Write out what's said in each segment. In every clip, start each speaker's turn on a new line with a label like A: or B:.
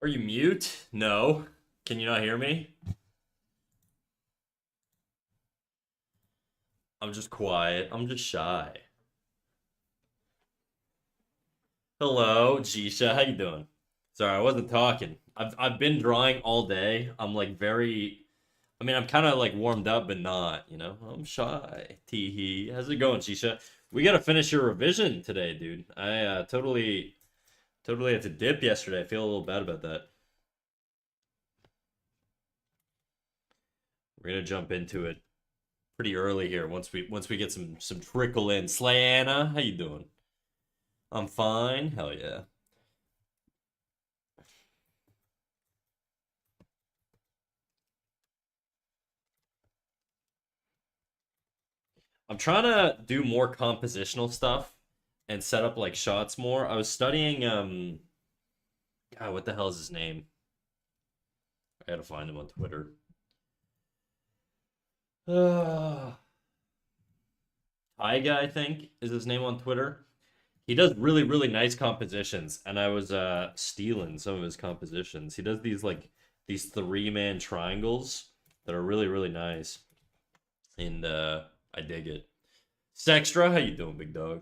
A: Are you mute? No. Can you not hear me? I'm just quiet. I'm just shy. Hello, Jisha. How you doing? Sorry, I wasn't talking. I've been drawing all day. I'm like very I'm kind of like warmed up, but not, I'm shy. Tee hee. How's it going, Jisha? We gotta finish your revision today, dude. I totally had to dip yesterday. I feel a little bad about that. We're gonna jump into it pretty early here once we get some trickle in. Slayana, how you doing? I'm fine. Hell yeah. I'm trying to do more compositional stuff and set up like shots more. I was studying God, what the hell is his name? I gotta find him on Twitter. Uh, Tyga, I think, is his name on Twitter. He does really, really nice compositions, and I was stealing some of his compositions. He does these three-man triangles that are really, really nice. And I dig it. Sextra, how you doing, big dog?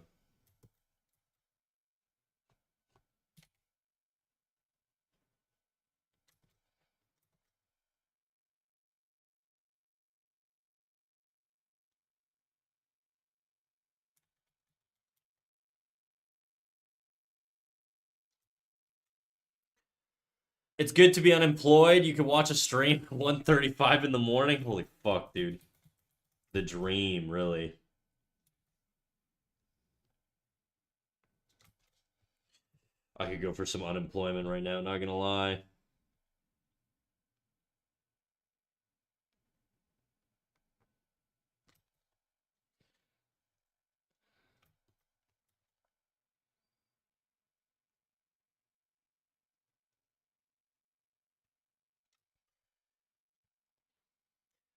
A: It's good to be unemployed. You can watch a stream at 1:35 in the morning. Holy fuck, dude. The dream, really. I could go for some unemployment right now, not gonna lie.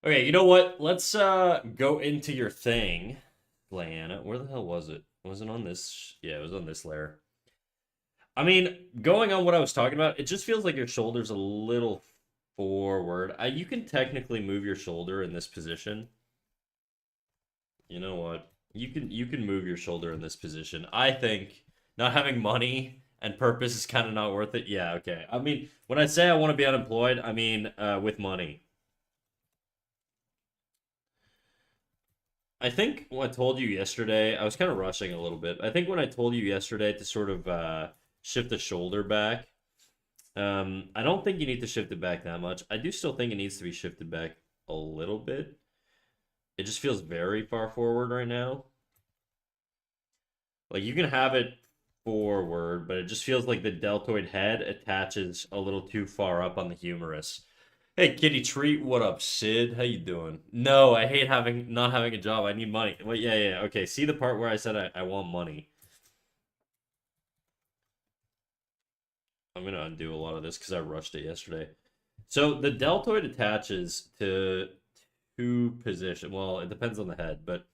A: Okay, you know what? Let's go into your thing, Lana. Where the hell was it? Was it on this? Yeah, it was on this layer. Going on what I was talking about, it just feels like your shoulder's a little forward. You can technically move your shoulder in this position. You know what? You can move your shoulder in this position. I think not having money and purpose is kind of not worth it. Yeah, okay. When I say I want to be unemployed, with money. I think when I told you yesterday, I was kind of rushing a little bit. I think when I told you yesterday to sort of shift the shoulder back, I don't think you need to shift it back that much. I do still think it needs to be shifted back a little bit. It just feels very far forward right now. Like you can have it forward, but it just feels like the deltoid head attaches a little too far up on the humerus. Hey, Kitty Treat, what up, Sid? How you doing? No, I hate not having a job. I need money. Well, yeah. Okay, see the part where I said I want money. I'm gonna undo a lot of this because I rushed it yesterday. So the deltoid attaches to two position. Well, it depends on the head, but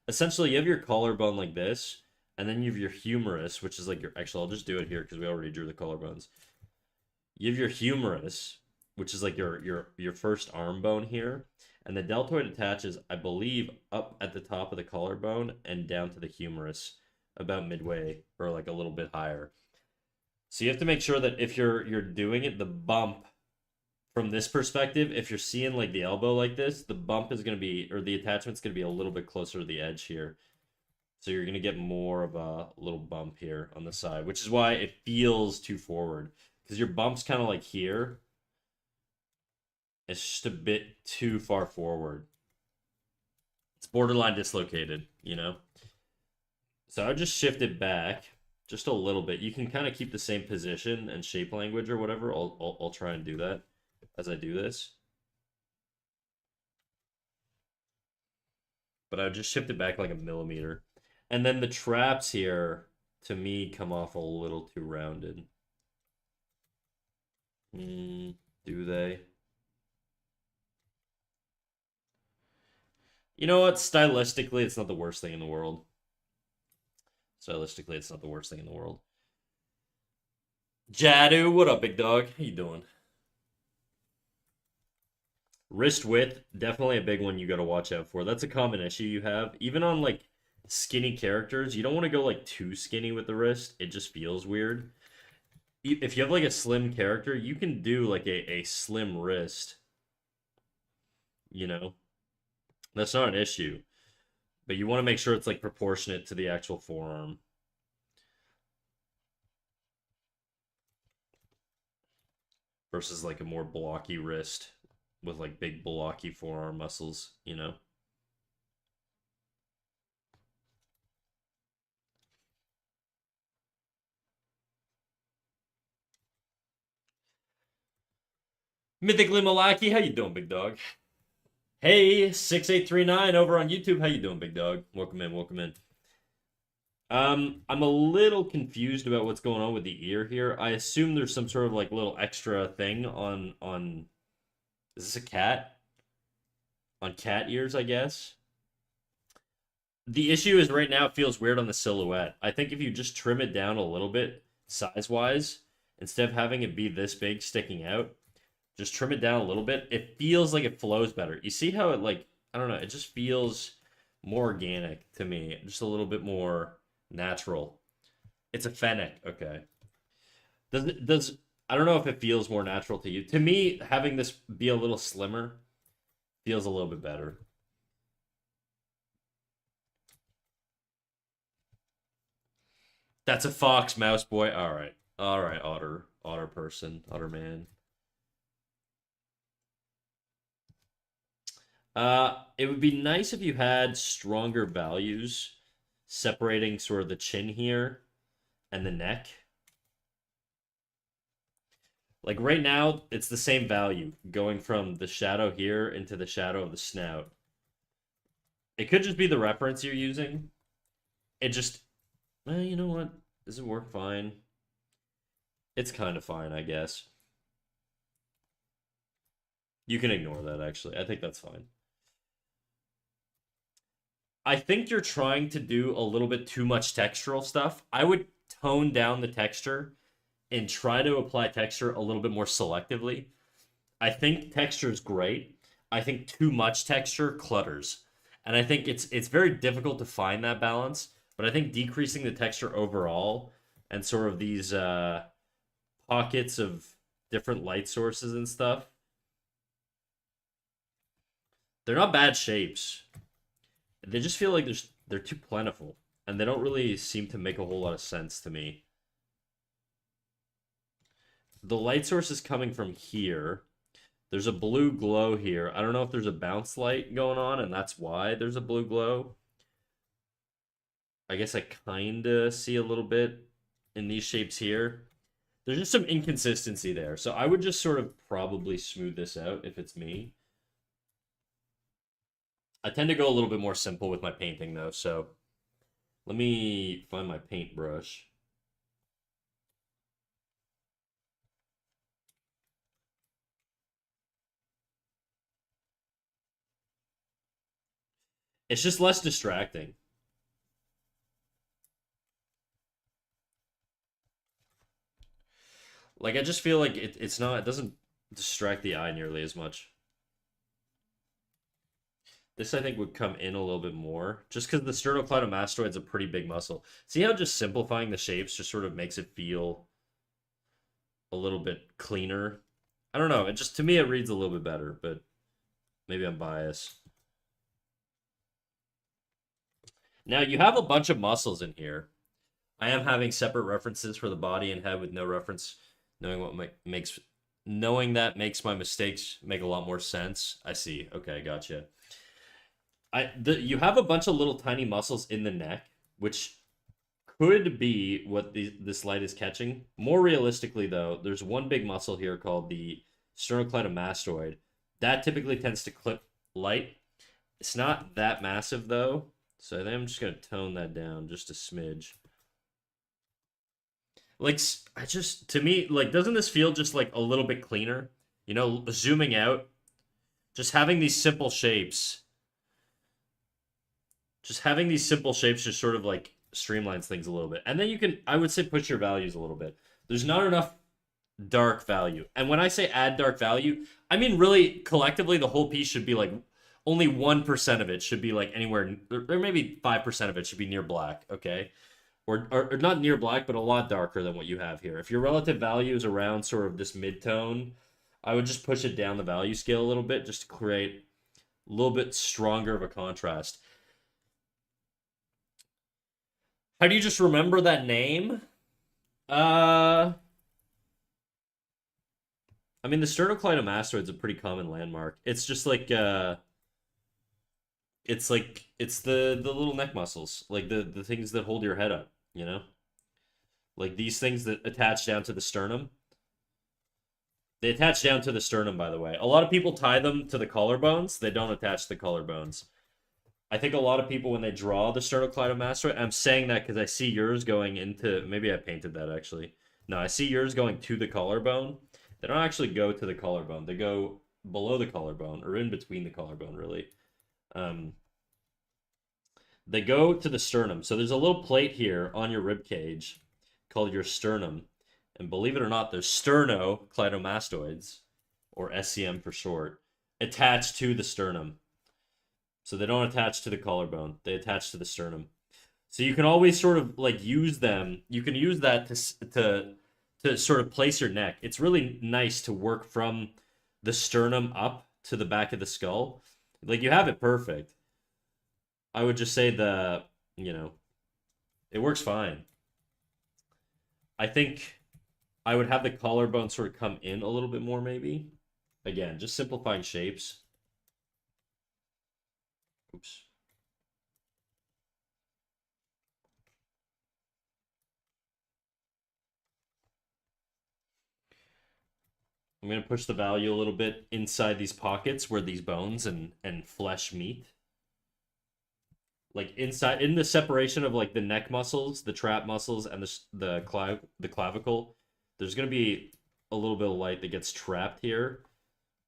A: essentially you have your collarbone like this, and then you have your humerus, which is like your. Actually, I'll just do it here because we already drew the collarbones. You have your humerus, which is like your first arm bone here, and the deltoid attaches, I believe, up at the top of the collarbone and down to the humerus, about midway or like a little bit higher. So you have to make sure that if you're doing it, the bump from this perspective, if you're seeing like the elbow like this, the bump is going to be, or the attachment's going to be a little bit closer to the edge here. So you're going to get more of a little bump here on the side, which is why it feels too forward. Because your bump's kind of like here. It's just a bit too far forward. It's borderline dislocated. So I would just shift it back just a little bit. You can kind of keep the same position and shape language or whatever. I'll try and do that as I do this. But I would just shift it back like a millimeter. And then the traps here, to me, come off a little too rounded. Do they? You know what? Stylistically, it's not the worst thing in the world. Stylistically, it's not the worst thing in the world. Jadu, what up, big dog? How you doing? Wrist width, definitely a big one you got to watch out for. That's a common issue you have. Even on like skinny characters, you don't want to go like too skinny with the wrist. It just feels weird. If you have like a slim character, you can do like a slim wrist, you know. That's not an issue. But you want to make sure it's like proportionate to the actual forearm versus like a more blocky wrist with like big blocky forearm muscles, you know. Mythically Malaki, how you doing, big dog? Hey, 6839 over on YouTube. How you doing, big dog? Welcome in, welcome in. I'm a little confused about what's going on with the ear here. I assume there's some sort of like little extra thing on is this a cat? On cat ears, I guess. The issue is right now it feels weird on the silhouette. I think if you just trim it down a little bit size-wise, instead of having it be this big sticking out, just trim it down a little bit. It feels like it flows better. You see how it like, I don't know, it just feels more organic to me. Just a little bit more natural. It's a fennec, okay. Does I don't know if it feels more natural to you. To me, having this be a little slimmer feels a little bit better. That's a fox, mouse boy. All right. All right, otter person, otter man. It would be nice if you had stronger values separating sort of the chin here and the neck. Like right now, it's the same value going from the shadow here into the shadow of the snout. It could just be the reference you're using. It just, well, you know what? Does it work fine? It's kind of fine, I guess. You can ignore that, actually. I think that's fine. I think you're trying to do a little bit too much textural stuff. I would tone down the texture and try to apply texture a little bit more selectively. I think texture is great. I think too much texture clutters. And I think it's very difficult to find that balance, but I think decreasing the texture overall and sort of these pockets of different light sources and stuff, they're not bad shapes. They just feel like they're too plentiful and they don't really seem to make a whole lot of sense to me. The light source is coming from here. There's a blue glow here. I don't know if there's a bounce light going on, and that's why there's a blue glow. I guess I kind of see a little bit in these shapes here. There's just some inconsistency there. So I would just sort of probably smooth this out if it's me. I tend to go a little bit more simple with my painting, though, so let me find my paintbrush. It's just less distracting. Like, I just feel like it's not, it doesn't distract the eye nearly as much. This, I think, would come in a little bit more, just because the sternocleidomastoid's a pretty big muscle. See how just simplifying the shapes just sort of makes it feel a little bit cleaner? I don't know. It just, to me, it reads a little bit better, but maybe I'm biased. Now, you have a bunch of muscles in here. I am having separate references for the body and head with no reference, knowing what makes knowing that makes my mistakes make a lot more sense. I see. Okay, gotcha. You have a bunch of little tiny muscles in the neck, which could be what this light is catching. More realistically, though, there's one big muscle here called the sternocleidomastoid. That typically tends to clip light. It's not that massive, though, so I think I'm just going to tone that down just a smidge. Like, I just, to me, like, doesn't this feel just like a little bit cleaner? You know, zooming out, just having these simple shapes. Just having these simple shapes just sort of like streamlines things a little bit. And then you can, I would say, push your values a little bit. There's not enough dark value. And when I say add dark value, I mean really collectively the whole piece should be like only 1% of it should be like anywhere, or maybe 5% of it should be near black, okay? Or not near black, but a lot darker than what you have here. If your relative value is around sort of this mid-tone, I would just push it down the value scale a little bit just to create a little bit stronger of a contrast. How do you just remember that name? I mean, the sternocleidomastoid is a pretty common landmark. It's just like it's the little neck muscles, like the things that hold your head up, you know? Like these things that attach down to the sternum. They attach down to the sternum, by the way. A lot of people tie them to the collarbones. They don't attach to the collarbones. I think a lot of people, when they draw the sternocleidomastoid, I'm saying that because I see yours going into, maybe I painted that actually. No, I see yours going to the collarbone. They don't actually go to the collarbone. They go below the collarbone, or in between the collarbone, really. Um, they go to the sternum. So there's a little plate here on your rib cage called your sternum. And believe it or not, there's sternocleidomastoids, or SCM for short, attached to the sternum. So they don't attach to the collarbone. They attach to the sternum. So you can always sort of like use them. You can use that to sort of place your neck. It's really nice to work from the sternum up to the back of the skull. Like you have it perfect. I would just say it works fine. I think I would have the collarbone sort of come in a little bit more, maybe. Again, just simplifying shapes. Oops. I'm going to push the value a little bit inside these pockets where these bones and flesh meet. Like inside, in the separation of like the neck muscles, the trap muscles, and the clavicle, there's going to be a little bit of light that gets trapped here.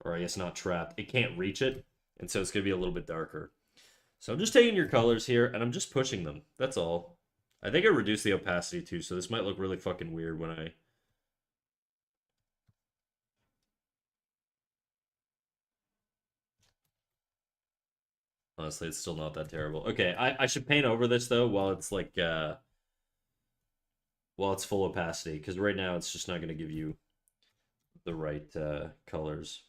A: Or I guess not trapped. It can't reach it. And so it's going to be a little bit darker. So I'm just taking your colors here, and I'm just pushing them. That's all. I think I reduced the opacity too, so this might look really fucking weird when I... Honestly, it's still not that terrible. Okay, I should paint over this, though, while it's like, while it's full opacity, because right now it's just not going to give you the right colors.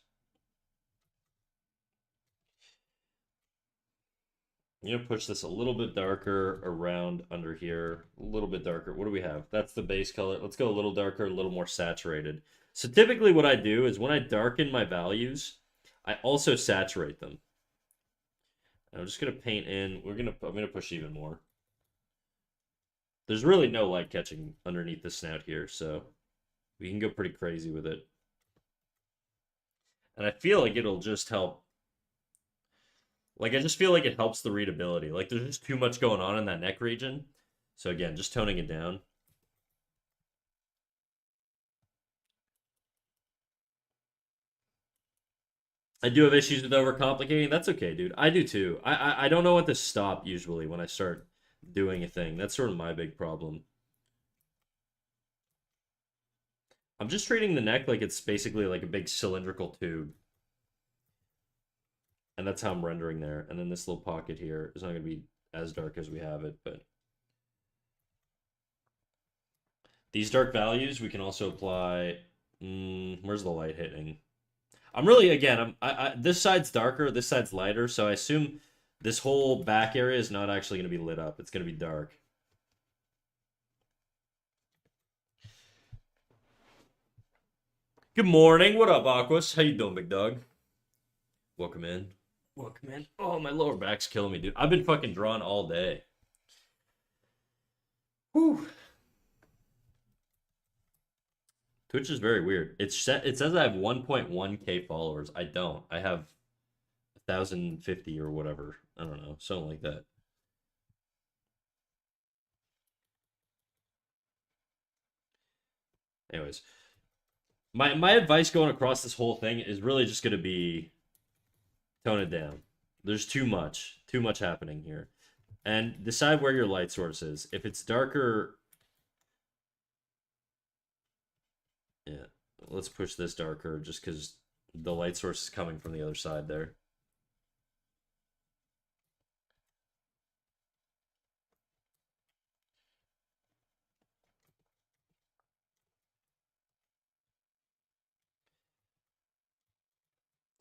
A: I'm going to push this a little bit darker around under here. A little bit darker. What do we have? That's the base color. Let's go a little darker, a little more saturated. So typically what I do is when I darken my values, I also saturate them. And I'm just going to paint in. I'm going to push even more. There's really no light catching underneath the snout here, so we can go pretty crazy with it. And I feel like it'll just help. Like, I just feel like it helps the readability. Like, there's just too much going on in that neck region. So again, just toning it down. I do have issues with overcomplicating. That's okay, dude. I do too. I don't know when to stop usually when I start doing a thing. That's sort of my big problem. I'm just treating the neck like it's basically like a big cylindrical tube. And that's how I'm rendering there. And then this little pocket here is not going to be as dark as we have it, but these dark values we can also apply. Where's the light hitting? I'm really, again, this side's darker, this side's lighter, so I assume this whole back area is not actually going to be lit up. It's going to be dark. Good morning. What up, Aquas? How you doing, big dog? Welcome in. Welcome in. Oh, my lower back's killing me, dude. I've been fucking drawn all day. Whew. Twitch is very weird. It says I have 1.1k followers. I don't. I have 1,050 or whatever. I don't know. Something like that. Anyways. My advice going across this whole thing is really just going to be tone it down. There's too much happening here. And decide where your light source is. If it's darker... Yeah. let's push this darker just because the light source is coming from the other side there.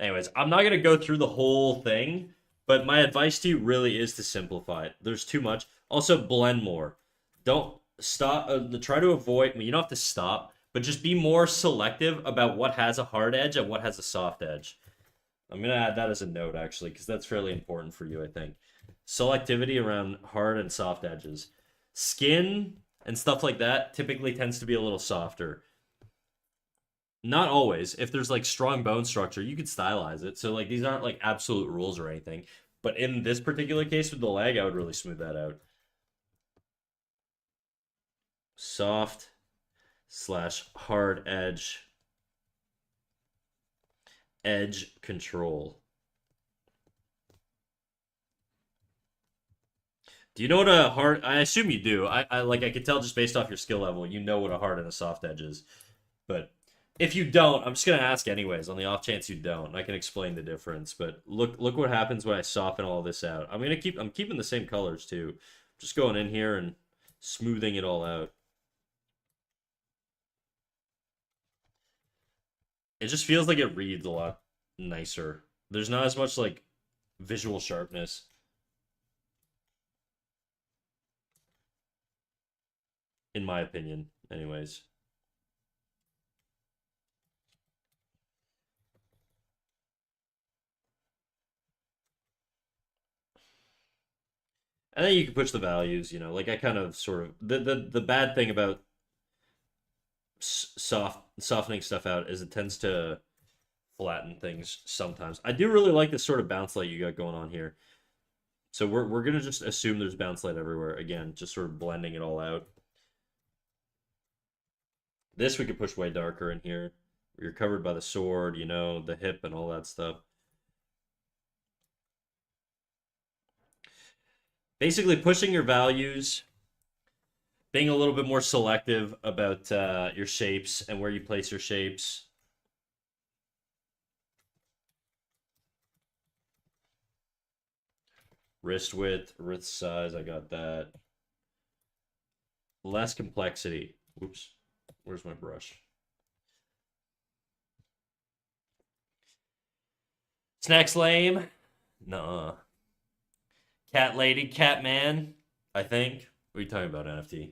A: Anyways, I'm not gonna go through the whole thing, but my advice to you really is to simplify it. There's too much. Also, blend more. Don't stop. Try to avoid. I mean, you don't have to stop, but just be more selective about what has a hard edge and what has a soft edge. I'm gonna add that as a note actually, because that's fairly important for you, I think. Selectivity around hard and soft edges. Skin and stuff like that typically tends to be a little softer. Not always. If there's like strong bone structure, you could stylize it. So like these aren't like absolute rules or anything. But in this particular case with the leg, I would really smooth that out. Soft slash hard edge control. Do you know what a hard? I assume you do. I could tell just based off your skill level, you know what a hard and a soft edge is. But if you don't, I'm just gonna ask anyways. On the off chance you don't, I can explain the difference. But look what happens when I soften all this out. I'm keeping the same colors too. Just going in here and smoothing it all out. It just feels like it reads a lot nicer. There's not as much like visual sharpness, in my opinion. Anyways. And then you can push the values, like I kind of sort of the bad thing about softening stuff out is it tends to flatten things sometimes. I do really like this sort of bounce light you got going on here. So we're gonna just assume there's bounce light everywhere. Again, just sort of blending it all out. This we could push way darker in here. You're covered by the sword, the hip and all that stuff. Basically pushing your values, being a little bit more selective about your shapes and where you place your shapes. Wrist width, wrist size, I got that. Less complexity. Oops, where's my brush? Snacks lame? Nuh-uh. Cat lady, cat man, I think. What are you talking about, NFT?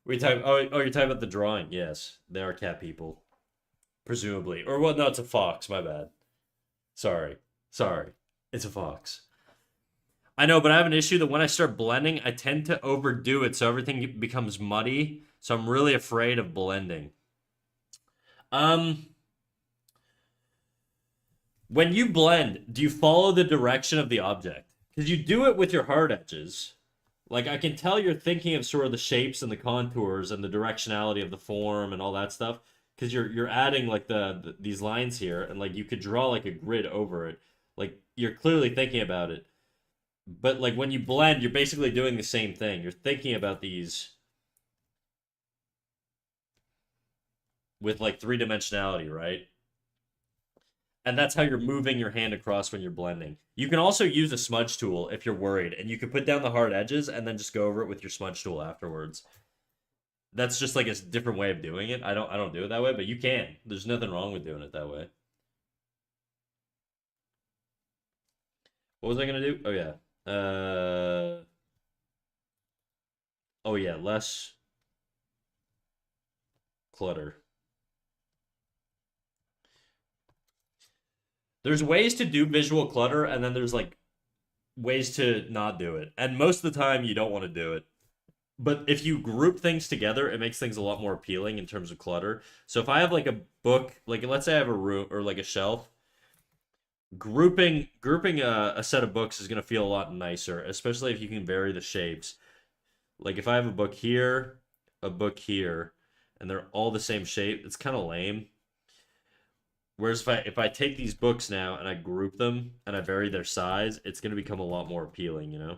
A: What are you talking? Oh, you're talking about the drawing. Yes, they are cat people, presumably. Or well, no, it's a fox. My bad. Sorry, it's a fox. I know, but I have an issue that when I start blending, I tend to overdo it, so everything becomes muddy. So I'm really afraid of blending. Um, when you blend, do you follow the direction of the object? Because you do it with your hard edges. Like I can tell you're thinking of sort of the shapes and the contours and the directionality of the form and all that stuff. Because you're adding like these lines here, and like you could draw like a grid over it. Like you're clearly thinking about it. But like when you blend, you're basically doing the same thing. You're thinking about these with like three-dimensionality, right? And that's how you're moving your hand across when you're blending. You can also use a smudge tool if you're worried, and you can put down the hard edges and then just go over it with your smudge tool afterwards. That's just like a different way of doing it. I don't do it that way, but you can. There's nothing wrong with doing it that way. What was I gonna do? Oh yeah. Oh yeah, less clutter. There's ways to do visual clutter, and then there's like ways to not do it. And most of the time, you don't want to do it. But if you group things together, it makes things a lot more appealing in terms of clutter. So if I have like a book, like let's say I have a room or like a shelf, grouping a set of books is going to feel a lot nicer, especially if you can vary the shapes. Like if I have a book here, and they're all the same shape, it's kind of lame. Whereas if I take these books now and I group them and I vary their size, it's going to become a lot more appealing,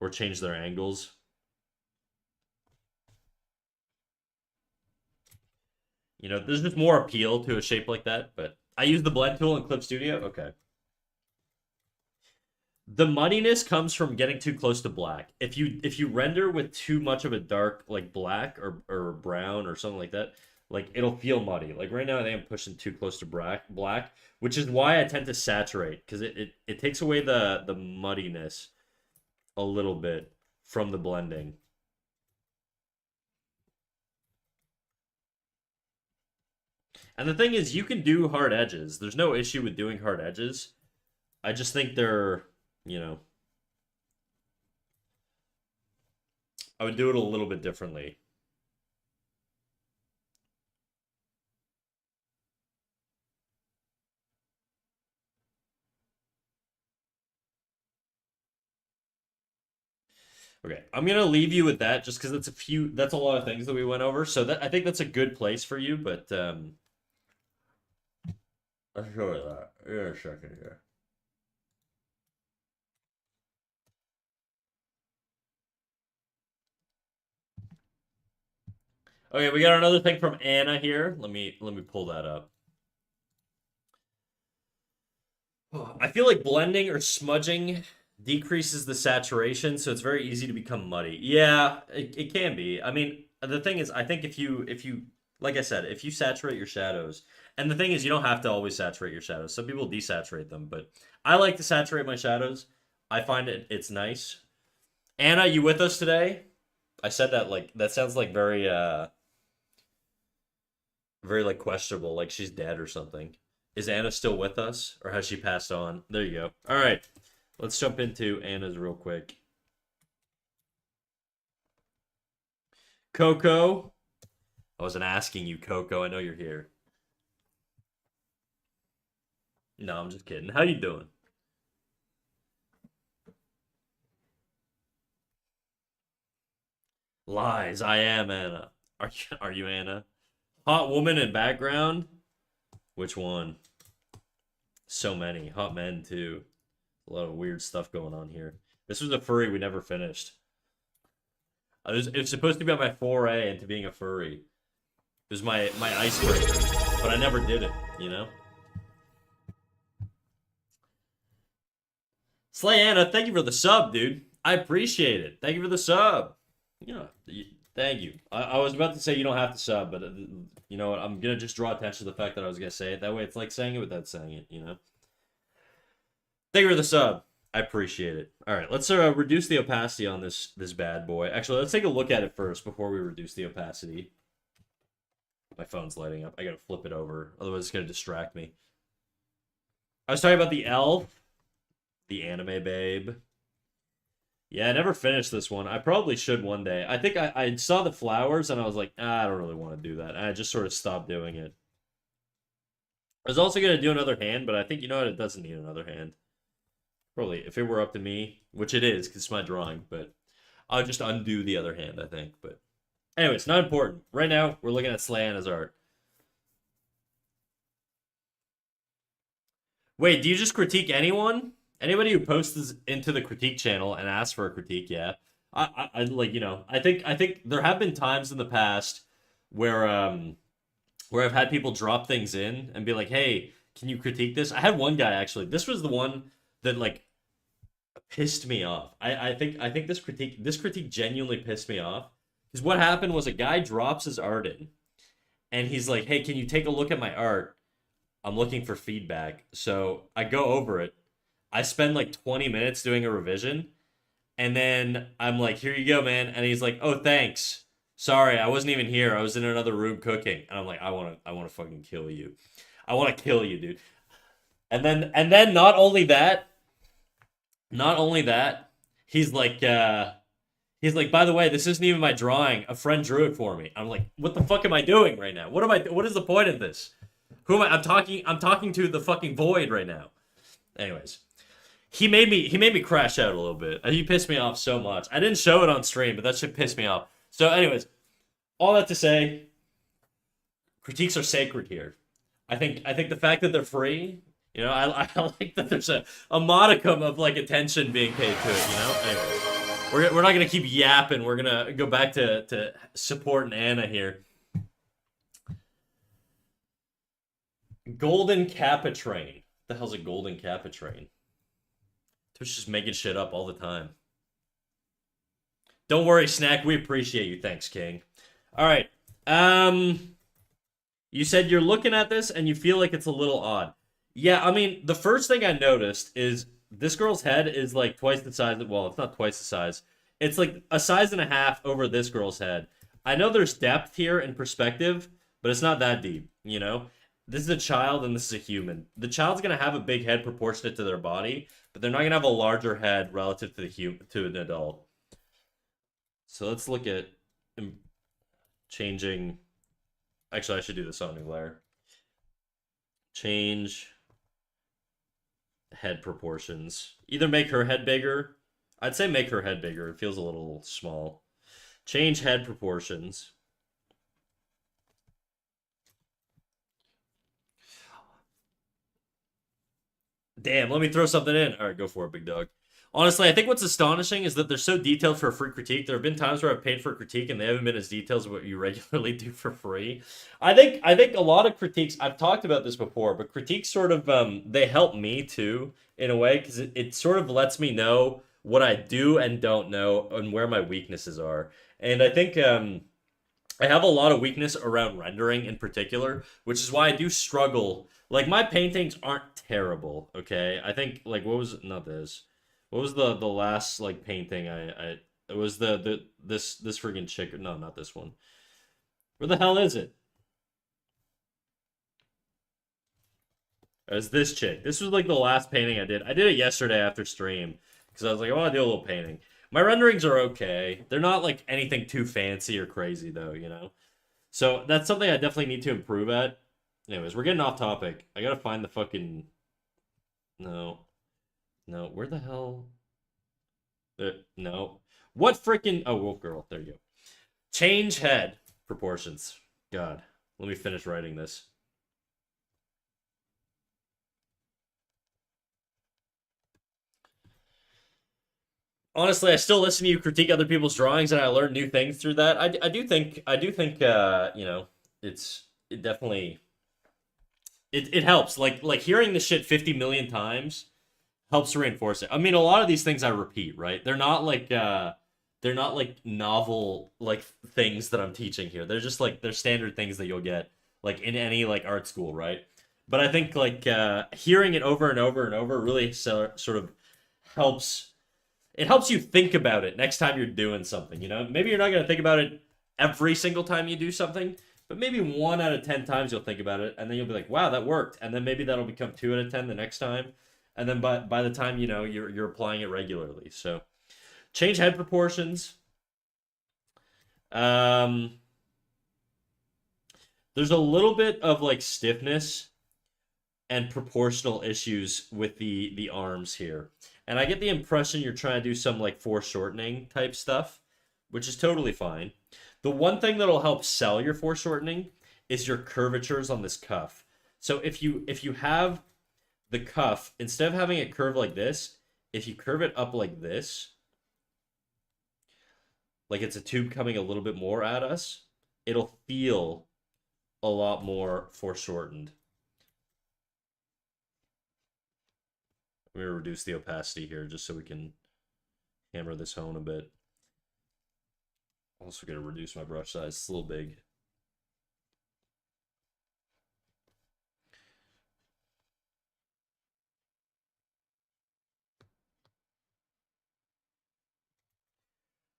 A: or change their angles. You know, there's just more appeal to a shape like that, but I use the blend tool in Clip Studio. Okay. The muddiness comes from getting too close to black. If you render with too much of a dark like black or brown or something like that, like it'll feel muddy. Like right now I think I'm pushing too close to black, which is why I tend to saturate because it takes away the muddiness a little bit from the blending. And the thing is you can do hard edges. There's no issue with doing hard edges. I just think they're, you know, I would do it a little bit differently. Okay, I'm gonna leave you with that just because that's a lot of things that we went over. So that I think that's a good place for you, but I'll show you that in a second here. Okay, we got another thing from Anna here. Let me pull that up. I feel like blending or smudging decreases the saturation, so it's very easy to become muddy. Yeah, it can be. I mean, the thing is, I think if you like I said, if you saturate your shadows, and the thing is, you don't have to always saturate your shadows. Some people desaturate them, but I like to saturate my shadows. I find it's nice. Anna, you with us today? I said that like that sounds like very like questionable, like she's dead or something. Is Anna still with us, or has she passed on? There you go. All right, let's jump into Anna's real quick. Coco, I wasn't asking you, Coco. I know you're here. No, I'm just kidding. How you doing? Lies. I am Anna. Are you Anna? Hot woman in background. Which one? So many hot men too. A lot of weird stuff going on here. This was a furry we never finished. It was supposed to be on my foray into being a furry. It was my icebreaker, but I never did it. You know. Slayana, thank you for the sub, dude. I appreciate it. Thank you for the sub. Yeah, thank you. I was about to say you don't have to sub, but you know what? I'm gonna just draw attention to the fact that I was gonna say it. That way, it's like saying it without saying it. You know. Thank you for the sub. I appreciate it. All right, let's reduce the opacity on this bad boy. Actually, let's take a look at it first before we reduce the opacity. My phone's lighting up. I gotta flip it over, otherwise it's gonna distract me. I was talking about the elf, the anime babe. Yeah, I never finished this one. I probably should one day. I think I saw the flowers and I was like, I don't really want to do that. And I just sort of stopped doing it. I was also gonna do another hand, but I think you know what? It doesn't need another hand. Probably, if it were up to me, which it is, because it's my drawing, but I'll just undo the other hand, I think. But anyways, not important. Right now, we're looking at Slayana's art. Wait, do you just critique anyone? Anybody who posts into the critique channel and asks for a critique, yeah. I like, you know, I think there have been times in the past where I've had people drop things in and be like, "Hey, can you critique this?" I had one guy actually. This was the one that like pissed me off. I think this critique genuinely pissed me off. Because what happened was a guy drops his art in and he's like, "Hey, can you take a look at my art? I'm looking for feedback." So I go over it. I spend like 20 minutes doing a revision, and then I'm like, "Here you go, man." And he's like, "Oh, thanks. Sorry, I wasn't even here. I was in another room cooking." And I'm like, I wanna fucking kill you. I wanna kill you, dude. And then not only that, he's like, "By the way, this isn't even my drawing. A friend drew it for me." I'm like, "What the fuck am I doing right now? What is the point of this? Who am I? I'm talking to the fucking void right now." Anyways, he made me crash out a little bit. He pissed me off so much. I didn't show it on stream, but that shit pissed me off. So anyways, all that to say, critiques are sacred here. I think the fact that they're free, you know, I like that there's a modicum of like attention being paid to it, you know? Anyways, we're not gonna keep yapping. We're gonna go back to supporting Anna here. Golden Capitrain. The hell's a golden Capitrain? Twitch just making shit up all the time. Don't worry, Snack. We appreciate you. Thanks, King. All right. You said you're looking at this and you feel like it's a little odd. Yeah, I mean, the first thing I noticed is this girl's head is like twice the size. Well, it's not twice the size. It's like a size and a half over this girl's head. I know there's depth here and perspective, but it's not that deep, you know? This is a child and this is a human. The child's gonna have a big head proportionate to their body, but they're not gonna have a larger head relative to to an adult. So let's look at changing. Actually, I should do this on new layer. Change head proportions. Either make her head bigger. I'd say make her head bigger. It feels a little small. Change head proportions. Damn, let me throw something in. All right, go for it, big dog. Honestly, I think what's astonishing is that they're so detailed for a free critique. There have been times where I've paid for a critique and they haven't been as detailed as what you regularly do for free. I think a lot of critiques, I've talked about this before, but critiques sort of they help me too in a way because it sort of lets me know what I do and don't know and where my weaknesses are. And I think I have a lot of weakness around rendering in particular, which is why I do struggle. Like my paintings aren't terrible, okay? I think like what was not this. What was the last like painting I it was the this friggin' chick. No, not this one. Where the hell is it? It was this chick. This was like the last painting I did. I did it yesterday after stream because I was like, I want to do a little painting. My renderings are okay. They're not like anything too fancy or crazy though, you know. So that's something I definitely need to improve at. Anyways, we're getting off topic. I gotta find the fucking no, no. Where the hell? No. What freaking? Oh, Wolf Girl. There you go. Change head proportions. God, let me finish writing this. Honestly, I still listen to you critique other people's drawings, and I learn new things through that. I do think, you know, it definitely it helps. Like hearing this shit 50 million times helps reinforce it. I mean, a lot of these things I repeat, right? They're not like novel like things that I'm teaching here. They're just like they're standard things that you'll get like in any like art school, right? But I think like hearing it over and over and over really sort of helps it helps you think about it next time you're doing something, you know? Maybe you're not going to think about it every single time you do something, but maybe 1 out of 10 times you'll think about it and then you'll be like, "Wow, that worked." And then maybe that'll become 2 out of 10 the next time. And then by the time you know you're applying it regularly. So, change head proportions. Um there's a little bit of like stiffness and proportional issues with the arms here. And I get the impression you're trying to do some like foreshortening type stuff, which is totally fine. The one thing that'll help sell your foreshortening is your curvatures on this cuff. So if you have the cuff, instead of having it curve like this, if you curve it up like this, like it's a tube coming a little bit more at us, it'll feel a lot more foreshortened. I'm going to reduce the opacity here just so we can hammer this home a bit. Also going to reduce my brush size. It's a little big.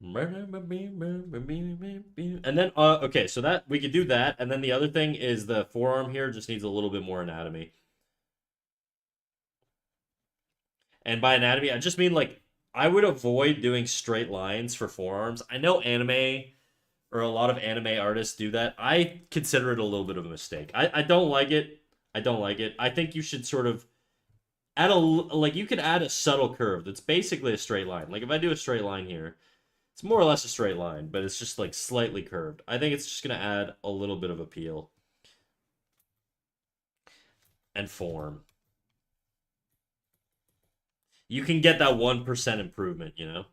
A: And then, okay, so that we could do that. And then the other thing is the forearm here just needs a little bit more anatomy. And by anatomy, I just mean like I would avoid doing straight lines for forearms. I know anime or a lot of anime artists do that. I consider it a little bit of a mistake. I don't like it. I don't like it. I think you should sort of add a like you could add a subtle curve that's basically a straight line. Like if I do a straight line here, it's more or less a straight line, but it's just like slightly curved. I think it's just gonna add a little bit of appeal and form. You can get that 1% improvement, you know?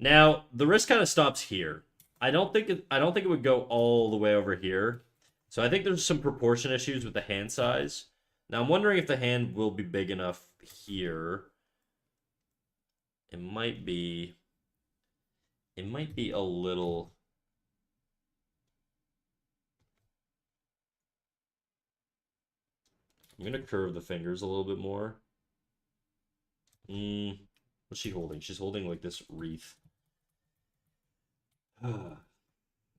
A: Now, the wrist kind of stops here. I don't think it would go all the way over here. So I think there's some proportion issues with the hand size. Now I'm wondering if the hand will be big enough here. It might be a little. I'm gonna curve the fingers a little bit more. What's she holding? She's holding like this wreath.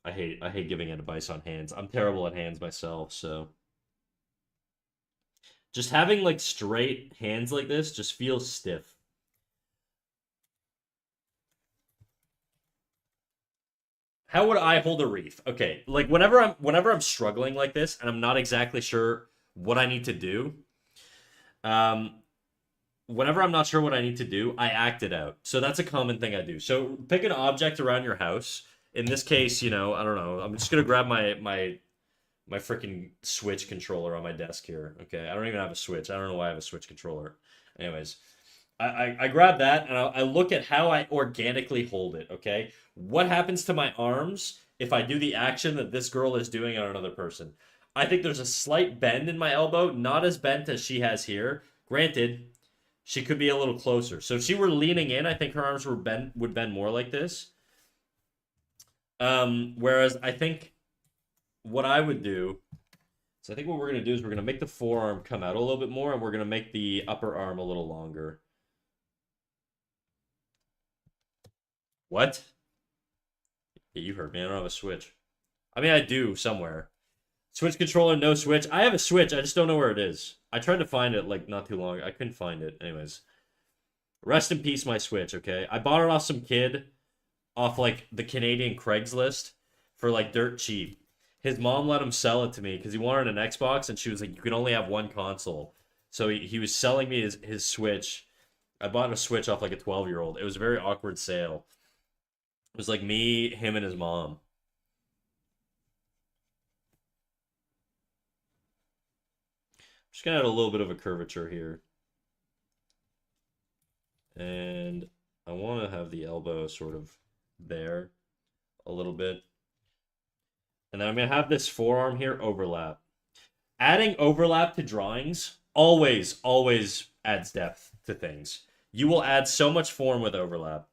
A: I hate giving advice on hands. I'm terrible at hands myself, so just having like straight hands like this just feels stiff. How would I hold a wreath? Okay, like whenever I'm struggling like this and I'm not exactly sure what I need to do, um, whenever I'm not sure what I need to do, I act it out. So that's a common thing I do. So pick an object around your house. In this case, you know, I don't know. I'm just gonna grab my freaking Switch controller on my desk here. Okay, I don't even have a Switch. I don't know why I have a Switch controller. Anyways, I grab that and I look at how I organically hold it. Okay, what happens to my arms if I do the action that this girl is doing on another person? I think there's a slight bend in my elbow, not as bent as she has here. Granted, she could be a little closer. So if she were leaning in, I think her arms would bend more like this. Whereas I think what I would do so I think what we're gonna do is we're gonna make the forearm come out a little bit more, and we're gonna make the upper arm a little longer. What? Yeah, you heard me. I don't have a Switch. I mean, I do somewhere. Switch controller, no Switch. I have a Switch. I just don't know where it is. I tried to find it like not too long. I couldn't find it. Anyways, rest in peace, my Switch. Okay, I bought it off some kid off like the Canadian Craigslist for like dirt cheap. His mom let him sell it to me because he wanted an Xbox, and she was like, "You can only have one console." So he was selling me his Switch. I bought a Switch off like a 12-year-old. It was a very awkward sale. It was like me, him, and his mom. Just gonna add a little bit of a curvature here. And I want to have the elbow sort of there a little bit. And then I'm going to have this forearm here overlap. Adding overlap to drawings always adds depth to things. You will add so much form with overlap.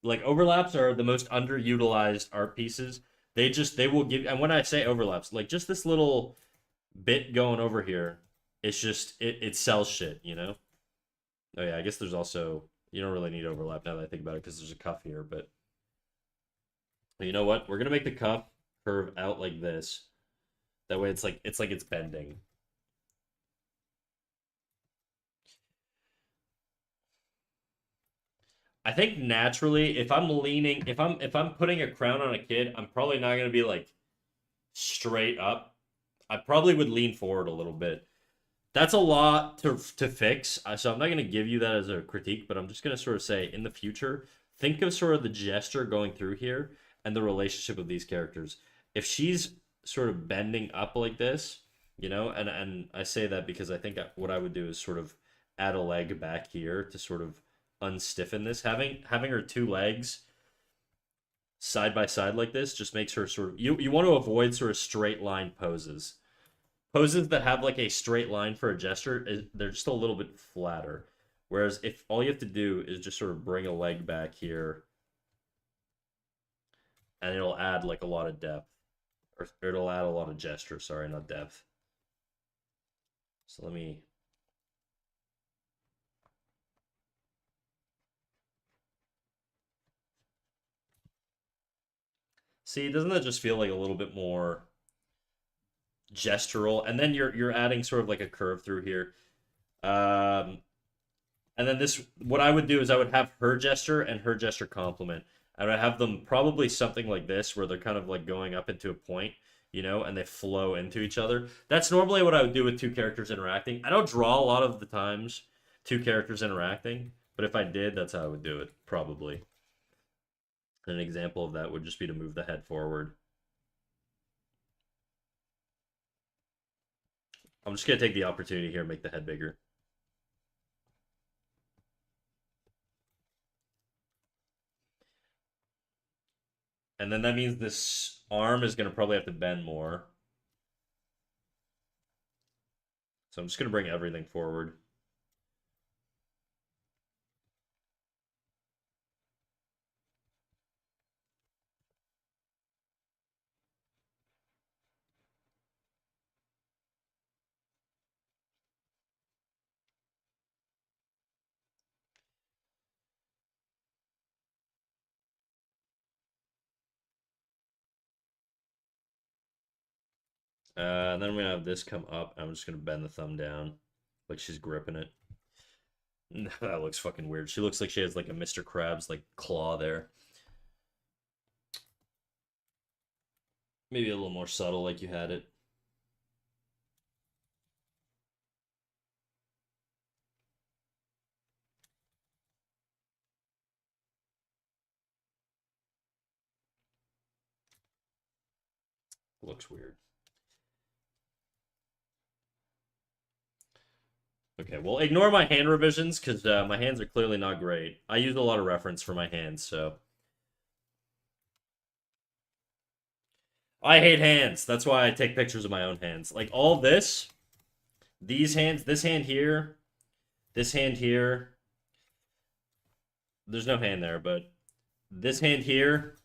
A: Like overlaps are the most underutilized art pieces. They will give, and when I say overlaps, like just this little bit going over here, it's just it sells shit, you know? Oh yeah, I guess there's also you don't really need overlap now that I think about it because there's a cuff here, but you know what? We're gonna make the cuff curve out like this. That way it's bending. I think naturally, if I'm putting a crown on a kid, I'm probably not gonna be like straight up. I probably would lean forward a little bit. That's a lot to fix. So I'm not gonna give you that as a critique, but I'm just gonna sort of say in the future, think of sort of the gesture going through here and the relationship of these characters. If she's sort of bending up like this, you know, and I say that because I think what I would do is sort of add a leg back here to sort of unstiffen this. Having her two legs side by side like this just makes her sort of you want to avoid sort of straight line poses. Poses that have like a straight line for a gesture they're just a little bit flatter. Whereas if all you have to do is just sort of bring a leg back here and it'll add like a lot of depth. Or it'll add a lot of gesture, sorry, not depth. So let me see, doesn't that just feel like a little bit more gestural? And then you're adding sort of like a curve through here. Um, and then this, what I would do is I would have her gesture and her gesture complement. I would have them probably something like this, where they're kind of like going up into a point, you know, and they flow into each other. That's normally what I would do with two characters interacting. I don't draw a lot of the times two characters interacting, but if I did, that's how I would do it, probably. An example of that would just be to move the head forward. I'm just going to take the opportunity here and make the head bigger. And then that means this arm is going to probably have to bend more. So I'm just going to bring everything forward. And then I'm going to have this come up. I'm just going to bend the thumb down like she's gripping it. That looks fucking weird. She looks like she has like a Mr. Krabs like claw there. Maybe a little more subtle like you had it. Looks weird. Okay, well, ignore my hand revisions because my hands are clearly not great. I use a lot of reference for my hands, so. I hate hands. That's why I take pictures of my own hands. Like all this, these hands, this hand here, this hand here. There's no hand there, but this hand here,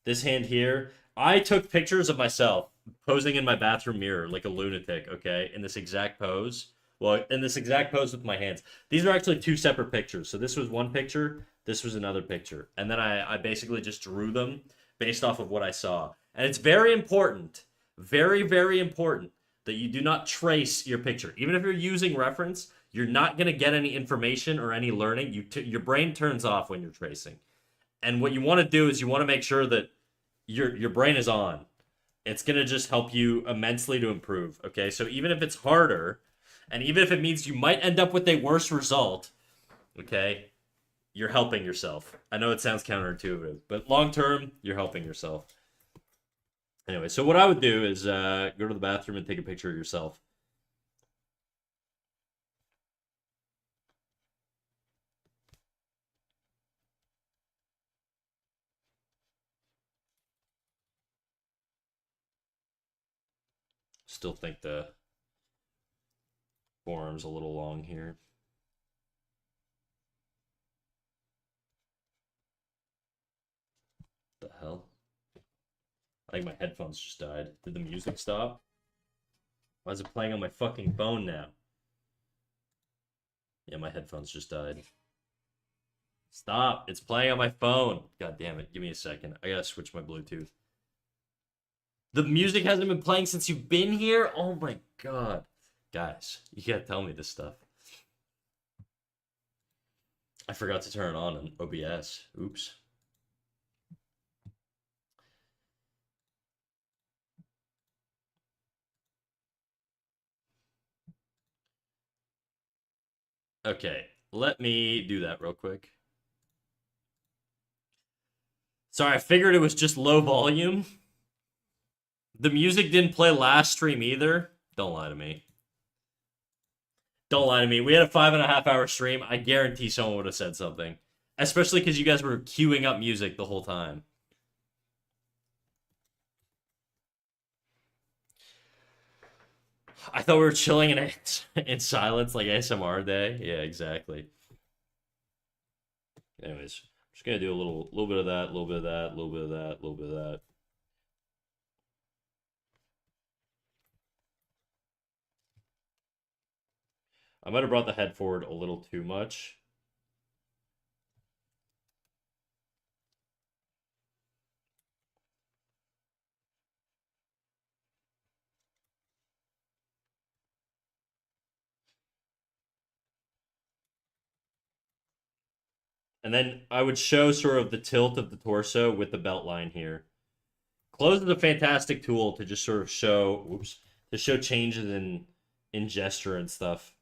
A: this hand here. I took pictures of myself posing in my bathroom mirror like a lunatic, okay, in this exact pose. Well, in this exact pose with my hands. These are actually two separate pictures. So this was one picture, this was another picture. And then I basically just drew them based off of what I saw. And it's very important, very, very important that you do not trace your picture. Even if you're using reference, you're not going to get any information or any learning. Your brain turns off when you're tracing. And what you want to do is you want to make sure that your brain is on. It's gonna just help you immensely to improve. Okay, so even if it's harder, and even if it means you might end up with a worse result, okay, you're helping yourself. I know it sounds counterintuitive, but long term, you're helping yourself. Anyway, so what I would do is go to the bathroom and take a picture of yourself. Still think the forearm's a little long here. The hell? I think my headphones just died. Did the music stop? Why is it playing on my fucking phone now? Yeah, my headphones just died. Stop. It's playing on my phone. God damn it. Give me a second. I gotta switch my Bluetooth. The music hasn't been playing since you've been here? Oh my god. Guys, you gotta tell me this stuff. I forgot to turn it on in OBS. Oops. Okay, let me do that real quick. Sorry, I figured it was just low volume. The music didn't play last stream either. Don't lie to me. Don't lie to me. We had a 5.5 hour stream. I guarantee someone would have said something. Especially because you guys were queuing up music the whole time. I thought we were chilling in silence like ASMR day. Yeah, exactly. Anyways, I'm just gonna do a little bit of that, a little bit of that, a little bit of that, a little bit of that. I might have brought the head forward a little too much. And then I would show sort of the tilt of the torso with the belt line here. Close is a fantastic tool to just sort of show, oops, to show changes in gesture and stuff.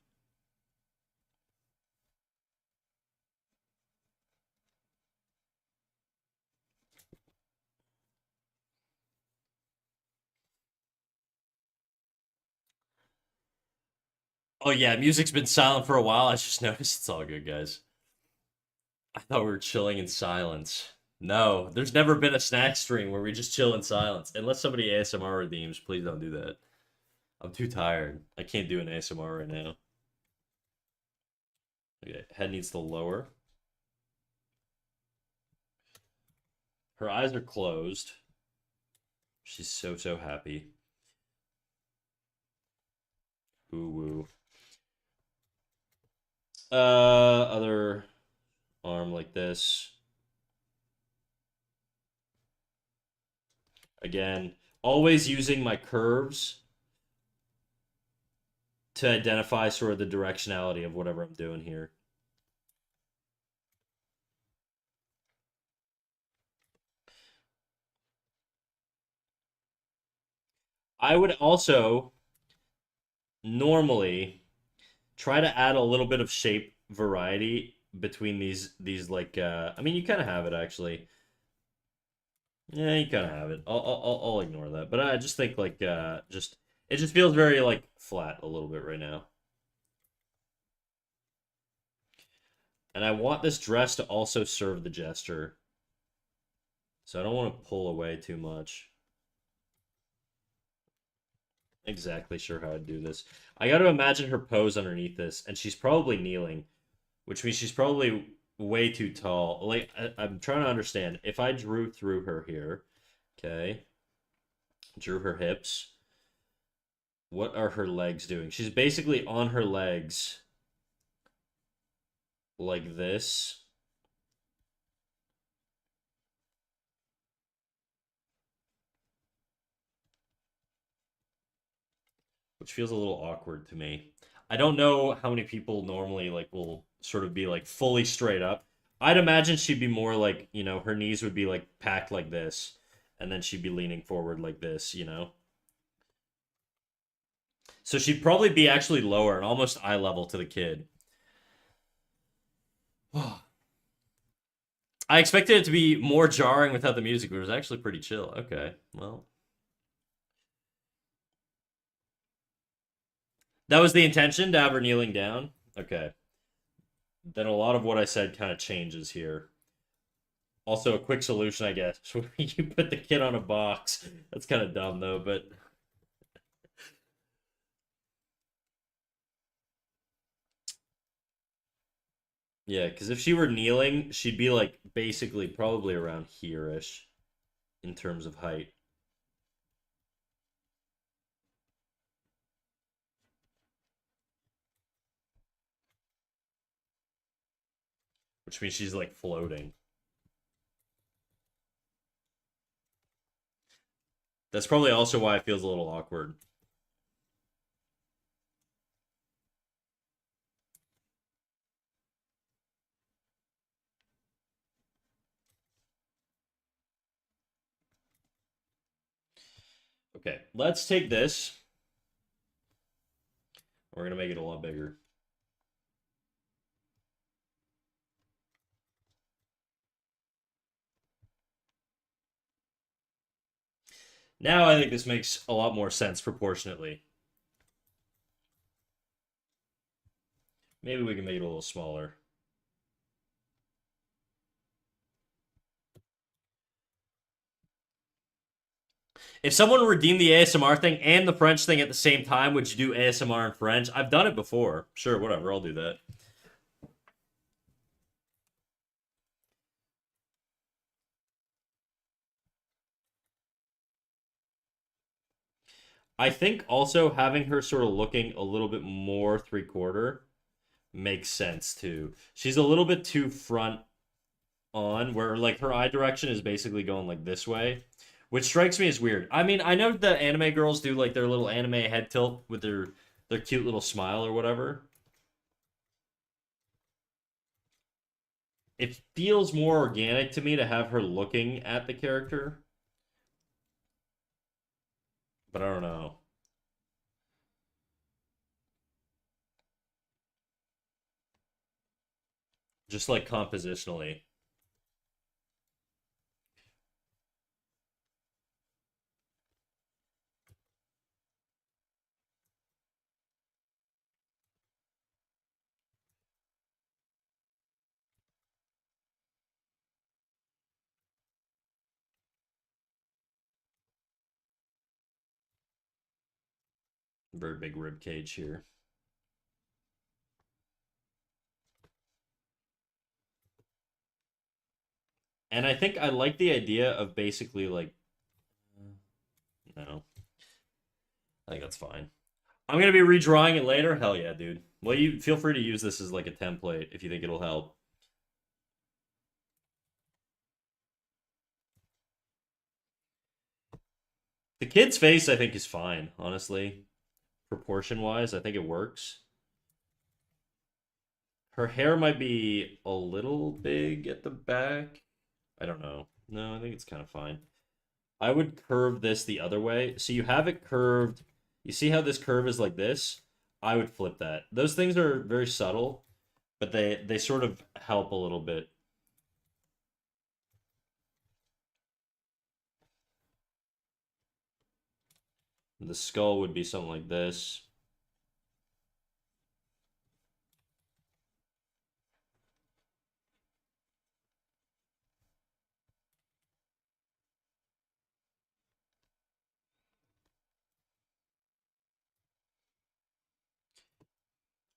A: Oh yeah, music's been silent for a while. I just noticed it's all good, guys. I thought we were chilling in silence. No, there's never been a snack stream where we just chill in silence. Unless somebody ASMR redeems, please don't do that. I'm too tired. I can't do an ASMR right now. Okay, head needs to lower. Her eyes are closed. She's so happy. Ooh woo. Other arm like this. Again, always using my curves to identify sort of the directionality of whatever I'm doing here. I would also normally try to add a little bit of shape variety between these like I mean you kind of have it actually. Yeah, you kind of have it. I'll ignore that. But I just think like just it just feels very like flat a little bit right now. And I want this dress to also serve the gesture. So I don't want to pull away too much. Exactly sure how I'd do this. I got to imagine her pose underneath this, and she's probably kneeling, which means she's probably way too tall. Like I'm trying to understand. If I drew through her here, okay, drew her hips, what are her legs doing? She's basically on her legs like this. Which feels a little awkward to me. I don't know how many people normally like will sort of be like fully straight up. I'd imagine she'd be more like, her knees would be like packed like this, and then she'd be leaning forward like this. So she'd probably be actually lower and almost eye level to the kid. I expected it to be more jarring without the music, but it was actually pretty chill. Okay, well. That was the intention to have her kneeling down? Okay. Then a lot of what I said kind of changes here. Also, a quick solution, I guess. You put the kid on a box. That's kind of dumb, though, but yeah, because if she were kneeling, she'd be like basically probably around here-ish in terms of height, which means she's like floating. That's probably also why it feels a little awkward. Okay, let's take this. We're gonna make it a lot bigger. Now I think this makes a lot more sense proportionately. Maybe we can make it a little smaller. If someone redeemed the ASMR thing and the French thing at the same time, would you do ASMR in French? I've done it before. Sure, whatever, I'll do that. I think also having her sort of looking a little bit more three-quarter makes sense too. She's a little bit too front on, where like her eye direction is basically going like this way, which strikes me as weird. I mean, I know the anime girls do like their little anime head tilt with their cute little smile or whatever. It feels more organic to me to have her looking at the character, but I don't know. Just like compositionally. Very big rib cage here. And I think I like the idea of basically like, no, I think that's fine. I'm gonna be redrawing it later. Hell yeah, dude. Well, you feel free to use this as like a template if you think it'll help. The kid's face, I think, is fine, honestly. Proportion wise, I think it works. Her hair might be a little big at the back. I don't know. No, I think it's kind of fine. I would curve this the other way. So you have it curved. You see how this curve is like this? I would flip that. Those things are very subtle, but they sort of help a little bit. The skull would be something like this.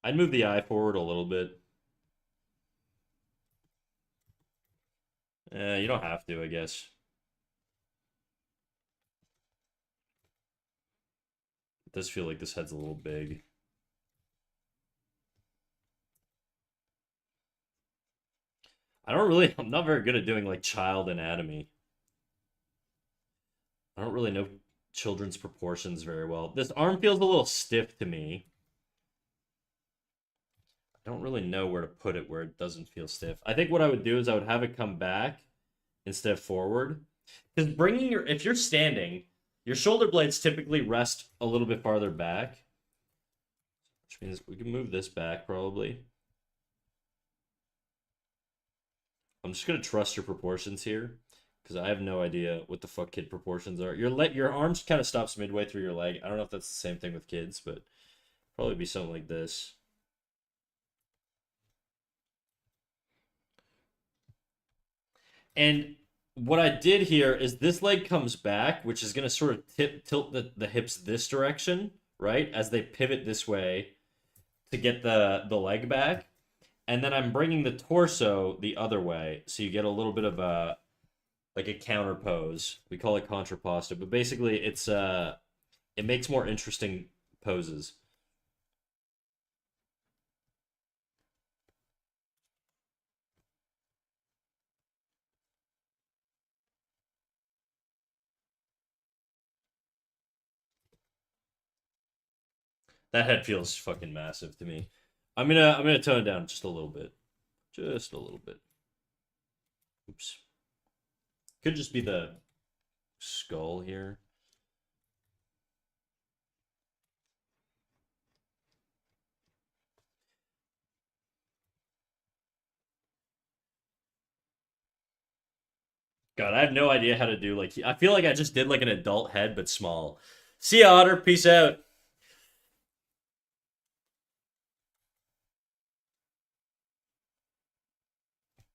A: I'd move the eye forward a little bit. You don't have to, I guess. It does feel like this head's a little big. I'm not very good at doing like child anatomy. I don't really know children's proportions very well. This arm feels a little stiff to me. I don't really know where to put it where it doesn't feel stiff. I think what I would do is I would have it come back instead of forward. Because if you're standing, your shoulder blades typically rest a little bit farther back, which means we can move this back probably. I'm just gonna trust your proportions here because I have no idea what the fuck kid proportions are. Your arms kind of stops midway through your leg. I don't know if that's the same thing with kids, but probably be something like this. And what I did here is this leg comes back, which is gonna sort of tilt the hips this direction, right? As they pivot this way to get the leg back. And then I'm bringing the torso the other way, so you get a little bit of a like a counter pose. We call it contrapposto, but basically it makes more interesting poses. That head feels fucking massive to me. I'm gonna tone it down just a little bit. Just a little bit. Oops. Could just be the skull here. God, I have no idea how to do like I feel like I just did like an adult head but small. See ya, Otter. Peace out.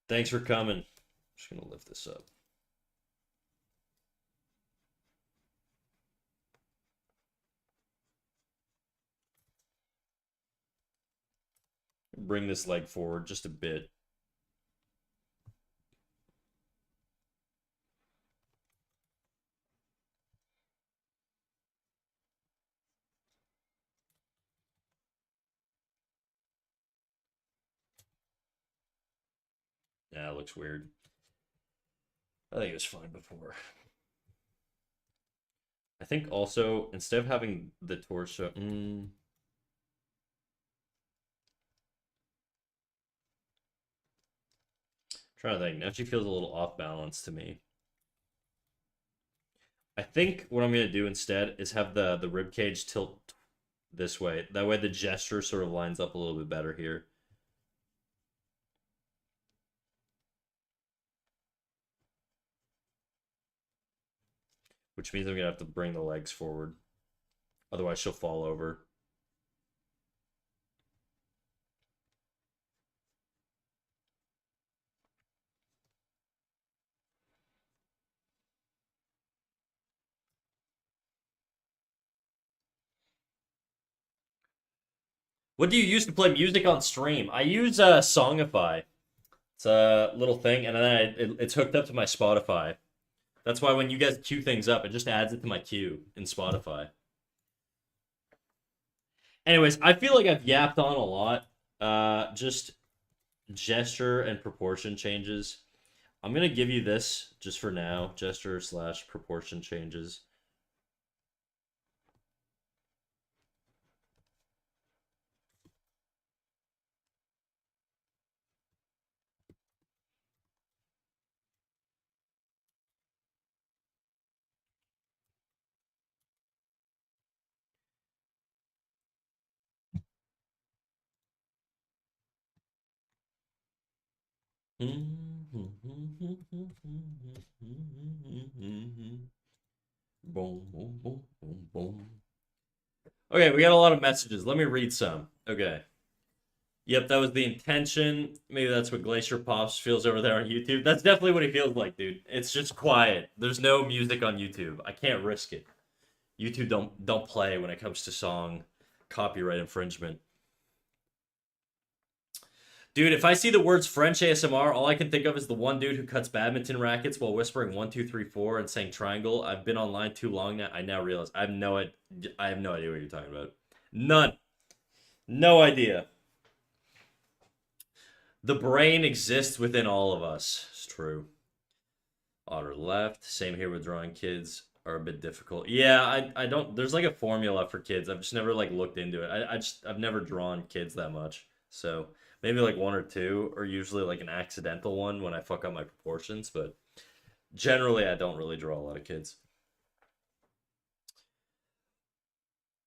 A: Thanks for coming. I'm just gonna lift this up. Bring this leg forward just a bit. Yeah, it looks weird. I think it was fine before. I think also instead of having the torso, trying to think. Now she feels a little off balance to me. I think what I'm gonna do instead is have the rib cage tilt this way. That way the gesture sort of lines up a little bit better here. Which means I'm gonna have to bring the legs forward. Otherwise she'll fall over. What do you use to play music on stream? I use Songify. It's a little thing, and then it's hooked up to my Spotify. That's why when you guys queue things up, it just adds it to my queue in Spotify. Anyways, I feel like I've yapped on a lot. Just gesture and proportion changes. I'm gonna give you this just for now. Gesture slash proportion changes. Boom, boom, boom, boom, boom. Okay, we got a lot of messages. Let me read some. Okay. Yep, that was the intention. Maybe that's what Glacier Pops feels over there on YouTube. That's definitely what he feels like, dude. It's just quiet. There's no music on YouTube. I can't risk it. YouTube don't play when it comes to song copyright infringement. Dude, if I see the words French ASMR, all I can think of is the one dude who cuts badminton rackets while whispering 1 2 3 4 and saying triangle. I've been online too long now. I now realize I have no idea what you're talking about. None. No idea. The brain exists within all of us. It's true. Otter left. Same here with drawing kids are a bit difficult. Yeah, I don't. There's like a formula for kids. I've just never like looked into it. I've never drawn kids that much. So maybe like one or two, or usually like an accidental one when I fuck up my proportions. But generally, I don't really draw a lot of kids.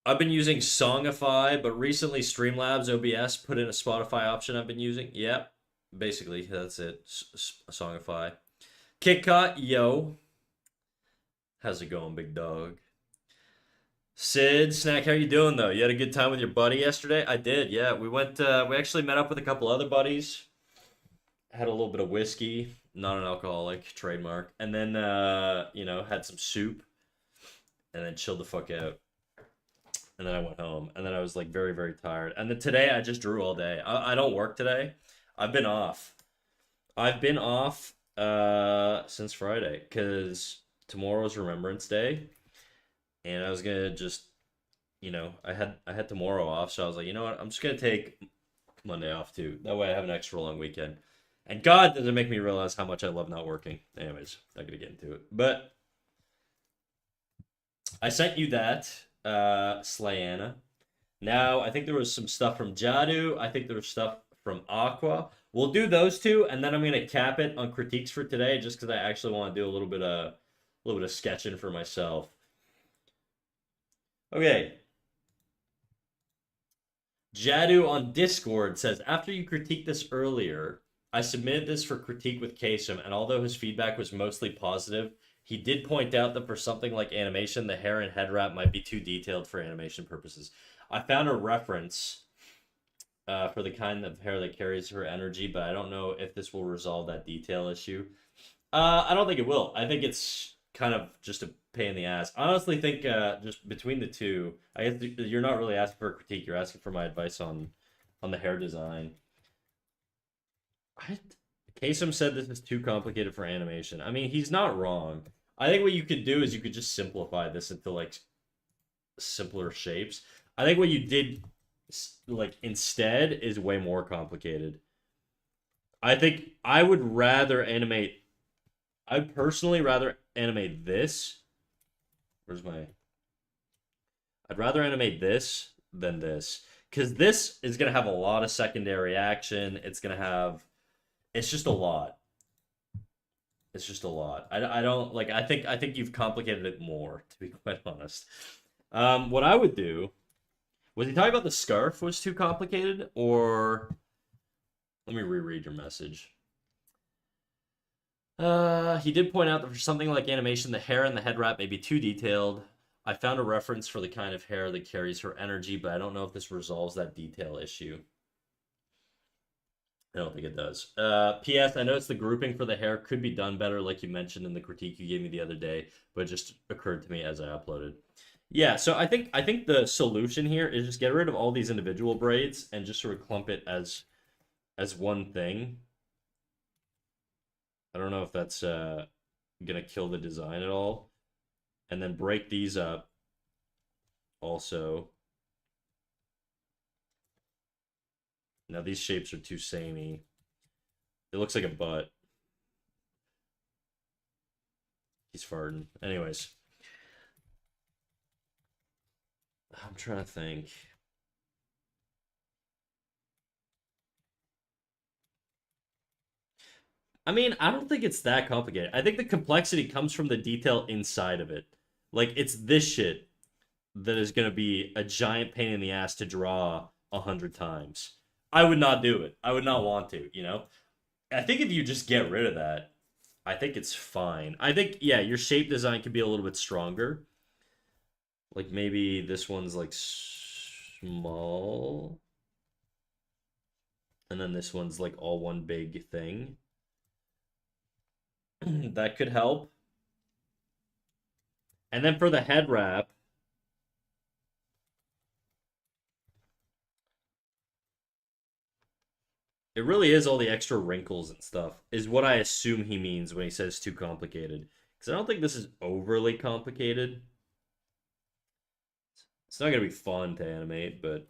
A: I've been using Songify, but recently Streamlabs OBS put in a Spotify option I've been using. Yep, basically that's it. Songify. KitKat, yo. How's it going, big dog? Sid, Snack, how you doing though? You had a good time with your buddy yesterday? I did, yeah. We went we actually met up with a couple other buddies. Had a little bit of whiskey, not an alcoholic, trademark. And then had some soup and then chilled the fuck out. And then I went home and then I was like very, very tired. And then today I just drew all day. I don't work today. I've been off. I've been off since Friday because tomorrow's Remembrance Day, and I was gonna just, I had tomorrow off, so I was like, you know what, I'm just gonna take Monday off too. That way, I have an extra long weekend. And God, does it make me realize how much I love not working. Anyways, not gonna get into it, but I sent you that, Slayana. Now, I think there was some stuff from Jadu. I think there was stuff from Aqua. We'll do those two, and then I'm gonna cap it on critiques for today, just because I actually want to do a little bit of sketching for myself. Okay. Jadu on Discord says, after you critiqued this earlier, I submitted this for critique with Kasem, and although his feedback was mostly positive, he did point out that for something like animation, the hair and head wrap might be too detailed for animation purposes. I found a reference for the kind of hair that carries her energy, but I don't know if this will resolve that detail issue. I don't think it will. I think it's kind of just a pain in the ass. I honestly think just between the two, I guess you're not really asking for a critique. You're asking for my advice on the hair design. Kasem said this is too complicated for animation. I mean, he's not wrong. I think what you could do is you could just simplify this into like simpler shapes. I think what you did like instead is way more complicated. I think I would rather animate. I'd personally rather animate this. Where's my? I'd rather animate this than this. Because this is going to have a lot of secondary action. It's going to have. It's just a lot. It's just a lot. I don't like. I think you've complicated it more, to be quite honest. What I would do. Was he talking about the scarf was too complicated, or let me reread your message. He did point out that for something like animation, the hair and the head wrap may be too detailed. I found a reference for the kind of hair that carries her energy, but I don't know if this resolves that detail issue. I don't think it does. P.S. I noticed the grouping for the hair could be done better, like you mentioned in the critique you gave me the other day, but it just occurred to me as I uploaded. Yeah, so I think the solution here is just get rid of all these individual braids and just sort of clump it as one thing. I don't know if that's gonna kill the design at all. And then break these up also. Now these shapes are too samey. It looks like a butt. He's farting. Anyways, I'm trying to think. I mean, I don't think it's that complicated. I think the complexity comes from the detail inside of it. Like, it's this shit that is going to be a giant pain in the ass to draw 100 times. I would not do it. I would not want to, you know? I think if you just get rid of that, I think it's fine. I think, yeah, your shape design could be a little bit stronger. Like, maybe this one's like small. And then this one's like all one big thing. That could help. And then for the head wrap, it really is all the extra wrinkles and stuff, is what I assume he means when he says too complicated. Because I don't think this is overly complicated. It's not going to be fun to animate, but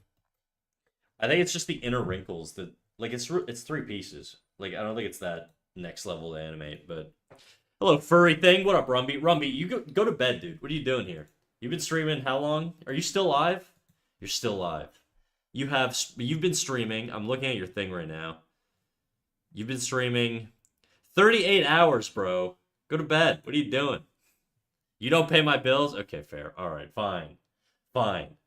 A: I think it's just the inner wrinkles that, like, it's three pieces. Like, I don't think it's that next level to animate, but. Hello, furry thing. What up, Rumby? Rumby, you go to bed, dude. What are you doing here? You've been streaming how long? Are you still live? You're still live. You've been streaming. I'm looking at your thing right now. You've been streaming 38 hours, bro. Go to bed. What are you doing? You don't pay my bills? Okay, fair. All right, fine. Fine.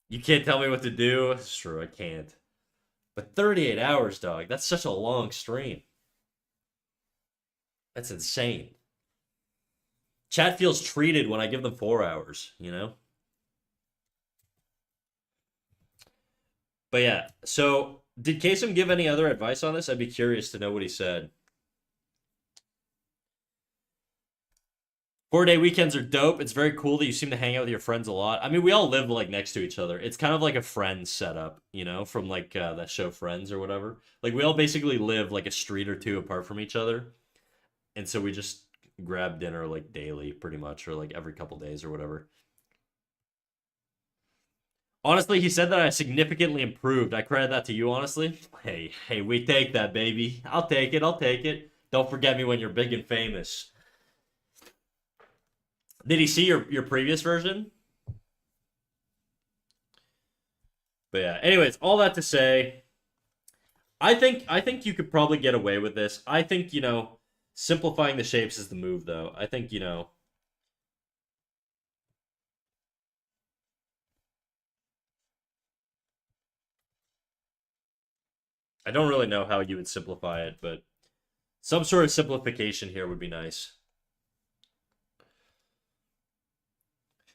A: You can't tell me what to do? It's true, I can't. But 38 hours, dog. That's such a long stream. That's insane. Chat feels treated when I give them 4 hours, you know? But yeah, so did Kasem give any other advice on this? I'd be curious to know what he said. 4-day weekends are dope. It's very cool that you seem to hang out with your friends a lot. I mean, we all live like next to each other. It's kind of like a friend setup, you know, from like that show Friends or whatever. Like we all basically live like a street or two apart from each other. And so we just grab dinner like daily pretty much or like every couple days or whatever. Honestly, he said that I significantly improved. I credit that to you, honestly. Hey, we take that, baby. I'll take it. I'll take it. Don't forget me when you're big and famous. Did he see your previous version? But yeah, anyways, all that to say, I think you could probably get away with this. I think, simplifying the shapes is the move though. I think, I don't really know how you would simplify it, but some sort of simplification here would be nice.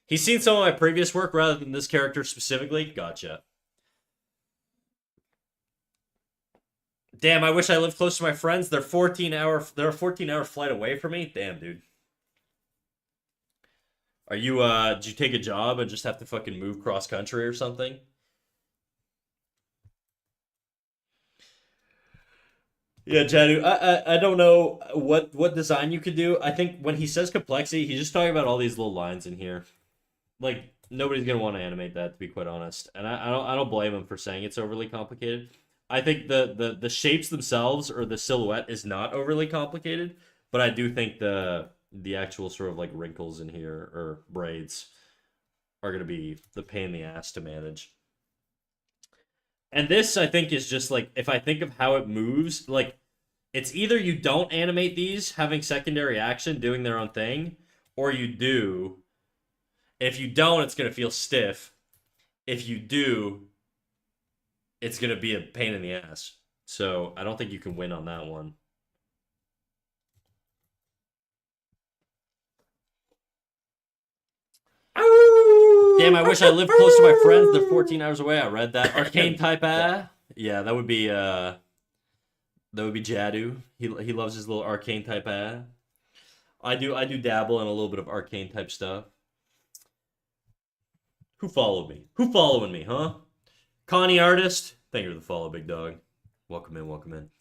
A: He's seen some of my previous work rather than this character specifically. Gotcha. Damn, I wish I lived close to my friends. They're a 14-hour flight away from me. Damn, dude. Did you take a job and just have to fucking move cross country or something? Yeah, Jadu, I don't know what design you could do. I think when he says complexity, he's just talking about all these little lines in here. Like nobody's gonna want to animate that, to be quite honest. And I don't blame him for saying it's overly complicated. I think the shapes themselves or the silhouette is not overly complicated, but I do think the actual sort of like wrinkles in here or braids are gonna be the pain in the ass to manage. And this I think is just like if I think of how it moves, like it's either you don't animate these having secondary action doing their own thing, or you do. If you don't, it's gonna feel stiff. If you do, it's gonna be a pain in the ass. So I don't think you can win on that one. Damn, I wish I lived close to my friends. They're 14 hours away. I read that. Arcane type Yeah, that would be Jadu. He loves his little arcane type I do dabble in a little bit of arcane type stuff. Who followed me? Who following me, huh? Connie Artist. Thank you for the follow, big dog. Welcome in, welcome in.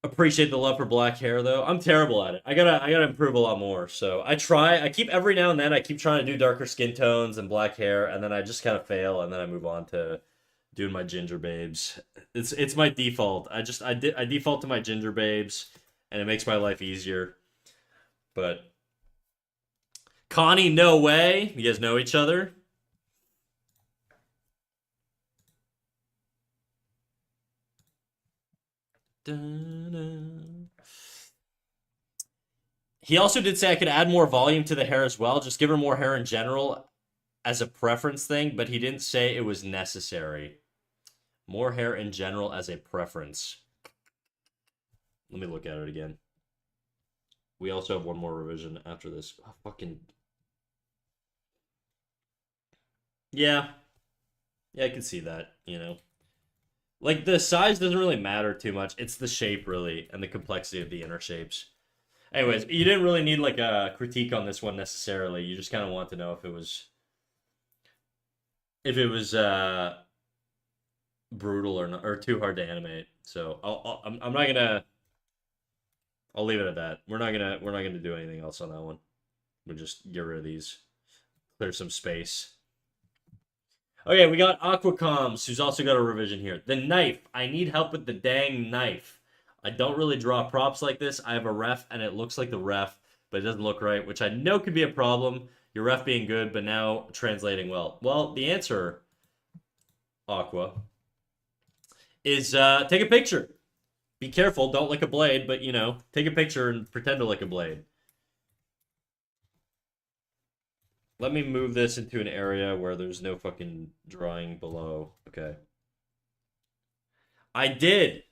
A: Appreciate the love for black hair though. I'm terrible at it. I gotta improve a lot more. So I try. I keep every now and then I keep trying to do darker skin tones and black hair, and then I just kind of fail, and then I move on to doing my ginger babes. It's my default. I default to my ginger babes, and it makes my life easier. But Connie, no way. You guys know each other. Dun-dun. He also did say I could add more volume to the hair as well, just give her more hair in general as a preference thing, but he didn't say it was necessary. More hair in general as a preference. Let me look at it again. We also have one more revision after this. Oh, fucking... Yeah. Yeah, I can see that, you know. Like, the size doesn't really matter too much. It's the shape, really, and the complexity of the inner shapes. Anyways, you didn't really need, like, a critique on this one necessarily. You just kind of want to know if it was... If it was, brutal or not, or too hard to animate. So I'm not gonna. I'll leave it at that. We're not gonna do anything else on that one. We'll just get rid of these. Clear some space. Okay, we got Aquacoms, who's also got a revision here. The knife. I need help with the dang knife. I don't really draw props like this. I have a ref, and it looks like the ref, but it doesn't look right, which I know could be a problem. Your ref being good, but now translating well. Well, the answer, Aqua, is take a picture. Be careful, don't lick a blade, but you know, take a picture and pretend to lick a blade. Let me move this into an area where there's no fucking drawing below. Okay. I did.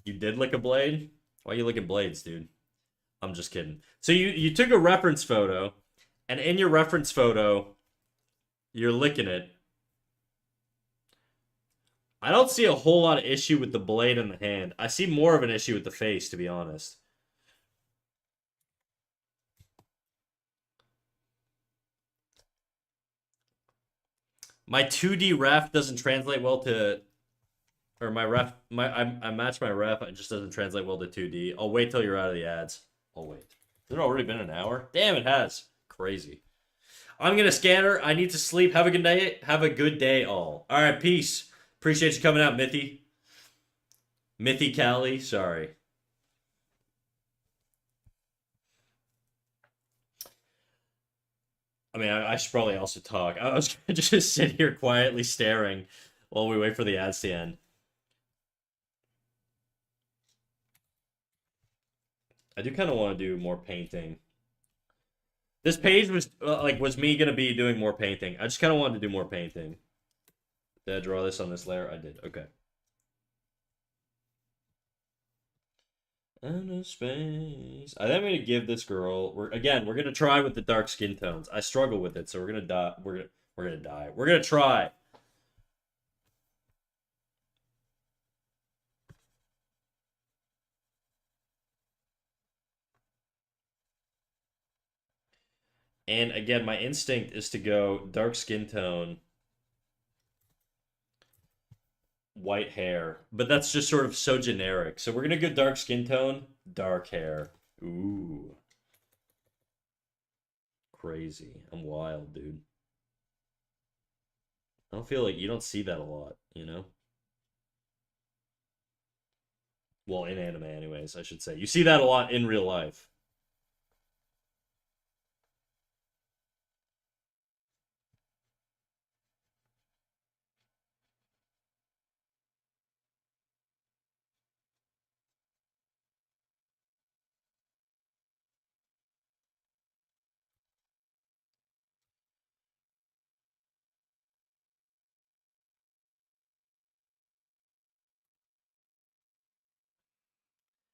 A: You did lick a blade? Why are you licking blades, dude? I'm just kidding. So you took a reference photo, and in your reference photo, you're licking it. I don't see a whole lot of issue with the blade in the hand. I see more of an issue with the face, to be honest. My 2D ref doesn't translate well to, or my ref, I match my ref. It just doesn't translate well to 2D. I'll wait till you're out of the ads. I'll wait. Has it already been an hour? Damn, it has. Crazy. I'm gonna scan her. I need to sleep. Have a good day. Have a good day, all. All right, peace. Appreciate you coming out, Mithy. Mithy Callie. Sorry. I mean, I should probably also talk. I was gonna just sit here quietly staring while we wait for the ads to end. I do kind of want to do more painting. This page was was me gonna be doing more painting. I just kind of wanted to do more painting. Did I draw this on this layer? I did. Okay. Outer space. I think I'm gonna give this girl. We're gonna try with the dark skin tones. I struggle with it, so we're gonna die. We're gonna die. We're gonna try. And again, my instinct is to go dark skin tone, white hair, but that's just sort of so generic. So we're gonna go dark skin tone, dark hair. Ooh, crazy. I'm wild, dude. I don't feel like you don't see that a lot, you know? Well, in anime, anyways, I should say. You see that a lot in real life.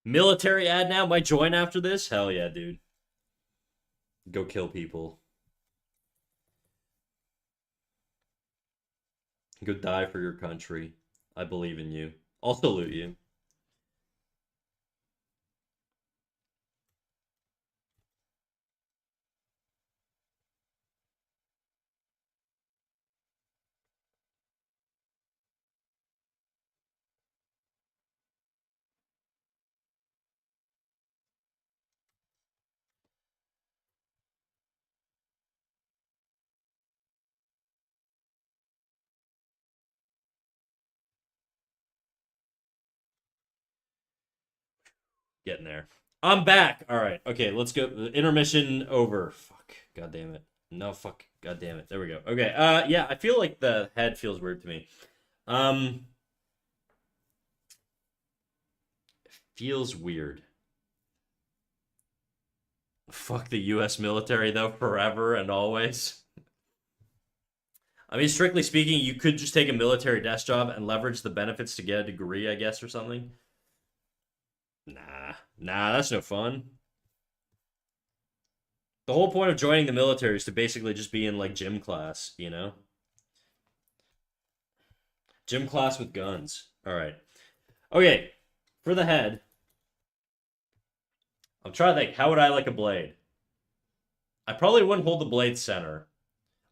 A: Military ad now? Might join after this? Hell yeah, dude. Go kill people. Go die for your country. I believe in you. I'll salute you. Getting there. I'm back. All right. Okay, let's go. Intermission over. Fuck. God damn it. No, fuck. God damn it. There we go. Okay. Yeah, I feel like the head feels weird to me. Um, feels weird. Fuck the U.S. military though, forever and always. I mean, strictly speaking, you could just take a military desk job and leverage the benefits to get a degree, I guess, or something. Nah, that's no fun. The whole point of joining the military is to basically just be in like gym class, you know? Gym class with guns. All right. Okay, for the head, I'm trying to think, how would I like a blade? I probably wouldn't hold the blade center.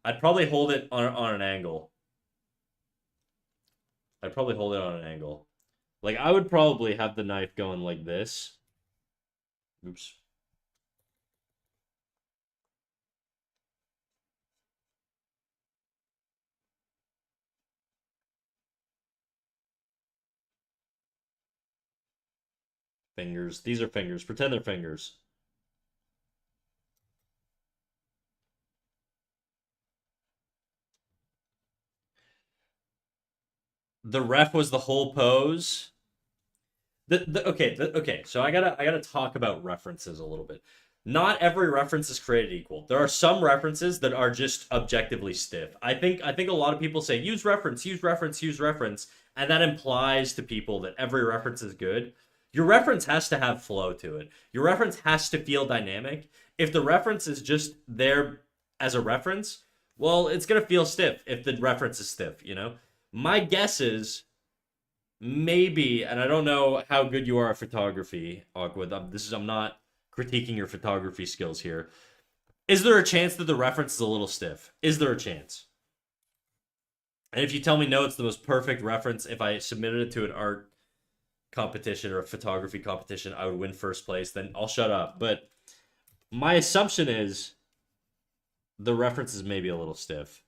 A: I'd probably hold it on an angle. I'd probably hold it on an angle. Like, I would probably have the knife going like this. Oops. Fingers. These are fingers. Pretend they're fingers. The ref was the whole pose. Okay, so I gotta talk about references a little bit. Not every reference is created equal. There are some references that are just objectively stiff. I think a lot of people say use reference, use reference, use reference, and that implies to people that every reference is good. Your reference has to have flow to it. Your reference has to feel dynamic. If the reference is just there as a reference, well, it's gonna feel stiff if the reference is stiff, you know? My guess is maybe, and I don't know how good you are at photography, Aqua. I'm not critiquing your photography skills here. Is there a chance that the reference is a little stiff? Is there a chance? And if you tell me no, it's the most perfect reference. If I submitted it to an art competition or a photography competition, I would win first place. Then I'll shut up. But my assumption is the reference is maybe a little stiff.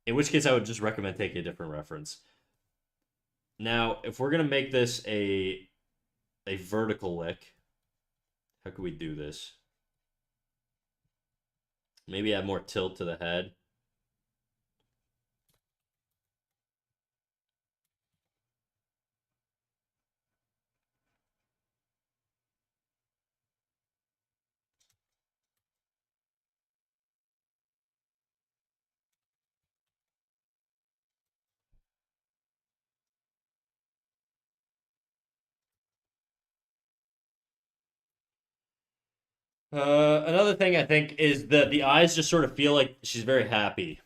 A: In which case, I would just recommend taking a different reference. Now, if we're gonna make this a vertical lick, how could we do this? Maybe add more tilt to the head. Another thing I think is that the eyes just sort of feel like she's very happy.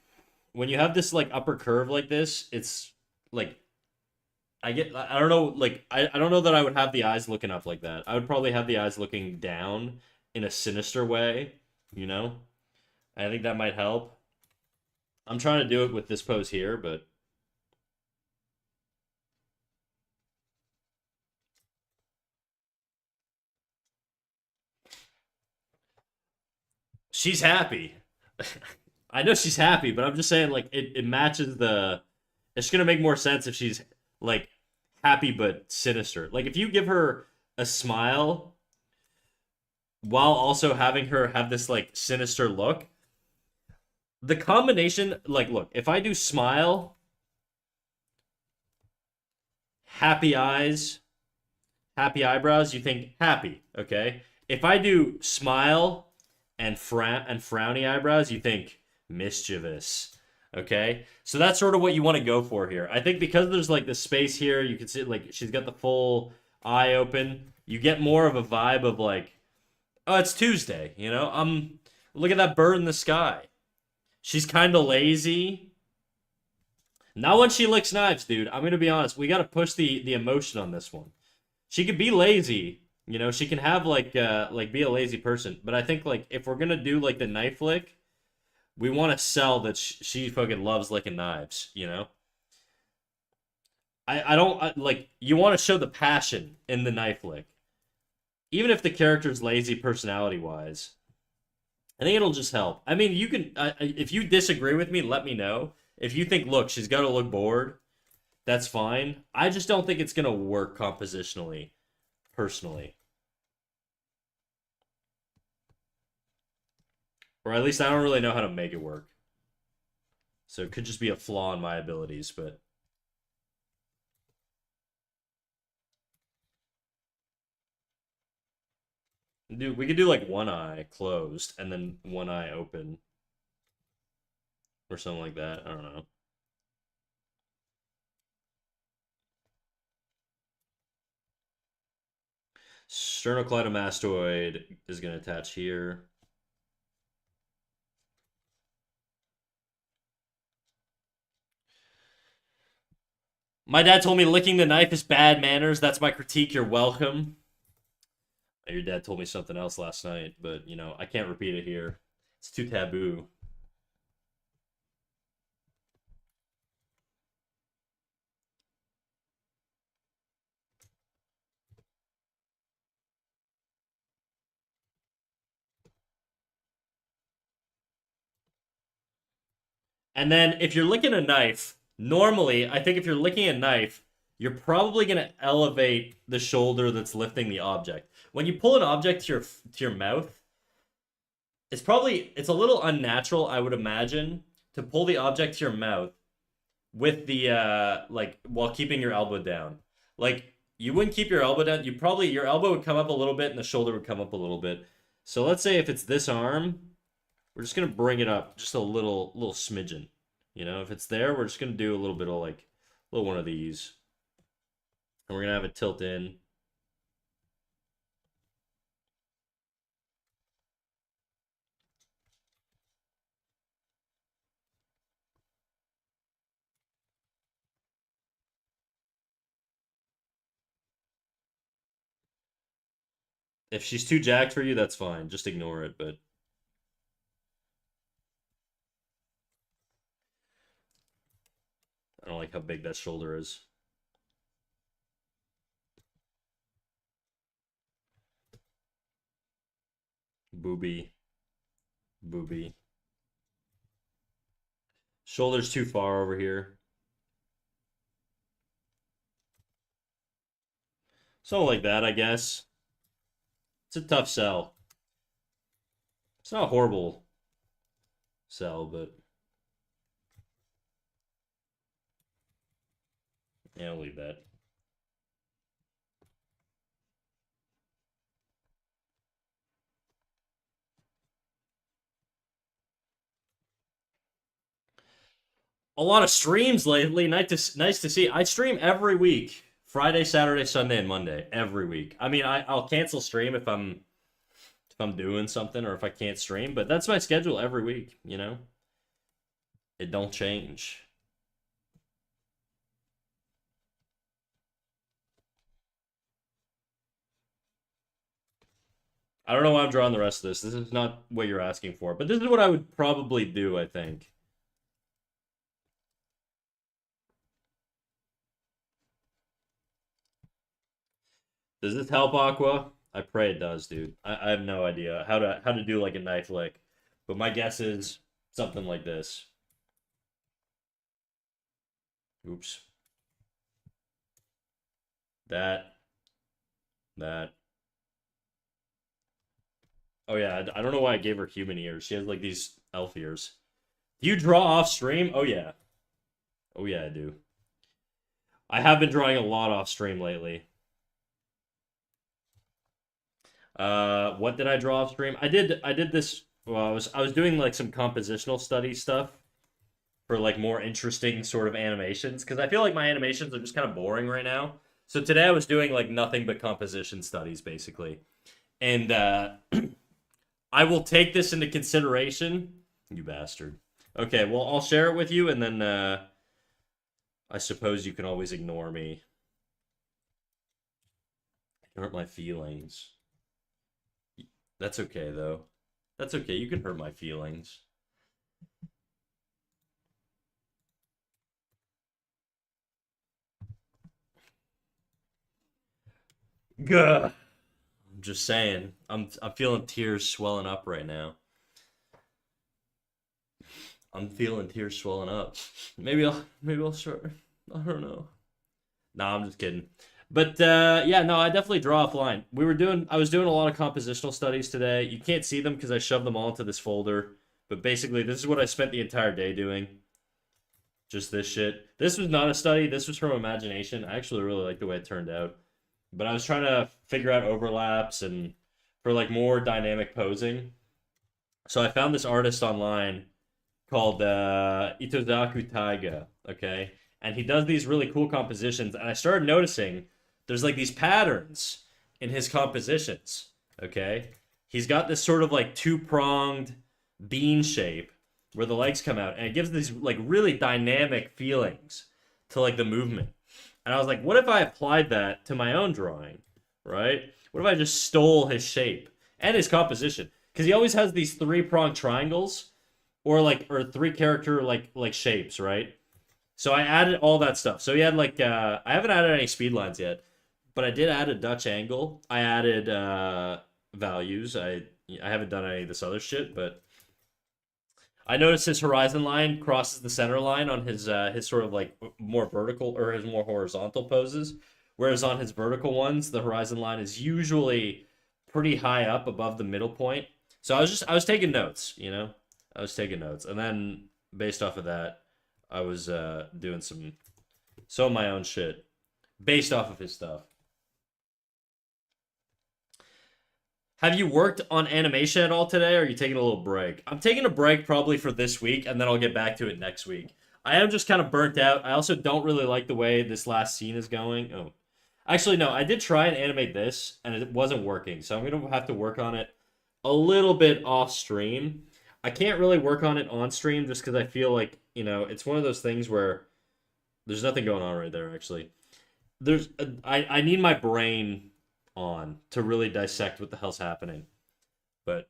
A: When you have this like upper curve like this, it's like I don't know, like I don't know that I would have the eyes looking up like that. I would probably have the eyes looking down in a sinister way, you know? I think that might help. I'm trying to do it with this pose here, but she's happy. I know she's happy, but I'm just saying like it matches the it's gonna make more sense if she's like happy but sinister. Like if you give her a smile while also having her have this like sinister look, the combination like look, if I do smile, happy eyes, happy eyebrows, you think happy, okay? If I do smile and frowny eyebrows, you think mischievous. Okay? So that's sort of what you want to go for here. I think because there's like the space here, you can see like she's got the full eye open. You get more of a vibe of like, oh, it's Tuesday, you know? Look at that bird in the sky. She's kind of lazy. Not when she licks knives, dude. I'm gonna be honest. We gotta push the emotion on this one. She could be lazy, you know. She can have like be a lazy person. But I think like if we're gonna do like the knife lick, we want to sell that she fucking loves licking knives, you know. I don't like you want to show the passion in the knife lick, even if the character's lazy personality wise. I think it'll just help. I mean, you can if you disagree with me, let me know. If you think, look, she's got to look bored, that's fine. I just don't think it's gonna work compositionally personally. Or at least I don't really know how to make it work. So it could just be a flaw in my abilities, but we could do like one eye closed and then one eye open or something like that. I don't know. Sternocleidomastoid is going to attach here. My dad told me licking the knife is bad manners. That's my critique. You're welcome. Your dad told me something else last night, but you know, I can't repeat it here. It's too taboo. And then if you're licking a knife, normally, I think if you're licking a knife, you're probably going to elevate the shoulder that's lifting the object. When you pull an object to your mouth, it's a little unnatural, I would imagine, to pull the object to your mouth with the like while keeping your elbow down. Like you wouldn't keep your elbow down. You probably your elbow would come up a little bit and the shoulder would come up a little bit. So let's say if it's this arm, we're just gonna bring it up just a little smidgen. You know, if it's there, we're just gonna do a little bit of like a little one of these, and we're gonna have it tilt in. If she's too jacked for you, that's fine. Just ignore it. But I don't like how big that shoulder is. Booby. Booby. Shoulder's too far over here. Something like that, I guess. It's a tough sell. It's not a horrible sell, but yeah, I'll leave that. A lot of streams lately. Nice to see. I stream every week. Friday, Saturday, Sunday, and Monday every week. I mean, I'll cancel stream if I'm doing something or if I can't stream, but that's my schedule every week, you know? It don't change. I don't know why I'm drawing the rest of this. This is not what you're asking for, but this is what I would probably do, I think. Does this help, Aqua? I pray it does, dude. I have no idea how to do like a knife lick, but my guess is something like this. Oops. That. That. Oh yeah, I don't know why I gave her human ears. She has like these elf ears. Do you draw off stream? Oh yeah. Oh yeah, I do. I have been drawing a lot off stream lately. What did I draw off stream? I did this. Well, I was doing like some compositional study stuff for like more interesting sort of animations because I feel like my animations are just kind of boring right now. So today I was doing like nothing but composition studies basically, and I will take this into consideration. You bastard. Okay, well I'll share it with you, and then I suppose you can always ignore me. Hurt my feelings. That's okay though. That's okay. You can hurt my feelings. Gah. I'm just saying. I'm feeling tears swelling up right now. I'm feeling tears swelling up. Maybe I'll start. I don't know. Nah, I'm just kidding. But yeah, no, I definitely draw offline. I was doing a lot of compositional studies today. You can't see them because I shoved them all into this folder. But basically, this is what I spent the entire day doing. Just this shit. This was not a study. This was from imagination. I actually really like the way it turned out. But I was trying to figure out overlaps and for like more dynamic posing. So I found this artist online called Itozaku Taiga, okay? And he does these really cool compositions. And I started noticing there's like these patterns in his compositions, okay? He's got this sort of like two pronged bean shape where the legs come out, and it gives these like really dynamic feelings to like the movement. And I was like, what if I applied that to my own drawing, right? What if I just stole his shape and his composition? Because he always has these three pronged triangles or three character like shapes, right? So I added all that stuff. So he had like I haven't added any speed lines yet, but I did add a Dutch angle. I added values. I haven't done any of this other shit, but I noticed his horizon line crosses the center line on his sort of like more vertical or his more horizontal poses, whereas on his vertical ones, the horizon line is usually pretty high up above the middle point. So I was taking notes, you know, I was taking notes, and then based off of that, I was doing some of my own shit based off of his stuff. Have you worked on animation at all today, or are you taking a little break? I'm taking a break probably for this week, and then I'll get back to it next week. I am just kind of burnt out. I also don't really like the way this last scene is going. Oh, actually, no, I did try and animate this, and it wasn't working. So I'm gonna have to work on it a little bit off stream. I can't really work on it on stream just because I feel like it's one of those things where there's nothing going on right there. Actually, I need my brain on to really dissect what the hell's happening. But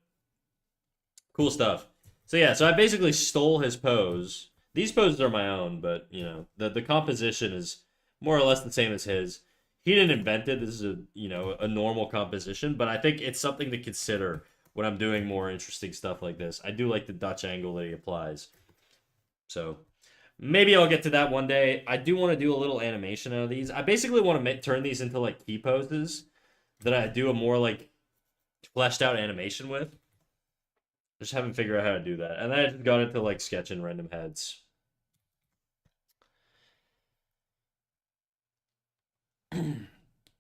A: cool stuff. So yeah, so I basically stole his pose. These poses are my own, but the composition is more or less the same as his. He didn't invent it. This is a normal composition, but I think it's something to consider when I'm doing more interesting stuff like this. I do like the Dutch angle that he applies. So maybe I'll get to that one day. I do want to do a little animation out of these. I basically want to turn these into like key poses that I do a more like fleshed out animation with. Just haven't figured out how to do that. And then I just got into like sketching random heads.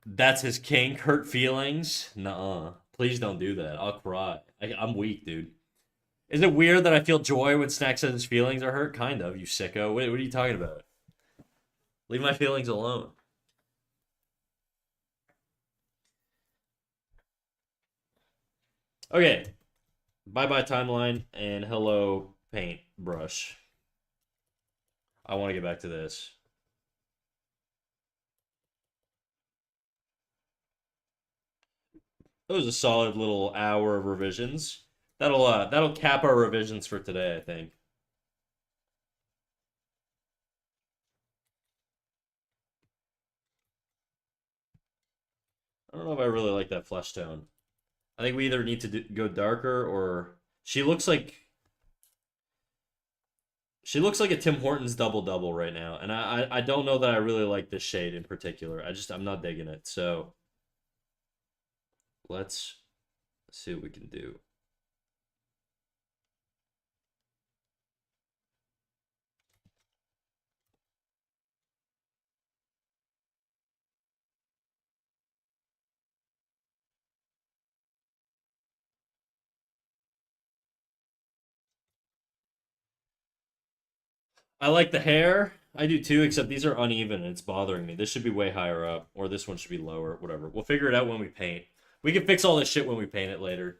A: That's his kink, hurt feelings. Nuh-uh. Please don't do that. I'll cry. I'm weak, dude. Is it weird that I feel joy when Snack says his feelings are hurt? Kind of, you sicko. What are you talking about? Leave my feelings alone. Okay. Bye-bye timeline and hello paintbrush. I want to get back to this. It was a solid little hour of revisions. That'll cap our revisions for today, I think. I don't know if I really like that flesh tone. I think we either need to go darker or she looks like a Tim Hortons double double right now, and I don't know that I really like this shade in particular. I'm not digging it. So let's see what we can do. I like the hair. I do too, except these are uneven and it's bothering me. This should be way higher up, or this one should be lower, whatever. We'll figure it out when we paint. We can fix all this shit when we paint it later.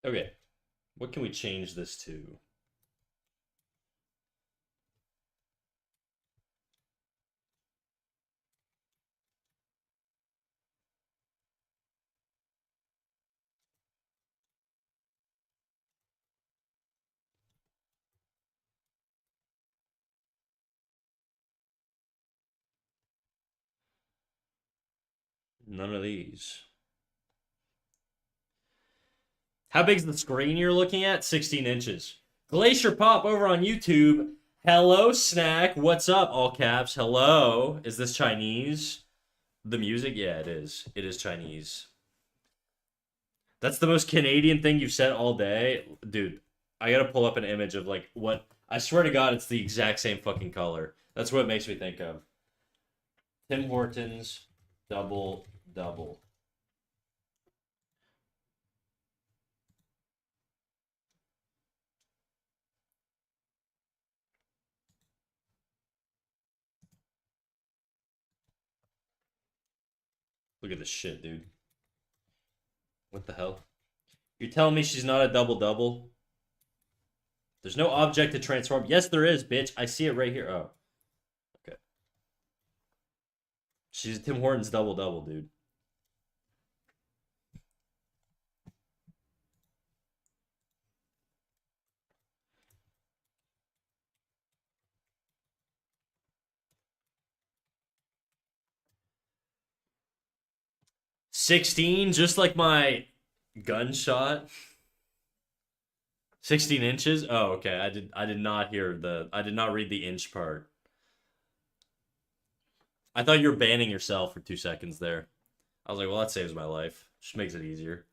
A: Okay, what can we change this to? None of these. How big's the screen you're looking at? 16 inches. Glacier Pop over on YouTube. Hello, Snack. What's up? All caps. Hello. Is this Chinese? The music? Yeah, it is. It is Chinese. That's the most Canadian thing you've said all day. Dude, I gotta pull up an image of like what. I swear to God, it's the exact same fucking color. That's what it makes me think of. Tim Hortons double double. Look at this shit, dude. What the hell? You're telling me she's not a double double? There's no object to transform. Yes, there is, bitch. I see it right here. Oh. Okay. She's Tim Hortons double double, dude. $16, just like my gunshot. 16 inches? Oh, okay. I did not hear I did not read the inch part. I thought you were banning yourself for 2 seconds there. I was like, well, that saves my life. Just makes it easier.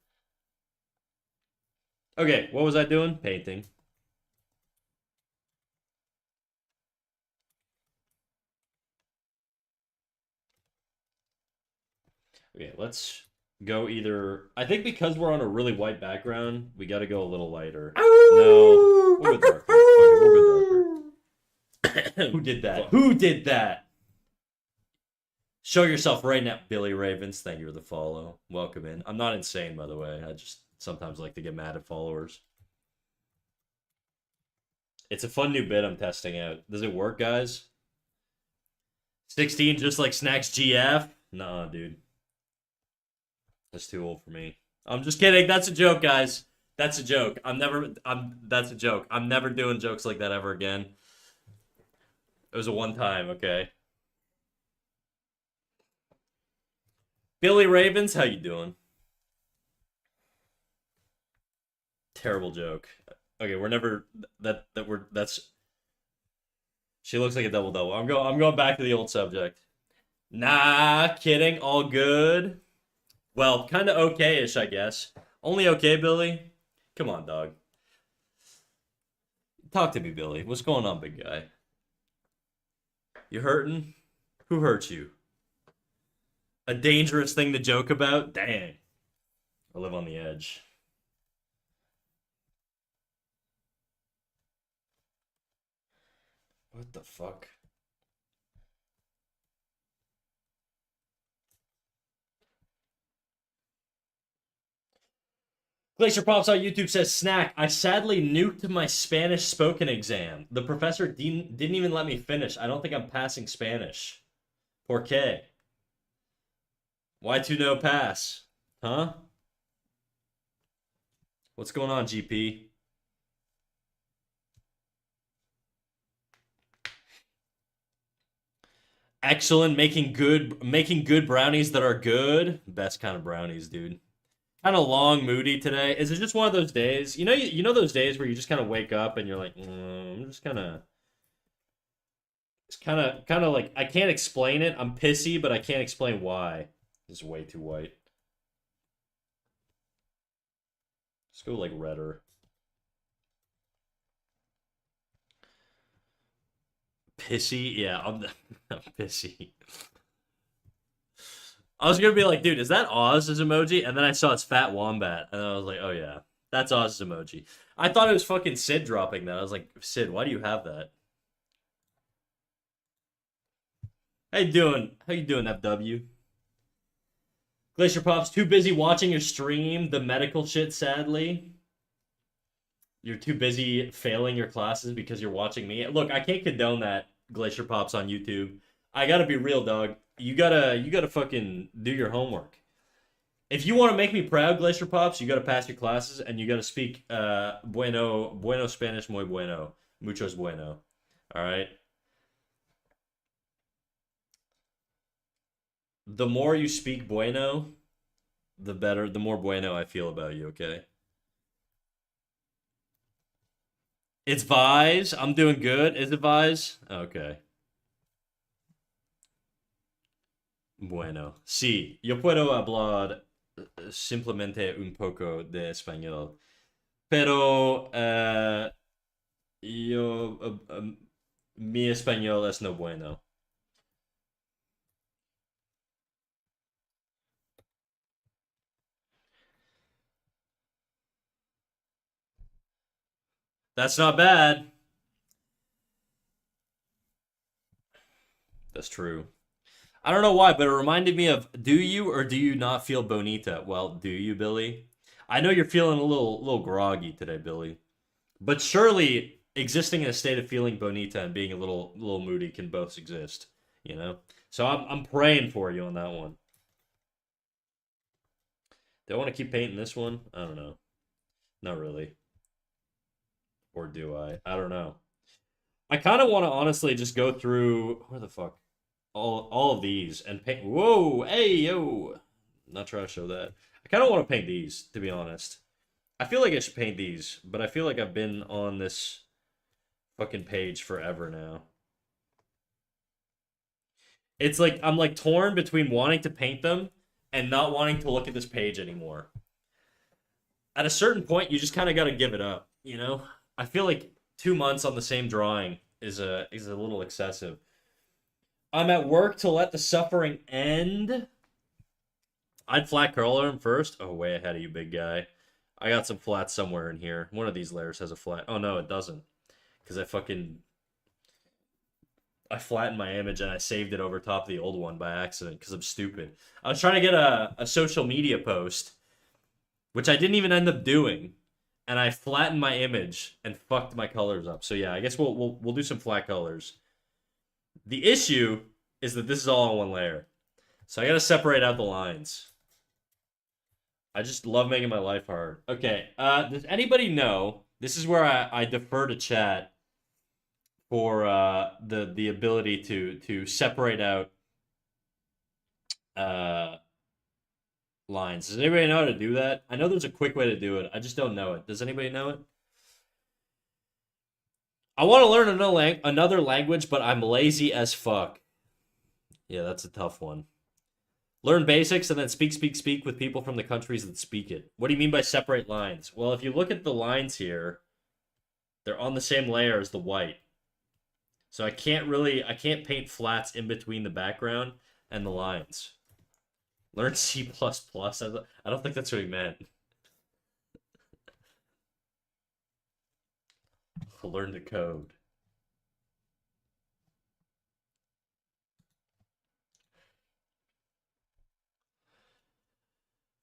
A: Okay, what was I doing? Painting. Okay, let's go either. I think because we're on a really white background, we got to go a little lighter. No, we'll go darker. Okay, we'll go darker. Who did that? Who did that? Show yourself right now, Billy Ravens. Thank you for the follow. Welcome in. I'm not insane, by the way. I just sometimes like to get mad at followers. It's a fun new bit I'm testing out. Does it work, guys? 16, just like Snacks GF? Nah, dude. That's too old for me. I'm just kidding. That's a joke, guys. That's a joke. That's a joke. I'm never doing jokes like that ever again. It was a one time, okay? Billy Ravens, how you doing? Terrible joke. Okay, we're never that's she looks like a double double. I'm going back to the old subject. Nah, kidding. All good. Well, kind of okay-ish, I guess. Only okay, Billy? Come on, dog. Talk to me, Billy. What's going on, big guy? You hurting? Who hurt you? A dangerous thing to joke about? Dang. I live on the edge. What the fuck? Glacier Pops on YouTube says, Snack, I sadly nuked my Spanish spoken exam. The professor didn't even let me finish. I don't think I'm passing Spanish. Por qué? Why to no pass? Huh? What's going on, GP? Excellent, making good brownies that are good. Best kind of brownies, dude. Kind of long, moody today. Is it just one of those days? You know those days where you just kind of wake up and you're like, I'm just kind of, it's kind of like I can't explain it. I'm pissy, but I can't explain why. It's way too white. Let's go like redder. Pissy, yeah, I'm pissy. I was gonna be like, dude, is that Oz's emoji? And then I saw it's Fat Wombat, and I was like, oh yeah, that's Oz's emoji. I thought it was fucking Sid dropping that. I was like, Sid, why do you have that? How you doing? How you doing, FW? Glacier Pop's too busy watching your stream, the medical shit, sadly. You're too busy failing your classes because you're watching me. Look, I can't condone that, Glacier Pops on YouTube. I gotta be real, dog. You gotta fucking do your homework. If you want to make me proud, Glacier Pops, you gotta pass your classes and you gotta speak bueno Spanish muy bueno. Muchos bueno. Alright? The more you speak bueno, the better, the more bueno I feel about you, okay? It's Vise. I'm doing good. Is it Vise? Okay. Bueno. Sí, yo puedo hablar simplemente un poco de español. Pero mi español es no bueno. That's not bad. That's true. I don't know why, but it reminded me of do you or do you not feel bonita? Well, do you, Billy? I know you're feeling a little groggy today, Billy. But surely existing in a state of feeling bonita and being a little moody can both exist, you know? So I'm praying for you on that one. Do I want to keep painting this one? I don't know. Not really. Or do I? I don't know. I kind of want to honestly just go through where the fuck all of these and paint. Whoa, hey yo, not trying to show that. I kind of want to paint these to be honest. I feel like I should paint these, but I feel like I've been on this fucking page forever now. It's like I'm like torn between wanting to paint them and not wanting to look at this page anymore. At a certain point, you just kind of got to give it up, you know? I feel like 2 months on the same drawing is a little excessive. I'm at work to let the suffering end. I'd flat color him first. Oh, way ahead of you, big guy. I got some flats somewhere in here. One of these layers has a flat. Oh no, it doesn't. Because I flattened my image and I saved it over top of the old one by accident because I'm stupid. I was trying to get a social media post, which I didn't even end up doing, and I flattened my image and fucked my colors up. So yeah, I guess we'll do some flat colors. The issue is that this is all on one layer, so I gotta separate out the lines. I just love making my life hard. Okay, does anybody know? This is where I defer to chat for the ability to separate out uh lines. Does anybody know how to do that? I know there's a quick way to do it. I just don't know it. Does anybody know it? I want to learn another language, but I'm lazy as fuck. Yeah, that's a tough one. Learn basics and then speak with people from the countries that speak it. What do you mean by separate lines? Well, if you look at the lines here, they're on the same layer as the white. So I can't paint flats in between the background and the lines. Learn C++. I don't think that's what he meant. Learn to code.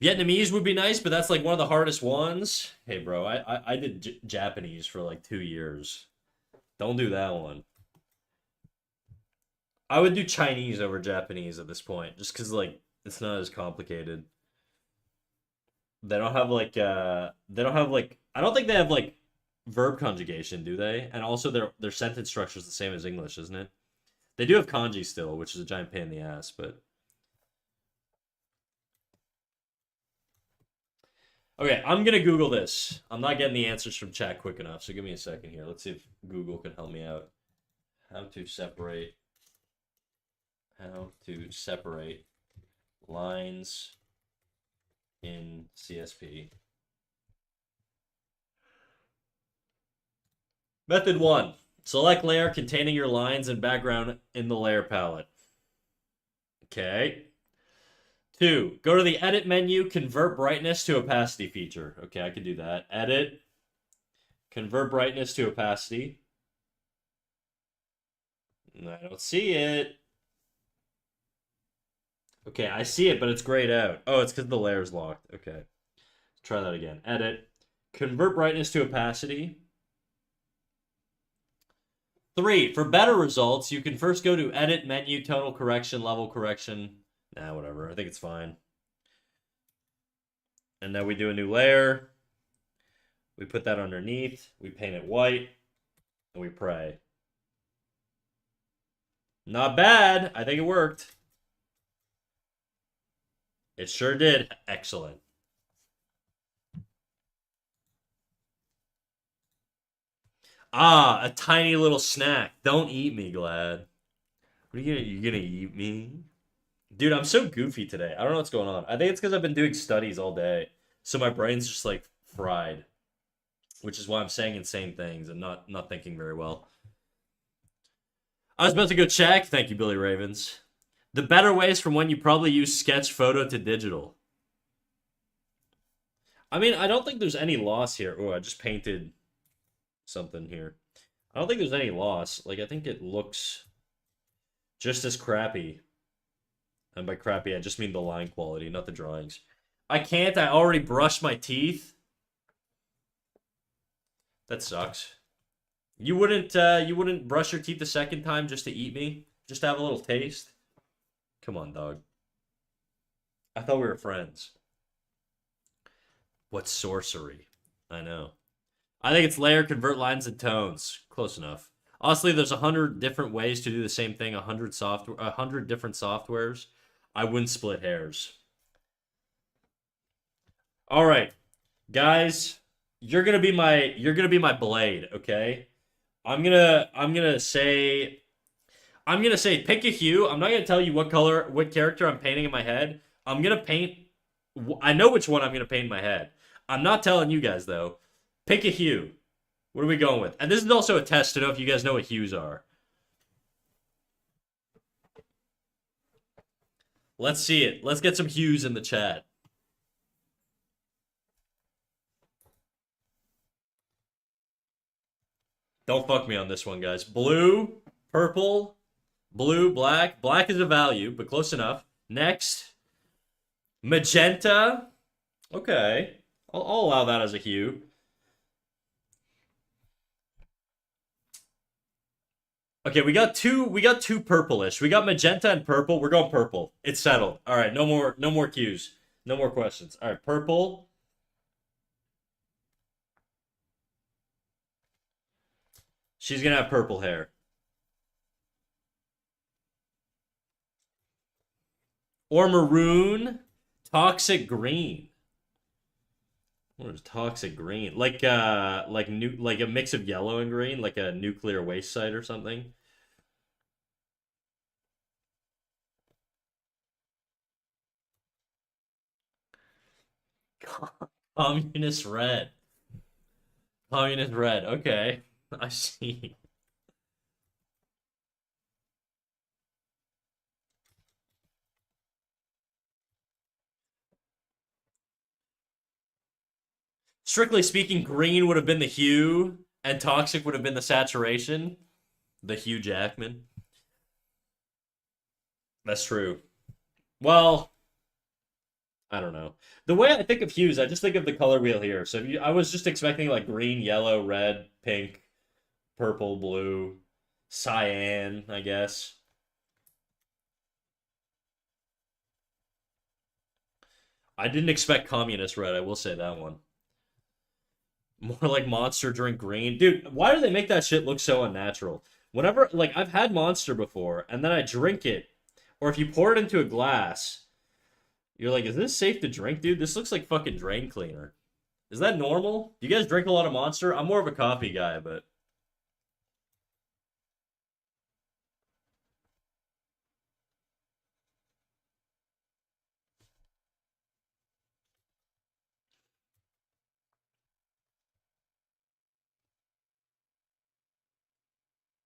A: Vietnamese would be nice, but that's like one of the hardest ones. Hey, bro, I did Japanese for like 2 years. Don't do that one. I would do Chinese over Japanese at this point, just because like it's not as complicated. They don't have like I don't think they have like verb conjugation, do they? And also their sentence structure is the same as English, isn't it? They do have kanji still, which is a giant pain in the ass, but okay, I'm gonna Google this. I'm not getting the answers from chat quick enough, so give me a second here. Let's see if Google can help me out. How to separate lines in CSP. Method 1. Select layer containing your lines and background in the layer palette. Okay. 2. Go to the edit menu, convert brightness to opacity feature. Okay, I can do that. Edit, convert brightness to opacity. I don't see it. Okay, I see it, but it's grayed out. Oh, it's because the layer's locked. Okay. Let's try that again. Edit, convert brightness to opacity. 3. For better results, you can first go to edit menu, tonal correction, level correction. Nah, whatever. I think it's fine. And then we do a new layer. We put that underneath. We paint it white. And we pray. Not bad. I think it worked. It sure did. Excellent. Ah, a tiny little snack. Don't eat me, Glad. What are you gonna eat me? Dude, I'm so goofy today. I don't know what's going on. I think it's because I've been doing studies all day. So my brain's just like fried, which is why I'm saying insane things and not thinking very well. I was about to go check. Thank you, Billy Ravens. The better ways from when you probably use sketch photo to digital. I mean, I don't think there's any loss here. Oh, I just painted something here. I don't think there's any loss. Like, I think it looks just as crappy. And by crappy, I just mean the line quality, not the drawings. I can't. I already brushed my teeth. That sucks. You wouldn't brush your teeth the second time just to eat me? Just to have a little taste? Come on, dog. I thought we were friends. What sorcery? I know. I think it's layer, convert lines and tones. Close enough. Honestly, there's 100 different ways to do the same thing. 100 different softwares. I wouldn't split hairs. All right, guys, you're gonna be my blade. Okay. I'm gonna say pick a hue. I'm not gonna tell you what color, what character I'm painting in my head. I'm gonna paint. I know which one I'm gonna paint in my head. I'm not telling you guys though. Pick a hue. What are we going with? And this is also a test to know if you guys know what hues are. Let's see it. Let's get some hues in the chat. Don't fuck me on this one, guys. Blue, purple, blue, black. Black is a value, but close enough. Next, magenta. Okay. I'll allow that as a hue. Okay, we got two purplish. We got magenta and purple. We're going purple. It's settled. All right, no more cues. No more questions. All right, purple. She's gonna have purple hair. Or maroon. Toxic green. What is toxic green? Like a mix of yellow and green, like a nuclear waste site or something. Communist red. Communist red. Okay. I see. Strictly speaking, green would have been the hue, and toxic would have been the saturation. The Hugh Jackman. That's true. Well, I don't know. The way I think of hues, I just think of the color wheel here. So I was just expecting like green, yellow, red, pink, purple, blue, cyan, I guess. I didn't expect communist red, I will say that one. More like Monster drink green. Dude, why do they make that shit look so unnatural? Whenever, like, I've had Monster before, and then I drink it, or if you pour it into a glass, you're like, is this safe to drink, dude? This looks like fucking drain cleaner. Is that normal? Do you guys drink a lot of Monster? I'm more of a coffee guy, but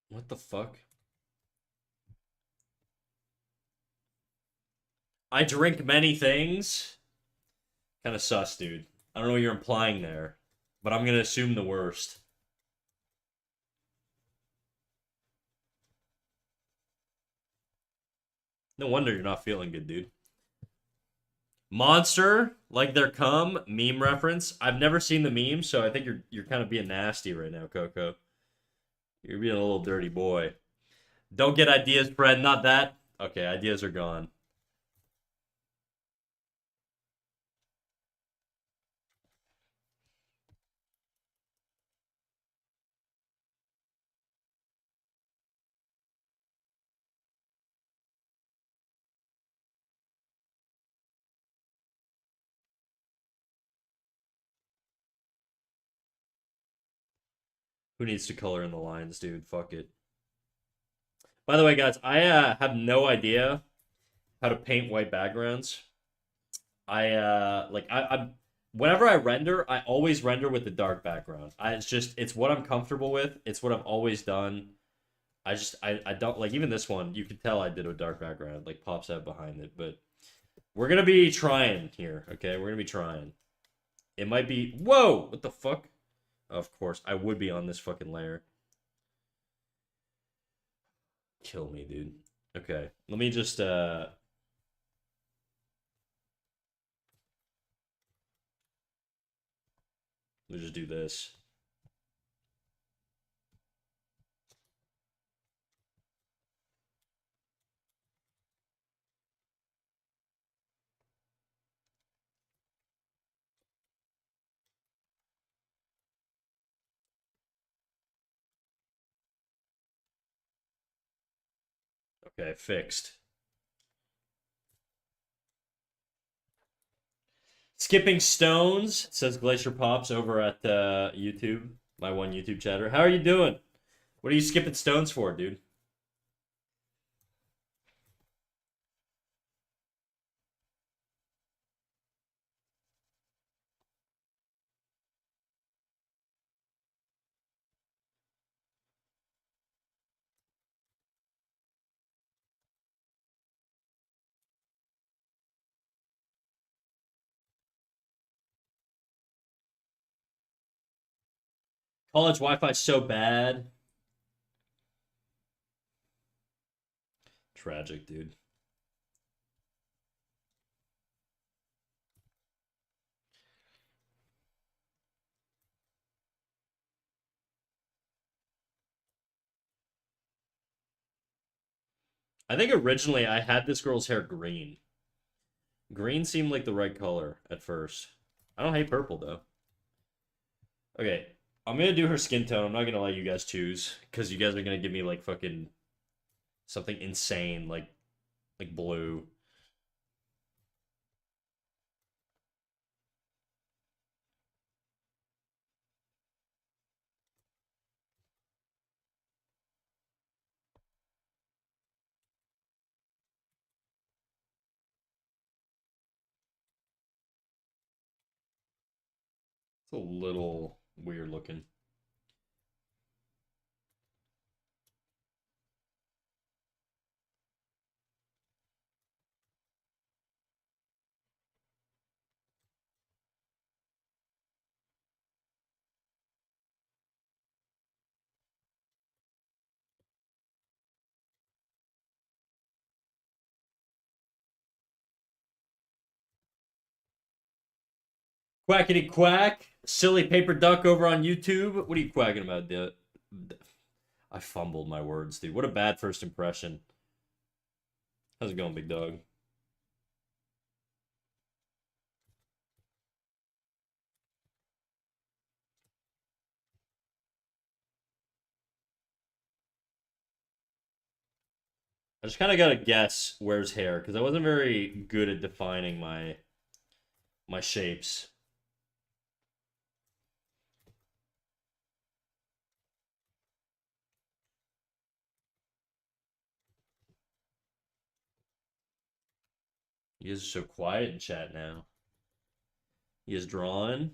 A: what the fuck? I drink many things. Kind of sus, dude. I don't know what you're implying there, but I'm gonna assume the worst. No wonder you're not feeling good, dude. Monster, like their cum, meme reference. I've never seen the meme, so I think you're kind of being nasty right now, Coco. You're being a little dirty boy. Don't get ideas, Fred. Not that. Okay, ideas are gone. Who needs to color in the lines, dude? Fuck it. By the way, guys, I have no idea how to paint white backgrounds. I whenever I render, I always render with the dark background. It's what I'm comfortable with. It's what I've always done. I don't like even this one. You can tell I did a dark background, like pops out behind it. But we're gonna be trying here, okay? We're gonna be trying. It might be. Whoa! What the fuck? Of course, I would be on this fucking layer. Kill me, dude. Okay, let me just let me just do this. Okay, fixed. Skipping Stones says Glacier Pops over at YouTube, my one YouTube chatter. How are you doing? What are you skipping stones for, dude? College Wi-Fi so bad. Tragic, dude. I think originally I had this girl's hair green. Green seemed like the right color at first. I don't hate purple though. Okay, I'm gonna do her skin tone. I'm not gonna let you guys choose because you guys are gonna give me like fucking something insane like blue. It's a little weird looking. Quackity quack, silly paper duck over on YouTube. What are you quacking about, dude? I fumbled my words, dude. What a bad first impression. How's it going, big dog? I just kind of gotta guess where's hair because I wasn't very good at defining my shapes. You guys are so quiet in chat now. You guys drawing?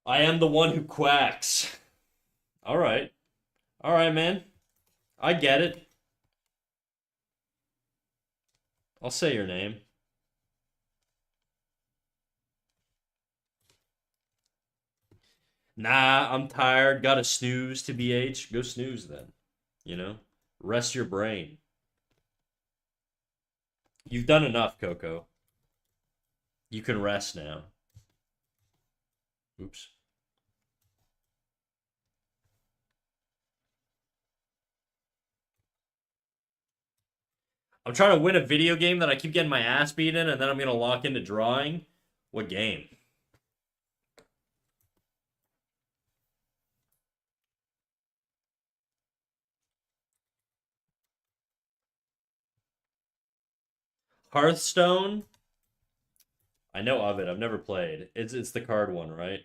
A: I am the one who quacks. All right. All right, man. I get it. I'll say your name. Nah, I'm tired. Got to snooze to BH. Go snooze then. You know? Rest your brain. You've done enough, Coco. You can rest now. Oops. I'm trying to win a video game that I keep getting my ass beat in, and then I'm gonna lock into drawing. What game? Hearthstone. I know of it. I've never played. It's the card one, right?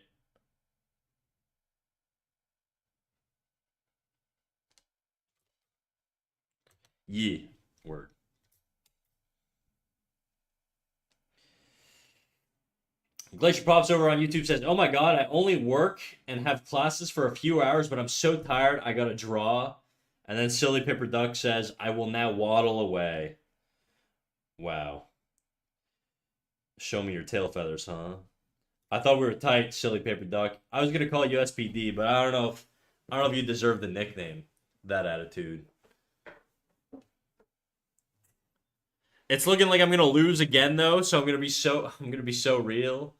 A: Yeah. Word. Glacier Pops over on YouTube says, "Oh my god, I only work and have classes for a few hours, but I'm so tired I gotta draw." And then Silly Pepper Duck says, "I will now waddle away." Wow. Show me your tail feathers, huh? I thought we were tight, Silly Paper Duck. I was gonna call you SPD, but I don't know if you deserve the nickname. That attitude. It's looking like I'm gonna lose again though, so I'm gonna be so real.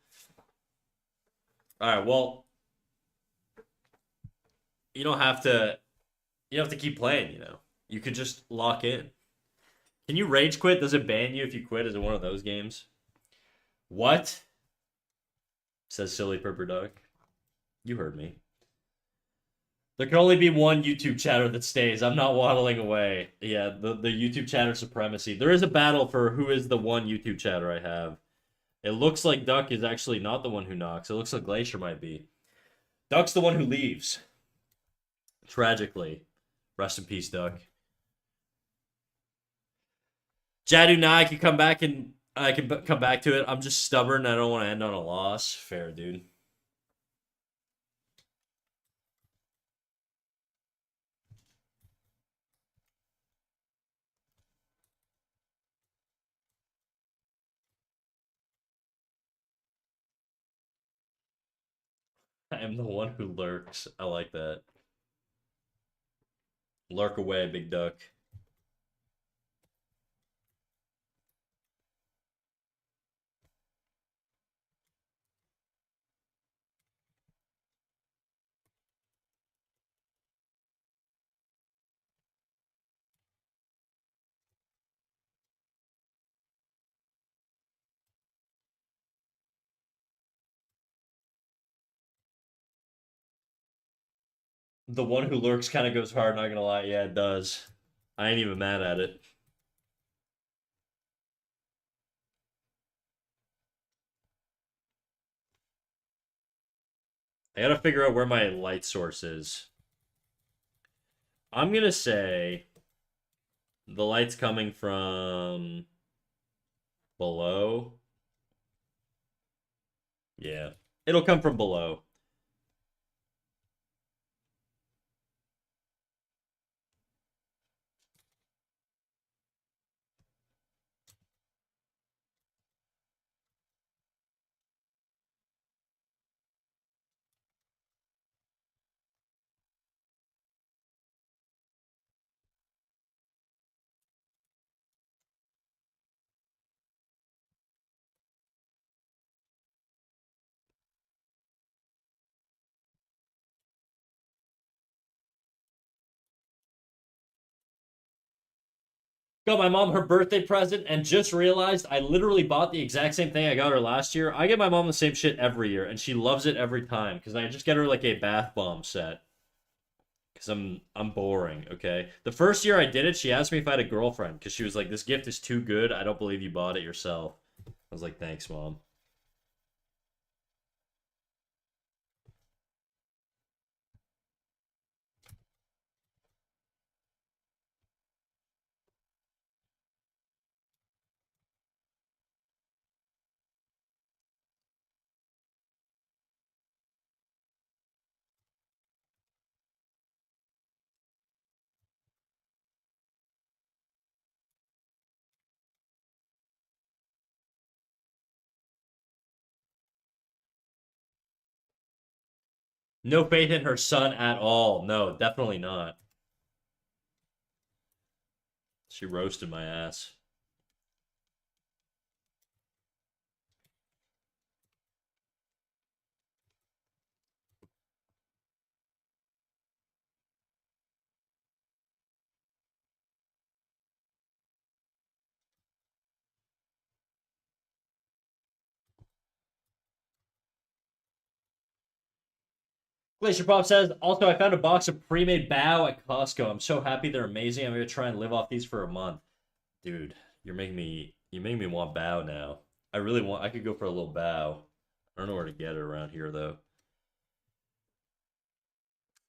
A: Alright, well, you don't have to you don't have to keep playing, you know. You could just lock in. Can you rage quit? Does it ban you if you quit? Is it one of those games? What? Says Silly Purper Duck. You heard me. There can only be one YouTube chatter that stays. I'm not waddling away. Yeah, the YouTube chatter supremacy. There is a battle for who is the one YouTube chatter I have. It looks like Duck is actually not the one who knocks. It looks like Glacier might be. Duck's the one who leaves. Tragically. Rest in peace, Duck. Jadu, now I can come back and I can come back to it. I'm just stubborn. I don't want to end on a loss. Fair, dude. I am the one who lurks. I like that. Lurk away, big duck. The one who lurks kind of goes hard, not gonna lie. Yeah, it does. I ain't even mad at it. I gotta figure out where my light source is. I'm gonna say the light's coming from below. Yeah. It'll come from below. Got my mom her birthday present and just realized I literally bought the exact same thing I got her last year. I get my mom the same shit every year and she loves it every time because I just get her like a bath bomb set. Because I'm boring, okay? The first year I did it, she asked me if I had a girlfriend because she was like, "This gift is too good. I don't believe you bought it yourself." I was like, "Thanks, mom." No faith in her son at all. No, definitely not. She roasted my ass. Glacier Pop says, also, I found a box of pre-made bao at Costco. I'm so happy they're amazing. I'm gonna try and live off these for a month. Dude, you make me want bao now. I really want. I could go for a little bow. I don't know where to get it around here though.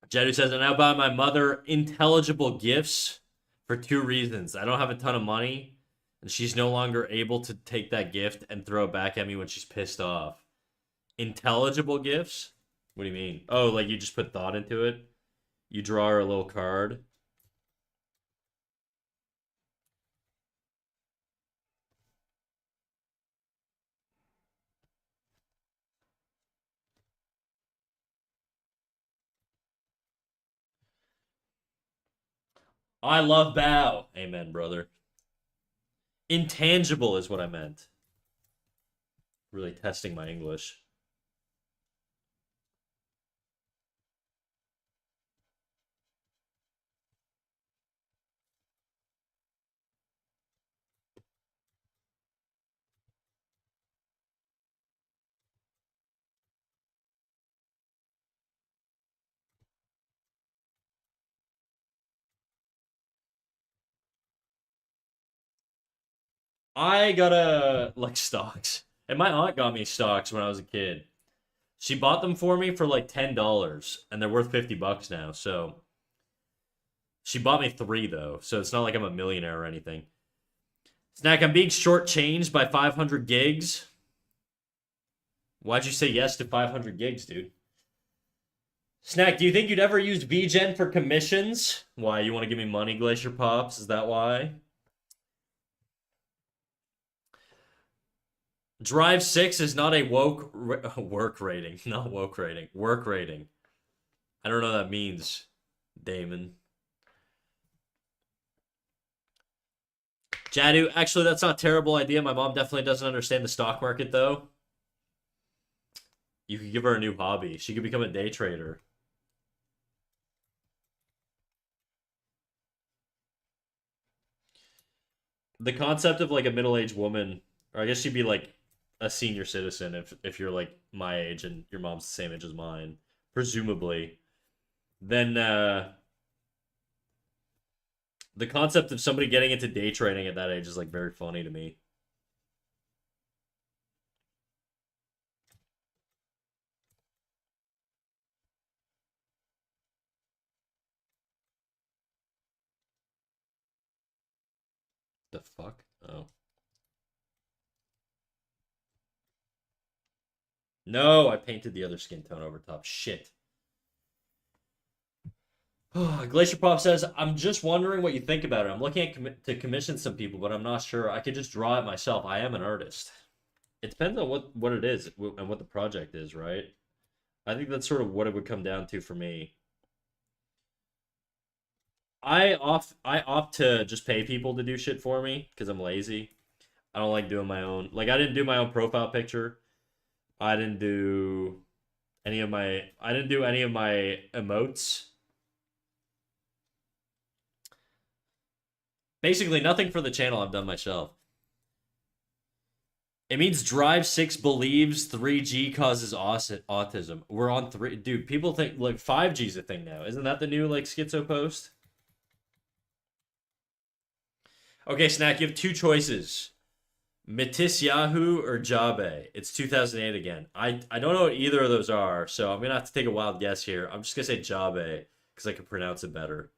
A: Jeddu says, I now buy my mother intelligible gifts for two reasons. I don't have a ton of money, and she's no longer able to take that gift and throw it back at me when she's pissed off. Intelligible gifts? What do you mean? Oh, like you just put thought into it? You draw her a little card. I love bow. Amen, brother. Intangible is what I meant. Really testing my English. I got like stocks. And my aunt got me stocks when I was a kid. She bought them for me for like $10 and they're worth $50 now. So she bought me three though. So it's not like I'm a millionaire or anything. Snack, I'm being shortchanged by 500 gigs. Why'd you say yes to 500 gigs, dude? Snack, do you think you'd ever use VGen for commissions? Why, you want to give me money, Glacier Pops? Is that why? Drive 6 is not a work rating. Not woke rating. Work rating. I don't know what that means, Damon. Jadu, actually, that's not a terrible idea. My mom definitely doesn't understand the stock market, though. You could give her a new hobby. She could become a day trader. The concept of like a middle-aged woman, or I guess she'd be like a senior citizen if you're like my age and your mom's the same age as mine, presumably. Then the concept of somebody getting into day trading at that age is like very funny to me. The fuck? Oh. No, I painted the other skin tone over top. Shit. Glacier Pop says, I'm just wondering what you think about it. I'm looking at to commission some people, but I'm not sure. I could just draw it myself. I am an artist. It depends on what it is and what the project is, right? I think that's sort of what it would come down to for me. I opt to just pay people to do shit for me because I'm lazy. I don't like doing my own. Like I didn't do my own profile picture. I didn't do I didn't do any of my emotes. Basically nothing for the channel I've done myself. It means Drive 6 believes 3G causes autism. We're on 3. Dude, people think like 5G's a thing now. Isn't that the new like schizo post? Okay, Snack, you have two choices. Matisyahu or Jabe. It's 2008 again. I don't know what either of those are, so I'm going to have to take a wild guess here. I'm just going to say Jabe because I can pronounce it better.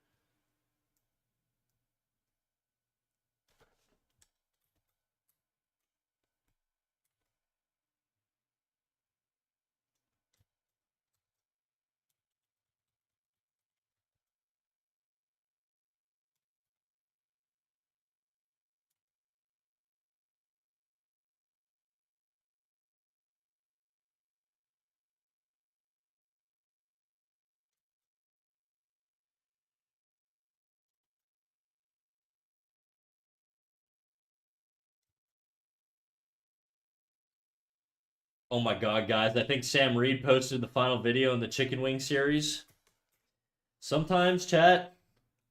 A: Oh my god, guys. I think Sam Reed posted the final video in the chicken wing series. Sometimes, chat,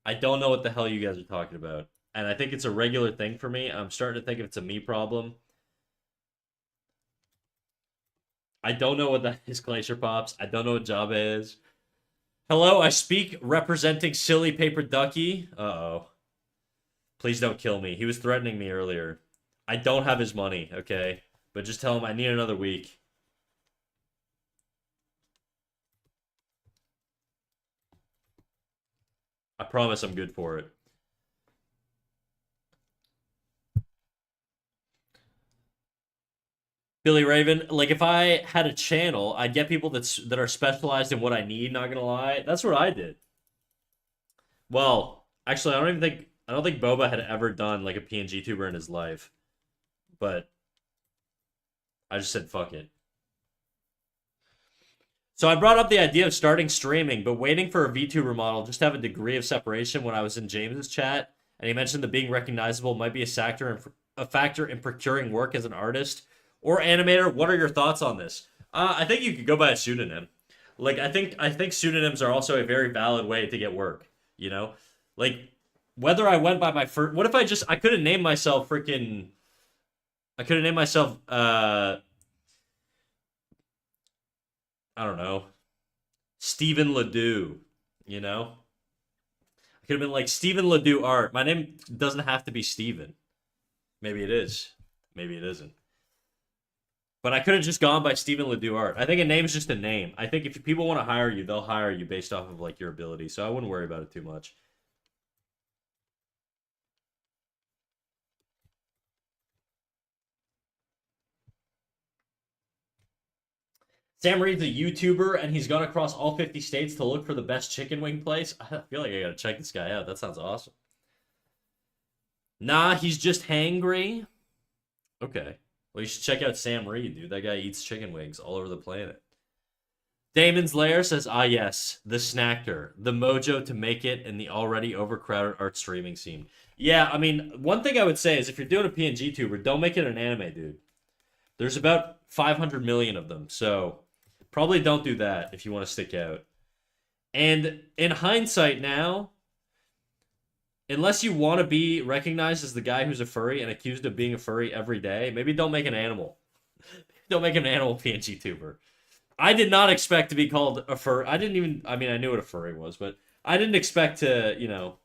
A: I don't know what the hell you guys are talking about. And I think it's a regular thing for me. I'm starting to think if it's a me problem. I don't know what that is, Glacier Pops. I don't know what Java is. Hello, I speak representing Silly Paper Ducky. Uh-oh. Please don't kill me. He was threatening me earlier. I don't have his money, okay? But just tell him I need another week. I promise I'm good for it. Billy Raven, like if I had a channel, I'd get people that are specialized in what I need, not gonna lie. That's what I did. Well, actually I don't think Boba had ever done like a PNG tuber in his life. But I just said fuck it. So I brought up the idea of starting streaming, but waiting for a VTuber model just to have a degree of separation when I was in James's chat, and he mentioned that being recognizable might be a factor in procuring work as an artist or animator. What are your thoughts on this? I think you could go by a pseudonym. Like I think pseudonyms are also a very valid way to get work. You know, like whether I went by my first. What if I could have named myself freaking. I could have named myself I don't know, Stephen Ledoux, you know? I could have been like Stephen Ledoux art. My name doesn't have to be Stephen. Maybe it is. Maybe it isn't. But I could have just gone by Stephen Ledoux art. I think a name's just a name. I think if people want to hire you, they'll hire you based off of like your ability. So I wouldn't worry about it too much. Sam Reed's a YouTuber and he's gone across all 50 states to look for the best chicken wing place. I feel like I gotta check this guy out. That sounds awesome. Nah, he's just hangry. Okay. Well, you should check out Sam Reed, dude. That guy eats chicken wings all over the planet. Damon's Lair says, ah, yes, the snacker, the mojo to make it in the already overcrowded art streaming scene. Yeah, I mean, one thing I would say is if you're doing a PNG tuber, don't make it an anime, dude. There's about 500 million of them, so probably don't do that if you want to stick out. And in hindsight now, unless you want to be recognized as the guy who's a furry and accused of being a furry every day, maybe don't make an animal. Don't make an animal PNG tuber. I did not expect to be called a furry. I didn't even. I mean, I knew what a furry was, but I didn't expect to,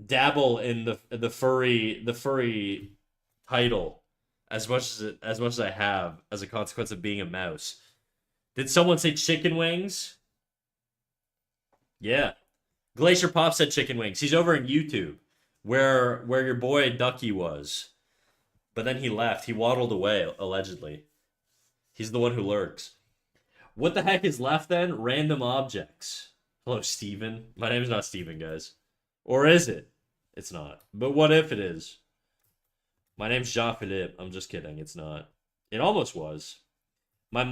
A: dabble in the furry title as much as I have as a consequence of being a mouse. Did someone say chicken wings? Yeah. Glacier Pop said chicken wings. He's over in YouTube, where your boy Ducky was. But then he left. He waddled away, allegedly. He's the one who lurks. What the heck is left then? Random objects. Hello, Steven. My name's not Steven, guys. Or is it? It's not. But what if it is? My name's Jean-Philippe. I'm just kidding. It's not. It almost was. My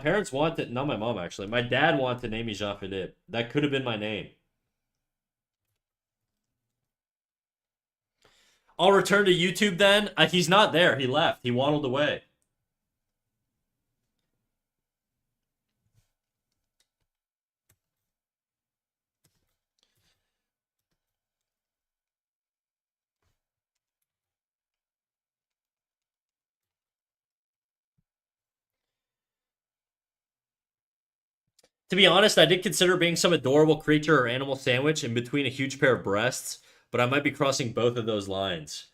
A: parents wanted, not my mom actually, my dad wanted to name me Jean-Philippe. That could have been my name. I'll return to YouTube then. He's not there. He left. He waddled away. To be honest, I did consider being some adorable creature or animal sandwich in between a huge pair of breasts, but I might be crossing both of those lines.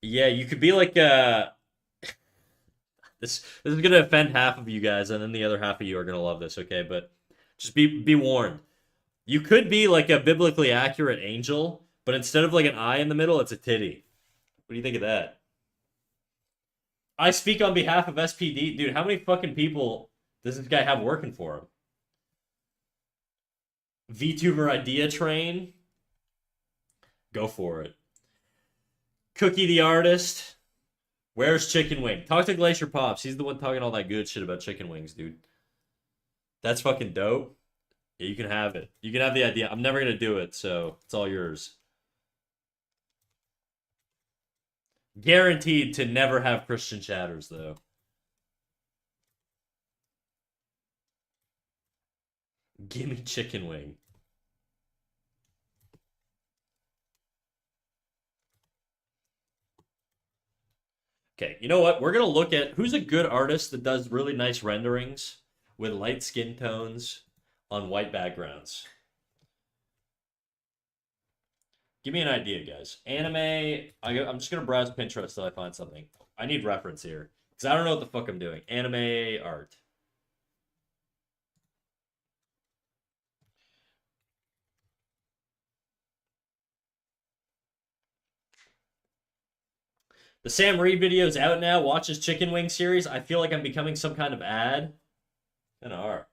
A: Yeah, you could be like this is gonna offend half of you guys, and then the other half of you are gonna love this, okay? But just be warned. You could be like a biblically accurate angel, but instead of like an eye in the middle, it's a titty. What do you think of that? I speak on behalf of SPD. Dude, how many fucking people does this guy have working for him? VTuber idea train? Go for it. Cookie the artist? Where's Chicken Wing? Talk to Glacier Pops. He's the one talking all that good shit about chicken wings, dude. That's fucking dope. Yeah, you can have it. You can have the idea. I'm never gonna do it, so it's all yours. Guaranteed to never have Christian chatters, though. Gimme Chicken Wing. Okay, you know what? We're gonna look at who's a good artist that does really nice renderings with light skin tones on white backgrounds. Give me an idea, guys. Anime. I'm just gonna browse Pinterest till I find something. I need reference here because I don't know what the fuck I'm doing. Anime art. The Sam Reed video is out now. Watch his chicken wing series. I feel like I'm becoming some kind of ad. And are.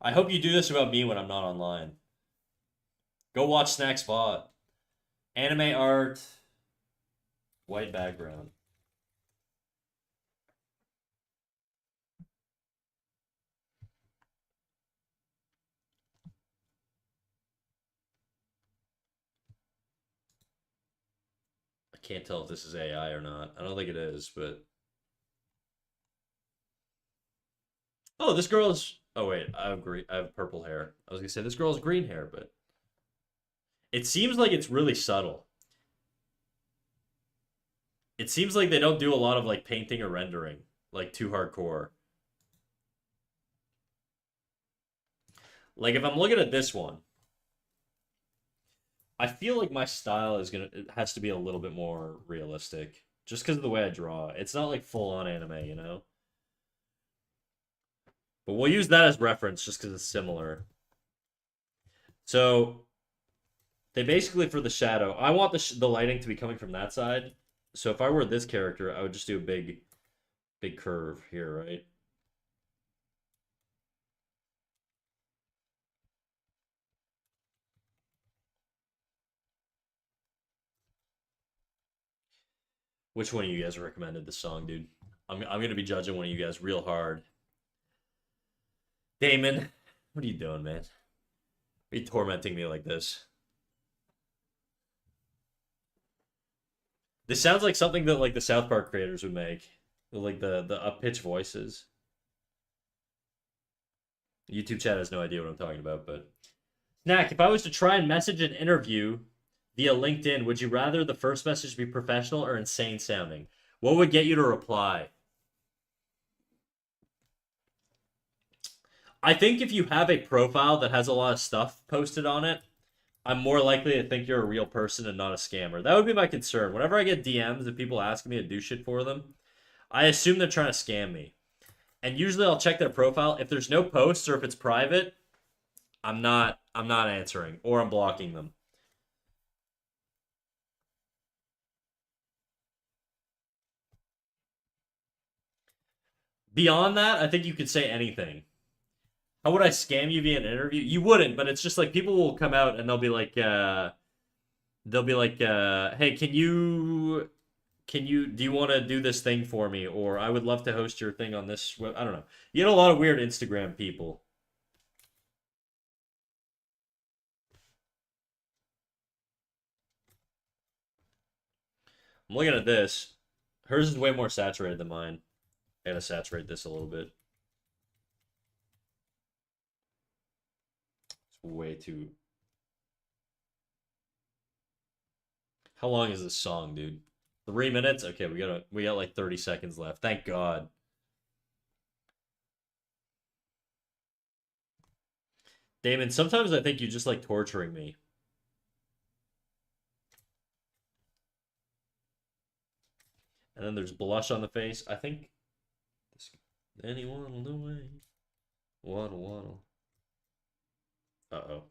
A: I hope you do this about me when I'm not online. Go watch Snack Spot. Anime art. White background. I can't tell if this is AI or not. I don't think it is, but. Oh, this girl is. Oh wait, I have green. I have purple hair. I was gonna say this girl has green hair, but it seems like it's really subtle. It seems like they don't do a lot of like painting or rendering, like too hardcore. Like if I'm looking at this one, I feel like my style is gonna it has to be a little bit more realistic, just because of the way I draw. It's not like full on anime, you know. But we'll use that as reference just because it's similar. So they basically for the shadow, I want the lighting to be coming from that side. So if I were this character, I would just do a big curve here, right? Which one of you guys recommended this song, dude? I'm gonna be judging one of you guys real hard. Damon, what are you doing, man? Are you tormenting me like this? This sounds like something that like the South Park creators would make. Like the up pitch voices. YouTube chat has no idea what I'm talking about, but Snack, if I was to try and message an interview via LinkedIn, would you rather the first message be professional or insane sounding? What would get you to reply? I think if you have a profile that has a lot of stuff posted on it, I'm more likely to think you're a real person and not a scammer. That would be my concern. Whenever I get DMs and people asking me to do shit for them, I assume they're trying to scam me. And usually I'll check their profile. If there's no posts or if it's private, I'm not answering or I'm blocking them. Beyond that, I think you could say anything. How would I scam you via an interview? You wouldn't, but it's just like people will come out and hey, do you want to do this thing for me? Or I would love to host your thing on this. I don't know. You get a lot of weird Instagram people. I'm looking at this. Hers is way more saturated than mine. I gotta saturate this a little bit. It's way too. How long is this song, dude? 3 minutes? Okay, we got like 30 seconds left. Thank God. Damon, sometimes I think you just like torturing me. And then there's blush on the face. I think this anyone on the way. Waddle waddle. Uh-oh.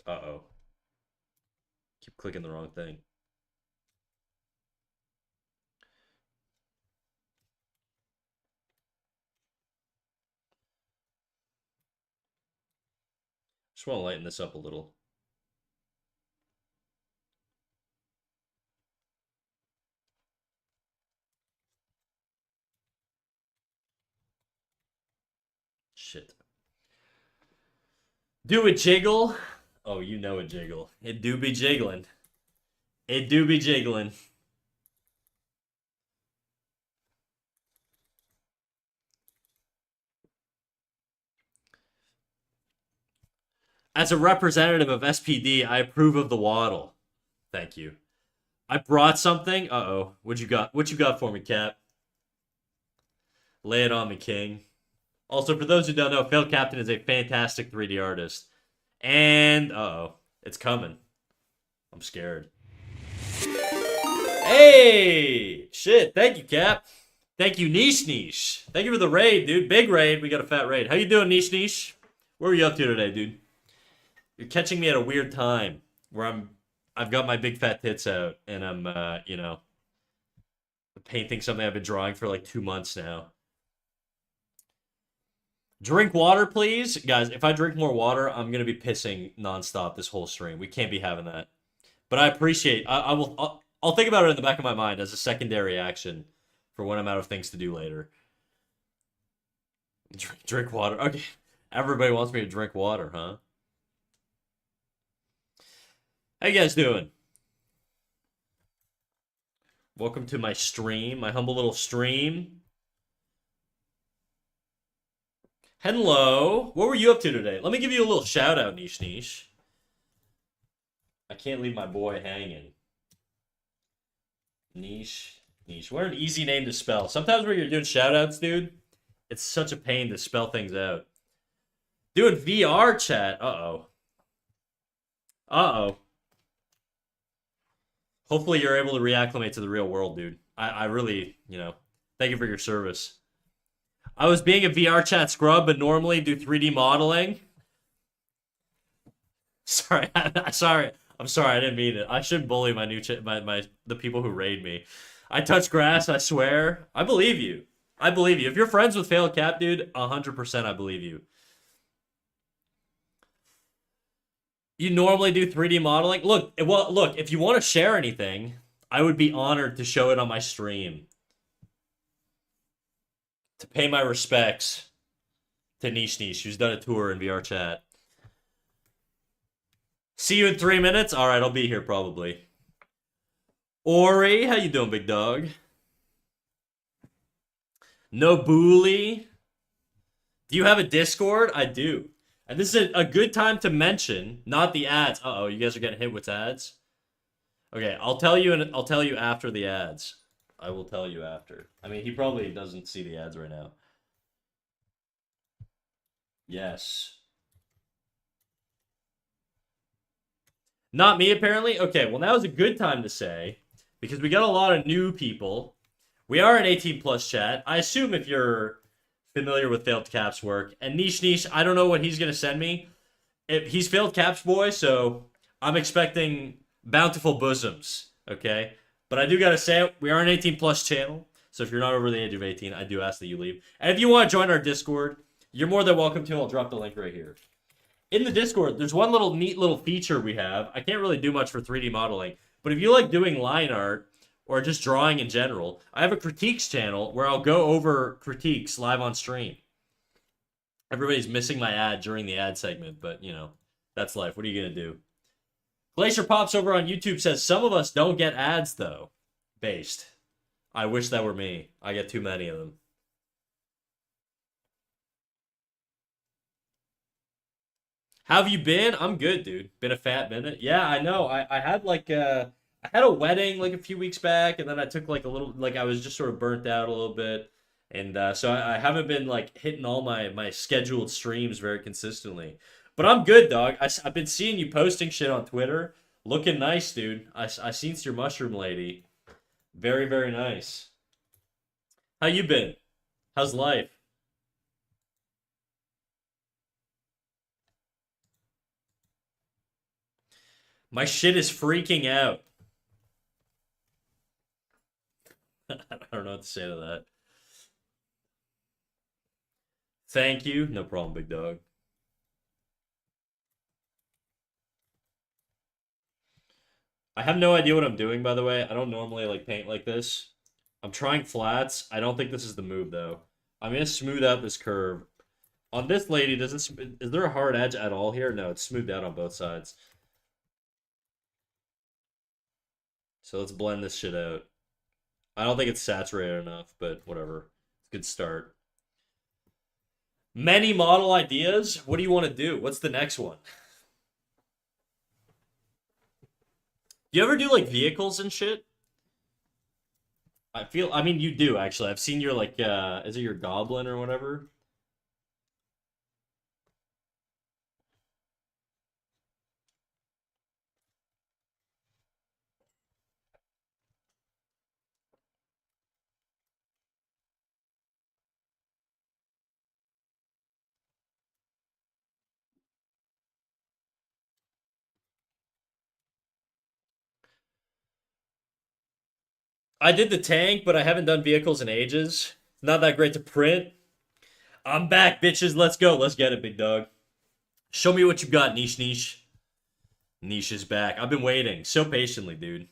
A: Uh-oh. Keep clicking the wrong thing. Just want to lighten this up a little. Shit. Do a jiggle. Oh, you know a jiggle. It do be jiggling. It do be jiggling. As a representative of SPD, I approve of the waddle. Thank you. I brought something. Uh-oh. What you got? What you got for me, Cap? Lay it on me, King. Also, for those who don't know, Failed Captain is a fantastic 3D artist. And, uh-oh, it's coming. I'm scared. Hey! Shit, thank you, Cap. Thank you, Niche Niche. Thank you for the raid, dude. Big raid. We got a fat raid. How you doing, Niche Niche? What are you up to today, dude? You're catching me at a weird time where I've got my big fat tits out and I'm, painting something I've been drawing for like 2 months now. Drink water, please. Guys, if I drink more water, I'm going to be pissing nonstop this whole stream. We can't be having that. But I appreciate, I'll think about it in the back of my mind as a secondary action for when I'm out of things to do later. Drink water. Okay. Everybody wants me to drink water, huh? How you guys doing? Welcome to my stream, my humble little stream. Hello. What were you up to today? Let me give you a little shout out, Niche Niche. I can't leave my boy hanging. Niche Niche. What an easy name to spell. Sometimes when you're doing shout outs, dude, it's such a pain to spell things out. Doing VR chat. Uh-oh. Uh-oh. Hopefully you're able to reacclimate to the real world, dude. I really, thank you for your service. I was being a VR chat scrub, but normally do 3D modeling. Sorry, sorry. I'm sorry, I didn't mean it. I shouldn't bully my new the people who raid me. I touch grass, I swear. I believe you. I believe you. If you're friends with Failed Cap, dude, 100% I believe you. You normally do 3D modeling? Look, if you want to share anything, I would be honored to show it on my stream. To pay my respects to Niche Niche, who's done a tour in VR chat. See you in 3 minutes? Alright, I'll be here probably. Ori, how you doing, big dog? No Bully. Do you have a Discord? I do. And this is a good time to mention, not the ads. Uh-oh, you guys are getting hit with ads? Okay, I'll tell you after the ads. I will tell you after. I mean, he probably doesn't see the ads right now. Yes. Not me, apparently? Okay, well, now is a good time to say, because we got a lot of new people. We are an 18+ chat. I assume if you're familiar with Failed Cap's work. And Niche Niche, I don't know what he's going to send me. He's Failed Cap's boy, so I'm expecting bountiful bosoms, okay? But I do got to say, we are an 18+ channel, so if you're not over the age of 18, I do ask that you leave. And if you want to join our Discord, you're more than welcome to. I'll drop the link right here. In the Discord, there's one neat little feature we have. I can't really do much for 3D modeling, but if you like doing line art, or just drawing in general, I have a critiques channel where I'll go over critiques live on stream. Everybody's missing my ad during the ad segment, but, that's life. What are you going to do? Glacier Pops over on YouTube says, some of us don't get ads, though. Based. I wish that were me. I get too many of them. How have you been? I'm good, dude. Been a fat minute. Yeah, I know. I had I had a wedding like a few weeks back, and then I took like a little, I was just sort of burnt out a little bit. And so I haven't been like hitting all my scheduled streams very consistently. But I'm good, dog. I've been seeing you posting shit on Twitter. Looking nice, dude. I seen your mushroom lady. Very, very nice. How you been? How's life? My shit is freaking out. I don't know what to say to that. Thank you. No problem, big dog. I have no idea what I'm doing, by the way. I don't normally like paint like this. I'm trying flats. I don't think this is the move, though. I'm going to smooth out this curve. On this lady, is there a hard edge at all here? No, it's smoothed out on both sides. So let's blend this shit out. I don't think it's saturated enough, but whatever. Good start. Many model ideas? What do you want to do? What's the next one? Do you ever do like vehicles and shit? I mean, you do actually. I've seen your is it your goblin or whatever? I did the tank, but I haven't done vehicles in ages. Not that great to print. I'm back, bitches. Let's go. Let's get it, big dog. Show me what you got, niche niche. Niche is back. I've been waiting so patiently, dude.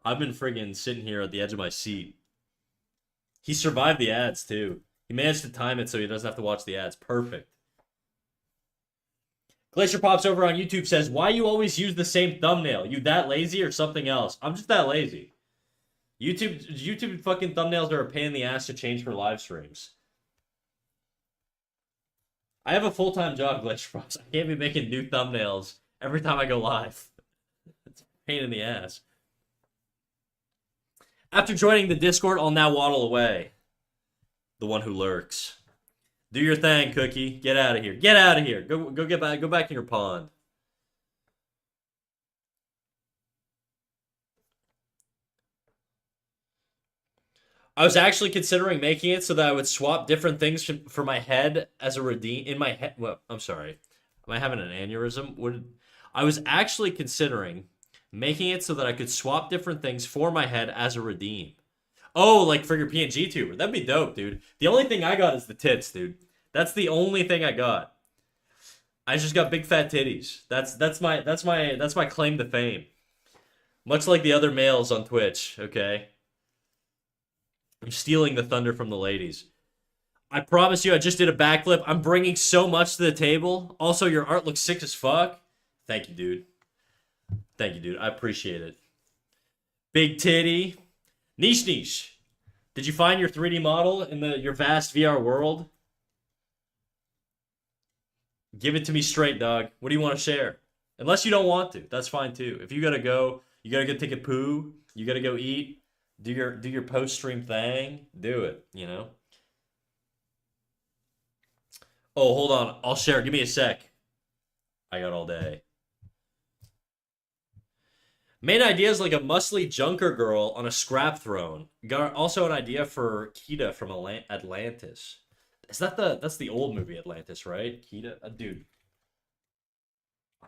A: I've been friggin' sitting here at the edge of my seat. He survived the ads, too. He managed to time it so he doesn't have to watch the ads. Perfect. Glacier Pops over on YouTube says, why you always use the same thumbnail? You that lazy or something else? I'm just that lazy. YouTube fucking thumbnails are a pain in the ass to change for live streams. I have a full-time job, Glacier Pops. I can't be making new thumbnails every time I go live. It's a pain in the ass. After joining the Discord, I'll now waddle away. The one who lurks. Do your thing, Cookie. Get out of here. Get out of here. Go get back. Go back in your pond. I was actually considering making it so that I would swap different things for my head as a redeem in my head. Well, I'm sorry. Am I having an aneurysm? I was actually considering making it so that I could swap different things for my head as a redeem. Oh, like for your PNG tuber. That'd be dope, dude. The only thing I got is the tits, dude. That's the only thing I got. I just got big fat titties. That's my claim to fame. Much like the other males on Twitch, okay? I'm stealing the thunder from the ladies. I promise you, I just did a backflip. I'm bringing so much to the table. Also, your art looks sick as fuck. Thank you, dude. Thank you, dude. I appreciate it. Big titty. Niche niche. Did you find your 3D model in your vast VR world? Give it to me straight, dog. What do you want to share? Unless you don't want to. That's fine, too. If you gotta go take a poo. You gotta go eat. Do your post-stream thing. Do it, you know? Oh, hold on. I'll share. Give me a sec. I got all day. Main idea is like a muscly junker girl on a scrap throne. Got also an idea for Kita from Atlantis. Is that's the old movie Atlantis, right? Kita, dude.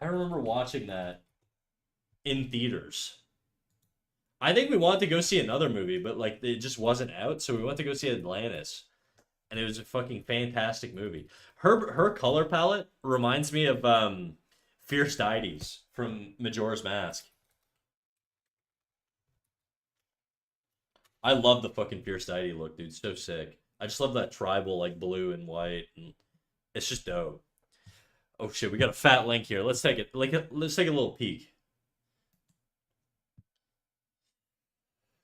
A: I remember watching that in theaters. I think we wanted to go see another movie, but like it just wasn't out, so we went to go see Atlantis, and it was a fucking fantastic movie. Her color palette reminds me of Fierce Deities from Majora's Mask. I love the fucking Fierce Deity look, dude. So sick. I just love that tribal, like, blue and white. And it's just dope. Oh, shit. We got a fat link here. Let's take it. Let's take a little peek.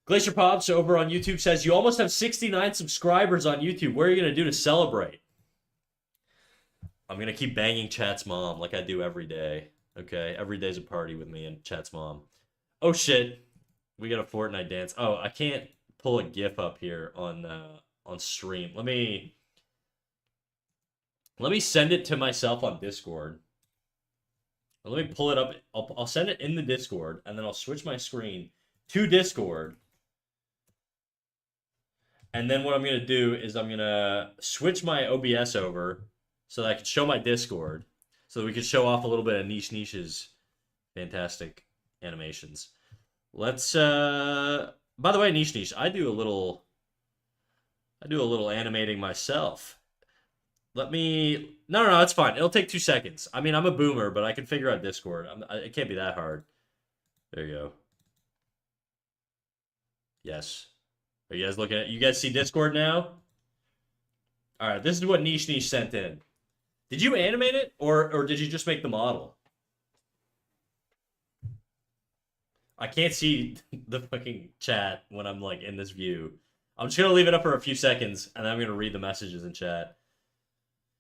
A: Glacier Pops over on YouTube says, you almost have 69 subscribers on YouTube. What are you going to do to celebrate? I'm going to keep banging Chat's mom like I do every day. Okay? Every day's a party with me and Chat's mom. Oh, shit. We got a Fortnite dance. Oh, I can't pull a GIF up here on stream. Let me send it to myself on Discord. Let me pull it up. I'll send it in the Discord, and then I'll switch my screen to Discord. And then what I'm going to do is I'm going to switch my OBS over so that I can show my Discord, so that we can show off a little bit of Niche's fantastic animations. Let's by the way, Niche, I do a little animating myself. No, it's fine. It'll take 2 seconds. I mean, I'm a boomer, but I can figure out Discord. It can't be that hard. There you go. Yes. Are you guys looking at? You guys see Discord now? All right, this is what Niche sent in. Did you animate it, or did you just make the model? I can't see the fucking chat when I'm like in this view. I'm just gonna leave it up for a few seconds, and then I'm gonna read the messages in chat.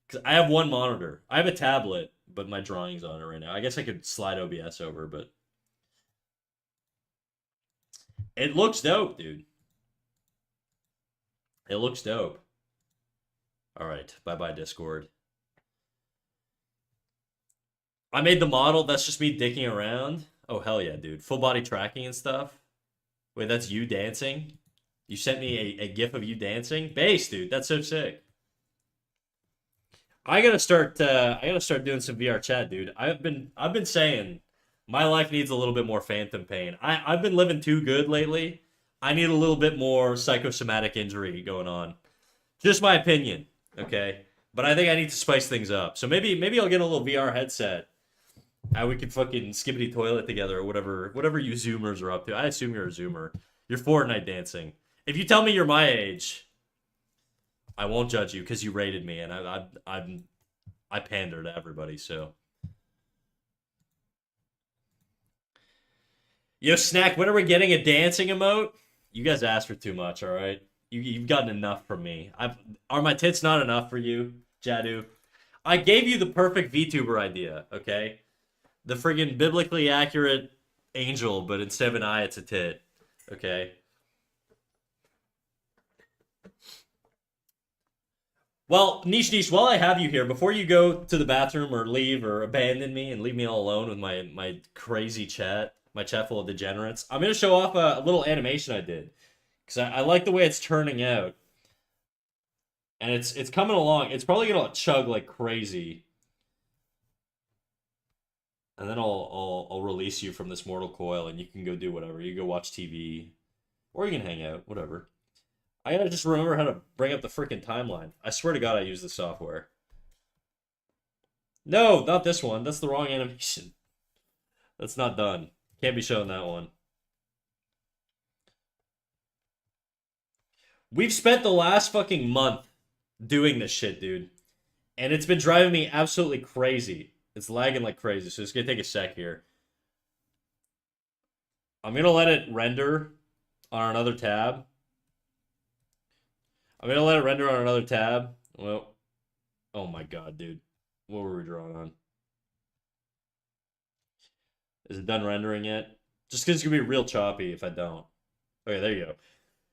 A: Cause I have one monitor. I have a tablet, but my drawing's on it right now. I guess I could slide OBS over, but it looks dope, dude. It looks dope. All right, bye-bye Discord. I made the model. That's just me dicking around. Oh, hell yeah, dude. Full body tracking and stuff. Wait, that's you dancing? You sent me a gif of you dancing? Bass, dude. That's so sick. I gotta start doing some VR chat, dude. I've been saying my life needs a little bit more phantom pain. I've been living too good lately, I need a little bit more psychosomatic injury going on. Just my opinion, okay? But I think I need to spice things up. So maybe I'll get a little VR headset. And we can fucking skibbity toilet together or whatever you Zoomers are up to. I assume you're a Zoomer. You're Fortnite dancing. If you tell me you're my age, I won't judge you because you rated me and I pander to everybody. So yo, Snack, when are we getting a dancing emote? You guys asked for too much, all right? You've gotten enough from me. Are my tits not enough for you, Jadu? I gave you the perfect VTuber idea, okay? The friggin' biblically accurate angel, but instead of an eye, it's a tit, okay? Well, Niche, while I have you here, before you go to the bathroom or leave or abandon me and leave me all alone with my crazy chat, my chat full of degenerates, I'm going to show off a little animation I did. Because I like the way it's turning out. And it's coming along. It's probably going to chug like crazy. And then I'll release you from this mortal coil and you can go do whatever. You go watch TV. Or you can hang out, whatever. I gotta just remember how to bring up the freaking timeline. I swear to God I use the software. No, not this one. That's the wrong animation. That's not done. Can't be showing that one. We've spent the last fucking month doing this shit, dude. And it's been driving me absolutely crazy. It's lagging like crazy, so it's gonna take a sec here. I'm gonna let it render on another tab. I'm gonna let it render on another tab. Well, oh my god, dude. What were we drawing on? Is it done rendering yet? Just because it's gonna be real choppy if I don't. Okay, there you go.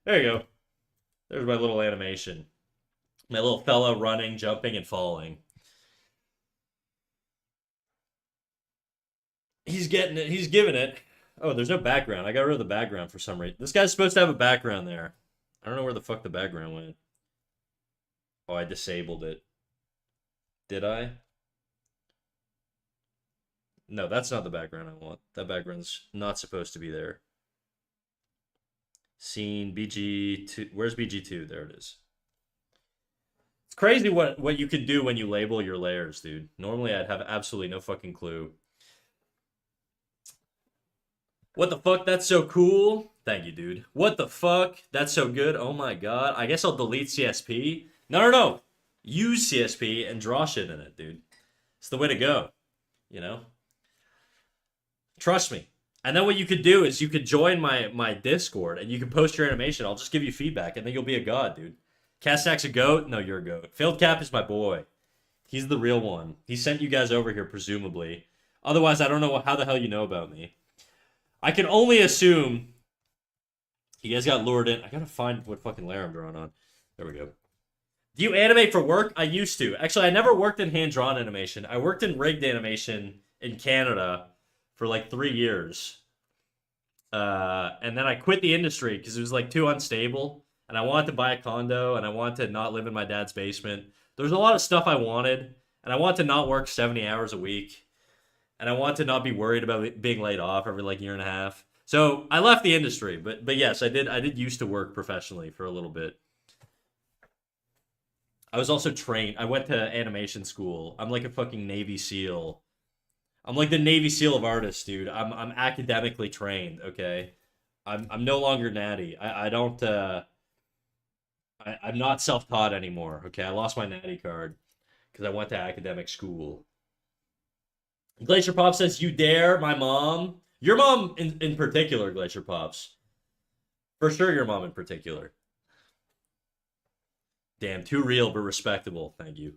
A: There you go. There's my little animation. My little fella running, jumping, and falling. He's getting it. He's giving it. Oh, there's no background. I got rid of the background for some reason. This guy's supposed to have a background there. I don't know where the fuck the background went. Oh, I disabled it. Did I? No, that's not the background I want. That background's not supposed to be there. Scene BG2. Where's BG2? There it is. It's crazy what you can do when you label your layers, dude. Normally I'd have absolutely no fucking clue. What the fuck? That's so cool. Thank you, dude. What the fuck? That's so good. Oh my god. I guess I'll delete CSP. No. Use CSP and draw shit in it, dude. It's the way to go. You know? Trust me. And then what you could do is you could join my Discord and you can post your animation. I'll just give you feedback and then you'll be a god, dude. Castnack's a goat? No, you're a goat. Failed Cap is my boy. He's the real one. He sent you guys over here, presumably. Otherwise, I don't know how the hell you know about me. I can only assume you guys got lured in. I gotta find what fucking layer I'm drawing on. There we go. Do you animate for work? I used to. Actually, I never worked in hand-drawn animation. I worked in rigged animation in Canada for like 3 years. And then I quit the industry because it was like too unstable. And I wanted to buy a condo and I wanted to not live in my dad's basement. There's a lot of stuff I wanted. And I wanted to not work 70 hours a week. And I wanted to not be worried about being laid off every like year and a half. So I left the industry. But yes, I did used to work professionally for a little bit. I was also trained. I went to animation school. I'm like a fucking Navy SEAL. I'm like the Navy SEAL of artists, dude. I'm academically trained, okay? I'm no longer natty. I don't I'm not self-taught anymore, okay? I lost my natty card because I went to academic school. Glacier Pop says, "You dare, my mom." Your mom in particular, Glacier Pops. For sure your mom in particular. Damn, too real but respectable. Thank you.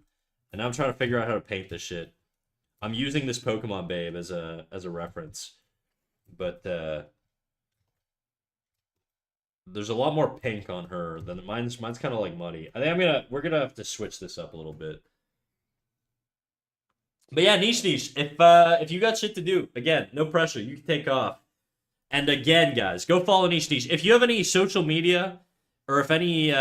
A: And now I'm trying to figure out how to paint this shit. I'm using this Pokemon babe as a reference. But there's a lot more pink on her than mine's kind of like muddy. I think we're gonna have to switch this up a little bit. But yeah, Niche, if you got shit to do, again, no pressure, you can take off. And again, guys, go follow Niche. If you have any social media, or if any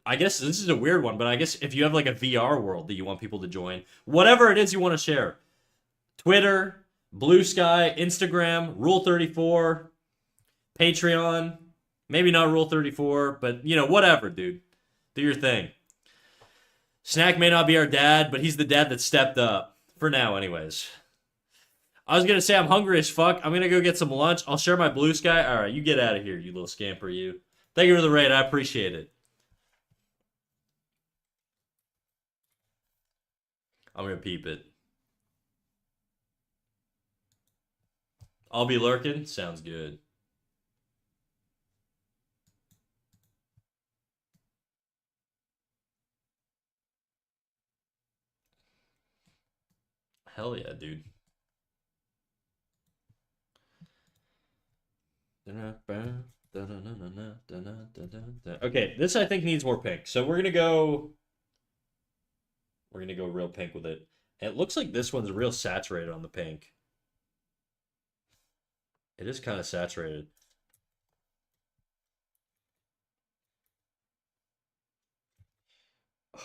A: I guess this is a weird one, but I guess if you have like a VR world that you want people to join, whatever it is you want to share, Twitter, Blue Sky, Instagram, Rule 34, Patreon, Maybe not Rule 34, but you know, whatever, dude. Do your thing. Snack may not be our dad, but he's the dad that stepped up. For now, anyways. I was gonna say I'm hungry as fuck. I'm gonna go get some lunch. I'll share my blue sky. All right, you get out of here, you little scamper, you. Thank you for the raid. I appreciate it. I'm gonna peep it. I'll be lurking. Sounds good. Hell yeah, dude. Okay, this I think needs more pink. So we're gonna go real pink with it. And it looks like this one's real saturated on the pink. It is kind of saturated.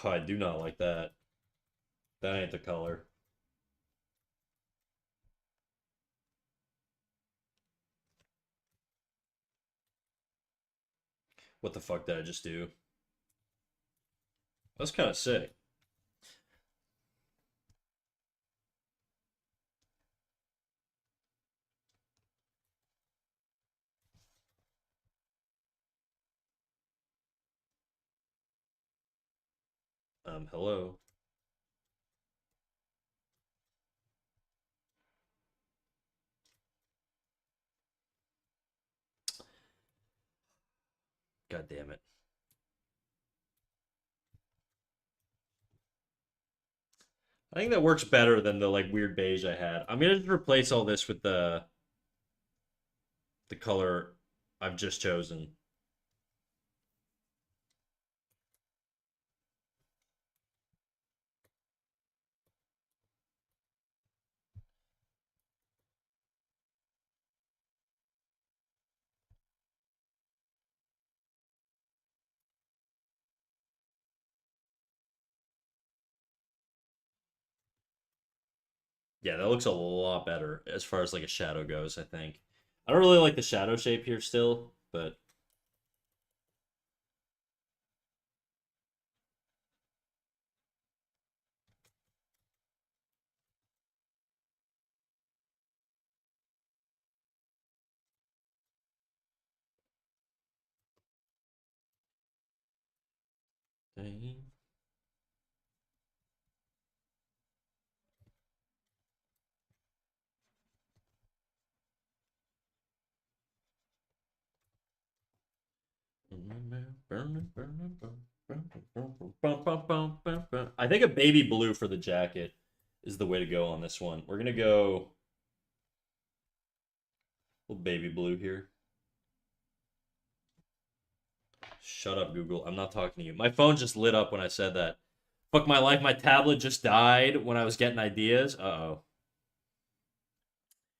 A: Oh, I do not like that. That ain't the color. What the fuck did I just do? That's kind of sick. Hello. God damn it. I think that works better than the like weird beige I had. I'm gonna just replace all this with the color I've just chosen. Yeah, that looks a lot better as far as like a shadow goes, I think. I don't really like the shadow shape here still, but I think a baby blue for the jacket is the way to go on this one. We're gonna go a little baby blue here. Shut up, Google. I'm not talking to you. My phone just lit up when I said that. Fuck my life, my tablet just died when I was getting ideas. Uh-oh.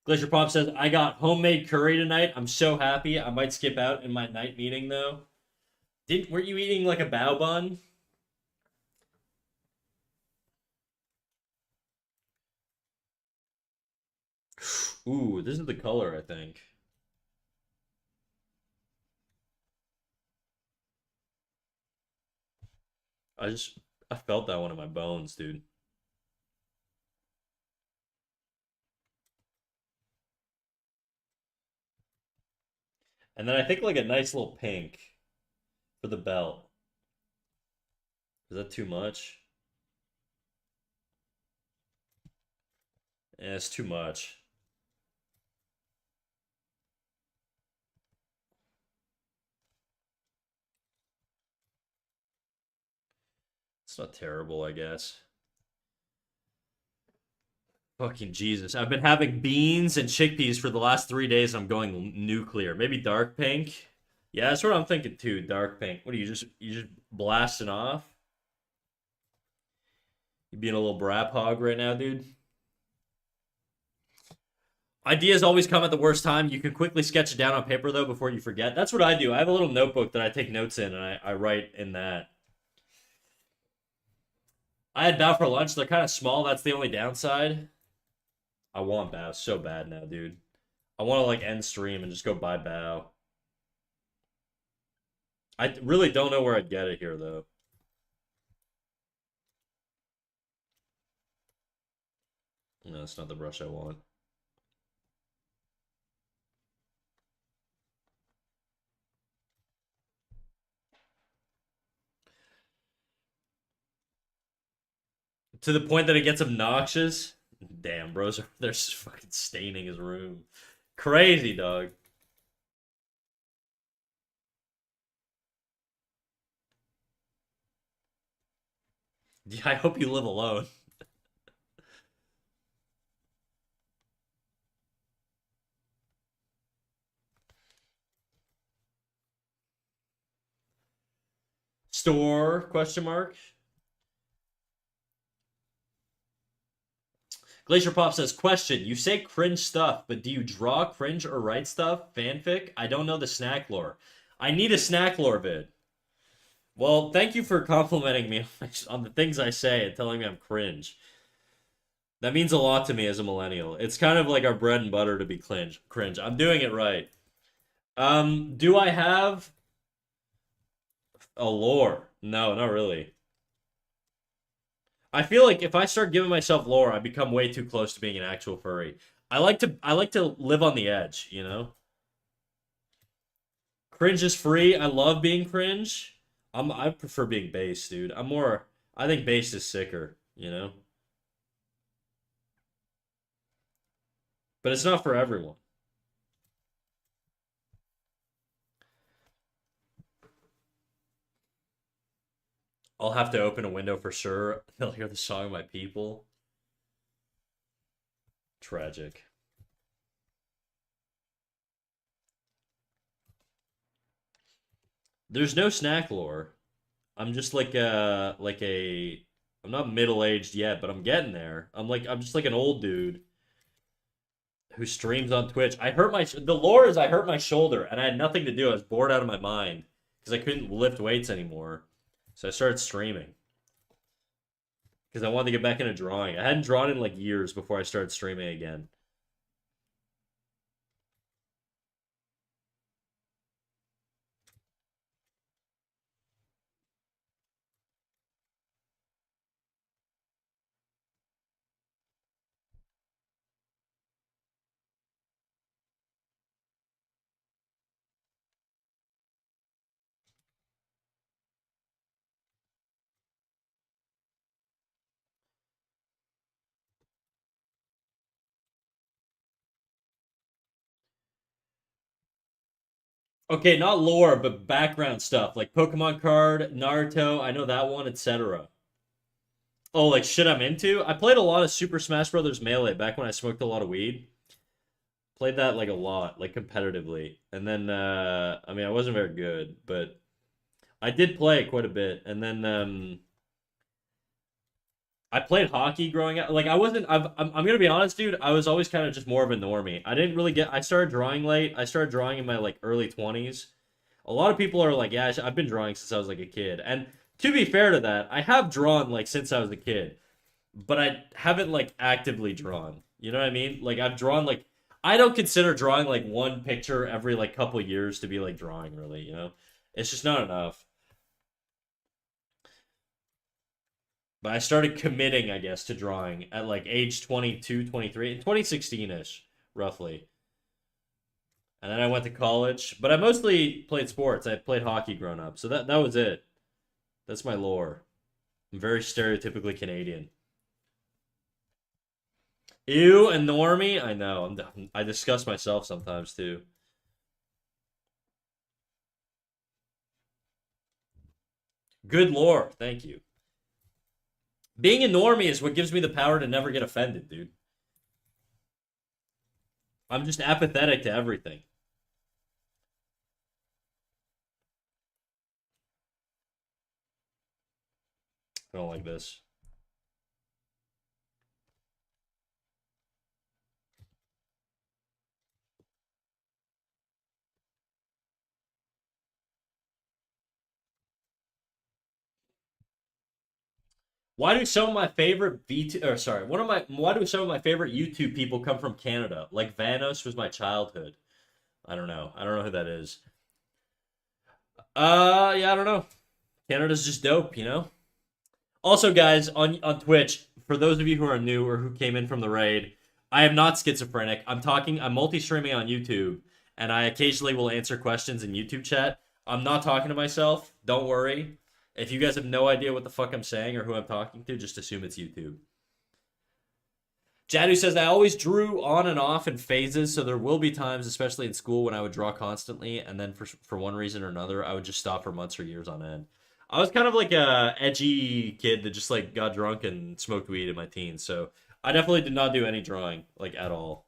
A: Glacier Pop says, I got homemade curry tonight. I'm so happy. I might skip out in my night meeting, though. Weren't you eating like a bao bun? Ooh, this is the color, I think. I felt that one in my bones, dude. And then I think like a nice little pink for the belt. Is that too much? Yeah, it's too much. It's not terrible, I guess. Fucking Jesus. I've been having beans and chickpeas for the last 3 days. I'm going nuclear. Maybe dark pink. Yeah, that's what I'm thinking too. Dark pink. What are you just blasting off? You being a little brap hog right now, dude? Ideas always come at the worst time. You can quickly sketch it down on paper though before you forget. That's what I do. I have a little notebook that I take notes in and I write in that. I had bao for lunch. They're kind of small. That's the only downside. I want bao so bad now, dude. I want to like end stream and just go buy bao. I really don't know where I'd get it here though. No, that's not the brush I want. To the point that it gets obnoxious. Damn, bros, they're just fucking staining his room. Crazy, dog. Yeah, I hope you live alone. Store? Question mark. Glacier Pop says, question, you say cringe stuff, but do you draw cringe or write stuff? Fanfic? I don't know the snack lore. I need a snack lore vid. Well, thank you for complimenting me on the things I say and telling me I'm cringe. That means a lot to me as a millennial. It's kind of like our bread and butter to be cringe. Cringe. I'm doing it right. Do I have a lore? No, not really. I feel like if I start giving myself lore, I become way too close to being an actual furry. I like to live on the edge, you know? Cringe is free. I love being cringe. I prefer being base, dude. I think base is sicker, you know? But it's not for everyone. I'll have to open a window for sure. They'll hear the song of my people. Tragic. There's no snack lore. I'm just like a I'm not middle aged yet, but I'm getting there. I'm just like an old dude who streams on Twitch. The lore is I hurt my shoulder and I had nothing to do. I was bored out of my mind because I couldn't lift weights anymore. So I started streaming because I wanted to get back into drawing. I hadn't drawn in like years before I started streaming again. Okay, not lore, but background stuff like Pokemon card, Naruto, I know that one, etc. Oh, like shit I'm into? I played a lot of Super Smash Bros. Melee back when I smoked a lot of weed. Played that like a lot, like competitively. And then I mean I wasn't very good, but I did play it quite a bit. And then I played hockey growing up. Like I'm gonna be honest, dude. I was always kind of just more of a normie. I didn't really get. I started drawing late. I started drawing in my like early 20s. A lot of people are like, yeah, I've been drawing since I was like a kid. And to be fair to that, I have drawn like since I was a kid, but I haven't like actively drawn. You know what I mean? Like I've drawn like I don't consider drawing like one picture every like couple years to be like drawing really. You know, it's just not enough. But I started committing, I guess, to drawing at like age 22, 23, in 2016-ish, roughly. And then I went to college, but I mostly played sports. I played hockey growing up. So that was it. That's my lore. I'm very stereotypically Canadian. Ew, and normie? I know. I discuss myself sometimes too. Good lore. Thank you. Being a normie is what gives me the power to never get offended, dude. I'm just apathetic to everything. I don't like this. Why do some of my favorite V2 or sorry, one of my why do some of my favorite YouTube people come from Canada? Like Vanos was my childhood. I don't know. I don't know who that is. Yeah, I don't know. Canada's just dope, you know? Also, guys, on Twitch, for those of you who are new or who came in from the raid, I am not schizophrenic. I'm multi-streaming on YouTube, and I occasionally will answer questions in YouTube chat. I'm not talking to myself. Don't worry. If you guys have no idea what the fuck I'm saying or who I'm talking to, just assume it's YouTube. Jadu says, I always drew on and off in phases, so there will be times, especially in school, when I would draw constantly, and then for one reason or another, I would just stop for months or years on end. I was kind of like a edgy kid that just like got drunk and smoked weed in my teens, so I definitely did not do any drawing, like at all.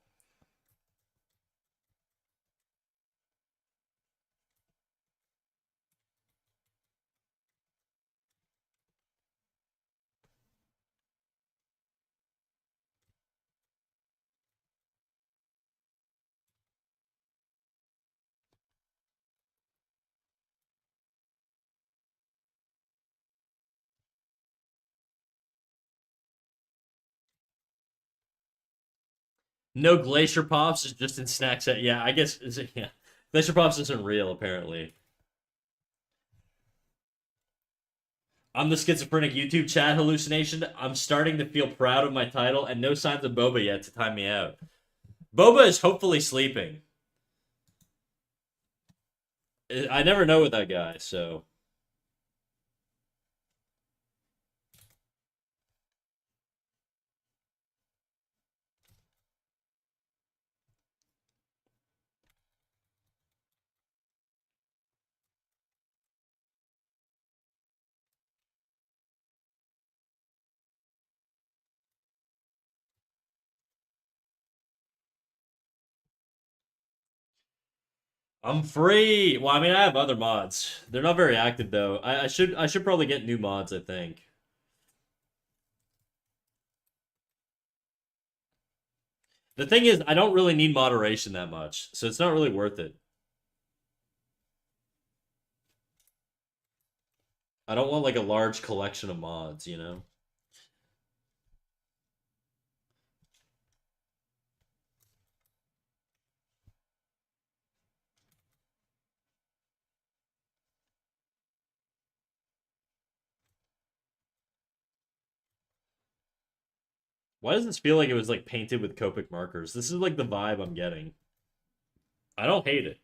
A: No Glacier Pops is just in snack set. Yeah, I guess yeah. Glacier Pops isn't real apparently. I'm the schizophrenic YouTube chat hallucination. I'm starting to feel proud of my title, and no signs of Boba yet to time me out. Boba is hopefully sleeping. I never know with that guy, so I'm free. Well, I mean, I have other mods. They're not very active though. I should probably get new mods. I think the thing is, I don't really need moderation that much, so it's not really worth it. I don't want like a large collection of mods, you know. Why does this feel like it was like painted with Copic markers? This is like the vibe I'm getting. I don't hate it.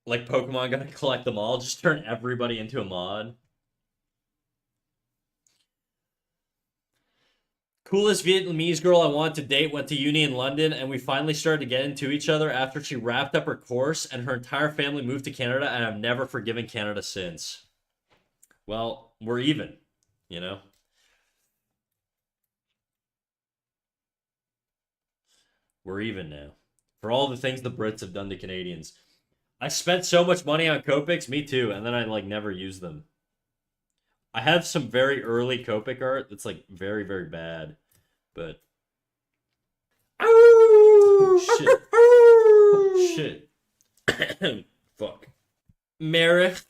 A: Like Pokemon gonna collect them all, just turn everybody into a mod. Coolest Vietnamese girl I wanted to date went to uni in London, and we finally started to get into each other after she wrapped up her course, and her entire family moved to Canada, and I've never forgiven Canada since. Well, we're even, you know? We're even now. For all the things the Brits have done to Canadians. I spent so much money on Copics, me too, and then I like never use them. I have some very early Copic art that's like very, very bad, but. Oh, shit. Oh, shit. Fuck. Merrick.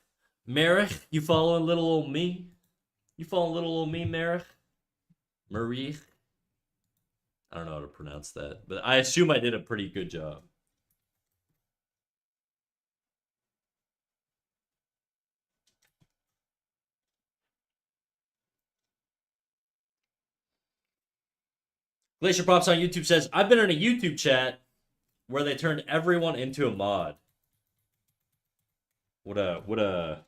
A: Merrick, you following little old me? You following little old me, Merrick? Marie? I don't know how to pronounce that, but I assume I did a pretty good job. Glacier Pops on YouTube says, I've been in a YouTube chat where they turned everyone into a mod. What a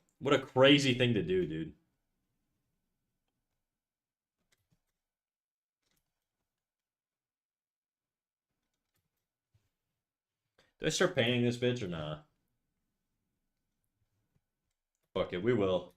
A: crazy thing to do, dude. Do I start painting this bitch or nah? Fuck it, we will.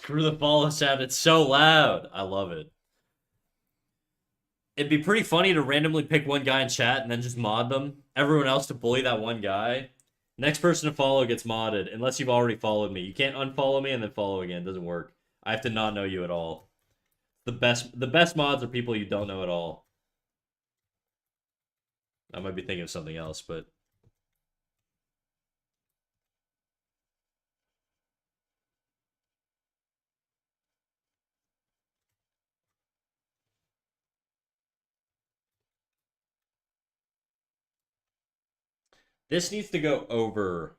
A: Screw the follow sound. It's so loud. I love it. It'd be pretty funny to randomly pick one guy in chat and then just mod them. Everyone else to bully that one guy. Next person to follow gets modded, unless you've already followed me. You can't unfollow me and then follow again. It doesn't work. I have to not know you at all. The best mods are people you don't know at all. I might be thinking of something else, but this needs to go over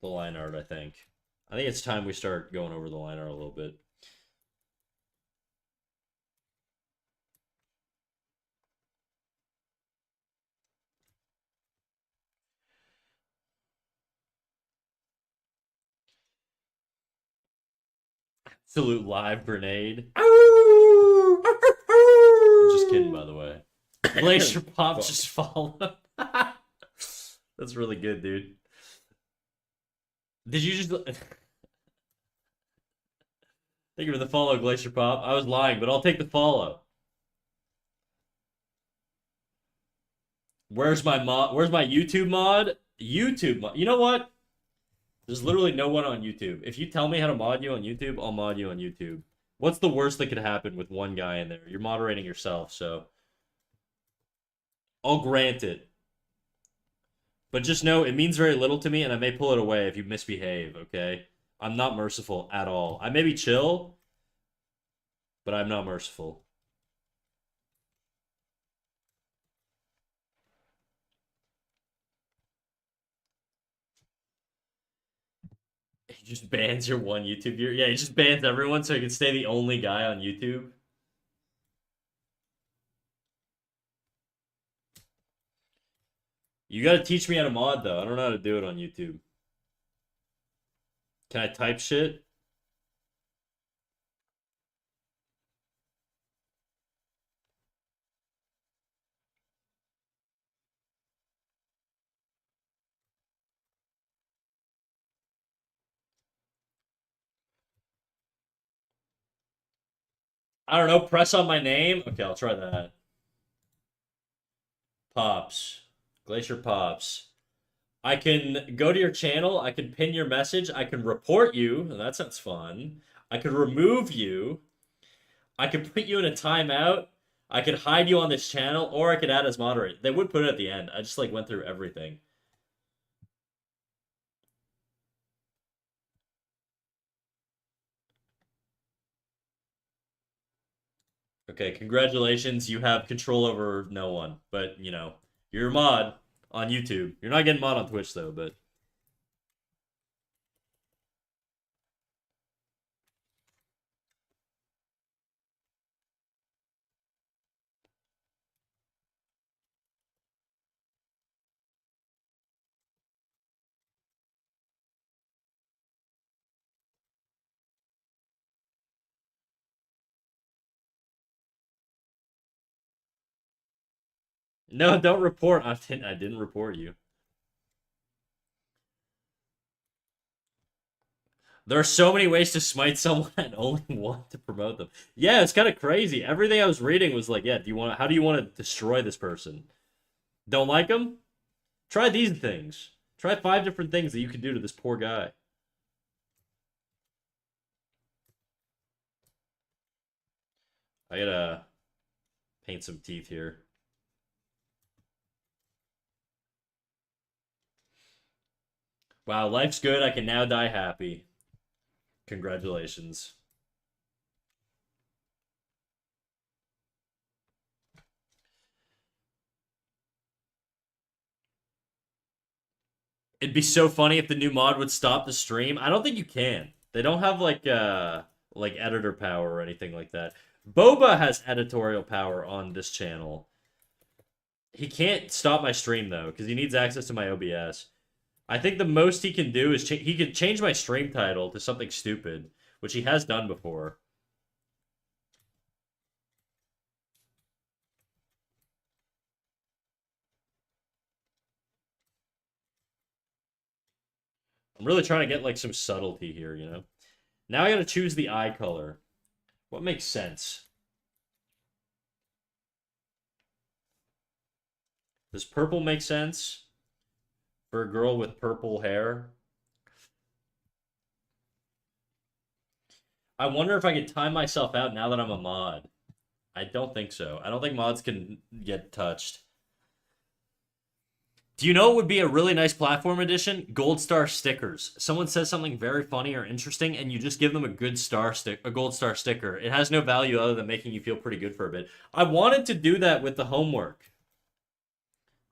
A: the line art, I think. I think it's time we start going over the line art a little bit. Absolute live grenade. Just kidding, by the way. Glacier Pop just followed. That's really good, dude. Did you just... Thank you for the follow, Glacier Pop. I was lying, but I'll take the follow. Where's my mod? Where's my YouTube mod? YouTube mod. You know what? There's literally no one on YouTube. If you tell me how to mod you on YouTube, I'll mod you on YouTube. What's the worst that could happen with one guy in there? You're moderating yourself, so I'll grant it. But just know it means very little to me, and I may pull it away if you misbehave, okay? I'm not merciful at all. I may be chill, but I'm not merciful. He just bans your one YouTube viewer. Yeah, he just bans everyone so he can stay the only guy on YouTube. You gotta teach me how to mod, though. I don't know how to do it on YouTube. Can I type shit? I don't know. Press on my name? Okay, I'll try that. Pops. Glacier Pops. I can go to your channel. I can pin your message. I can report you. That sounds fun. I could remove you. I could put you in a timeout. I could hide you on this channel, or I could add as moderator. They would put it at the end. I just like went through everything. Okay, congratulations. You have control over no one. But, you know, you're a mod on YouTube. You're not getting mod on Twitch, though, but... No, don't report. I didn't report you. There are so many ways to smite someone and only one to promote them. Yeah, it's kind of crazy. Everything I was reading was like, yeah, how do you want to destroy this person? Don't like him? Try these things. Try 5 different things that you could do to this poor guy. I gotta paint some teeth here. Wow, life's good. I can now die happy. Congratulations. It'd be so funny if the new mod would stop the stream. I don't think you can. They don't have like editor power or anything like that. Boba has editorial power on this channel. He can't stop my stream though because he needs access to my OBS. I think the most he can do is he could change my stream title to something stupid, which he has done before. I'm really trying to get like some subtlety here, you know? Now I gotta choose the eye color. What makes sense? Does purple make sense for a girl with purple hair? I wonder if I could time myself out now that I'm a mod. I don't think so. I don't think mods can get touched. Do you know what would be a really nice platform edition? Gold star stickers. Someone says something very funny or interesting, and you just give them a gold star sticker. It has no value other than making you feel pretty good for a bit. I wanted to do that with the homework.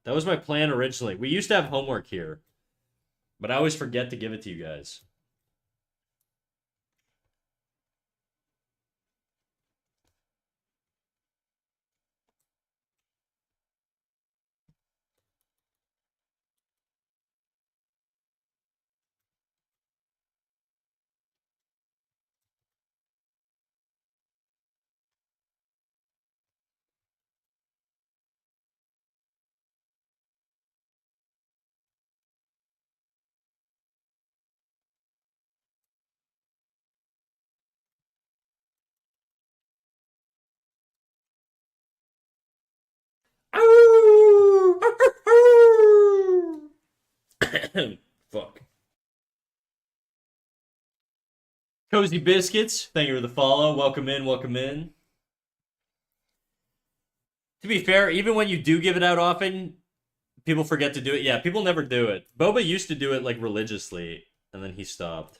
A: That was my plan originally. We used to have homework here, but I always forget to give it to you guys. Fuck. Cozy Biscuits, thank you for the follow. Welcome in, welcome in. To be fair, even when you do give it out often, people forget to do it. Yeah, people never do it. Boba used to do it like religiously, and then he stopped.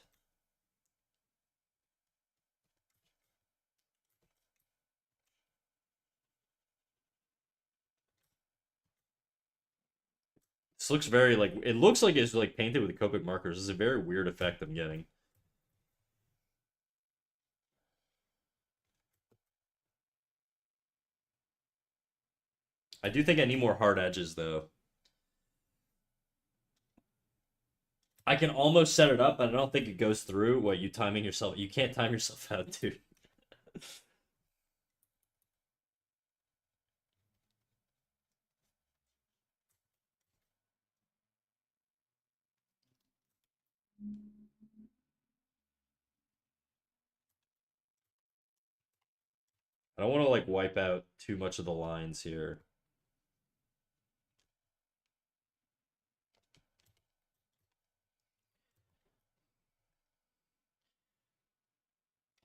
A: This looks very like it looks like it's like painted with Copic markers. This is a very weird effect I'm getting. I do think I need more hard edges though. I can almost set it up, but I don't think it goes through. What, you timing yourself? You can't time yourself out, dude. I don't want to like wipe out too much of the lines here.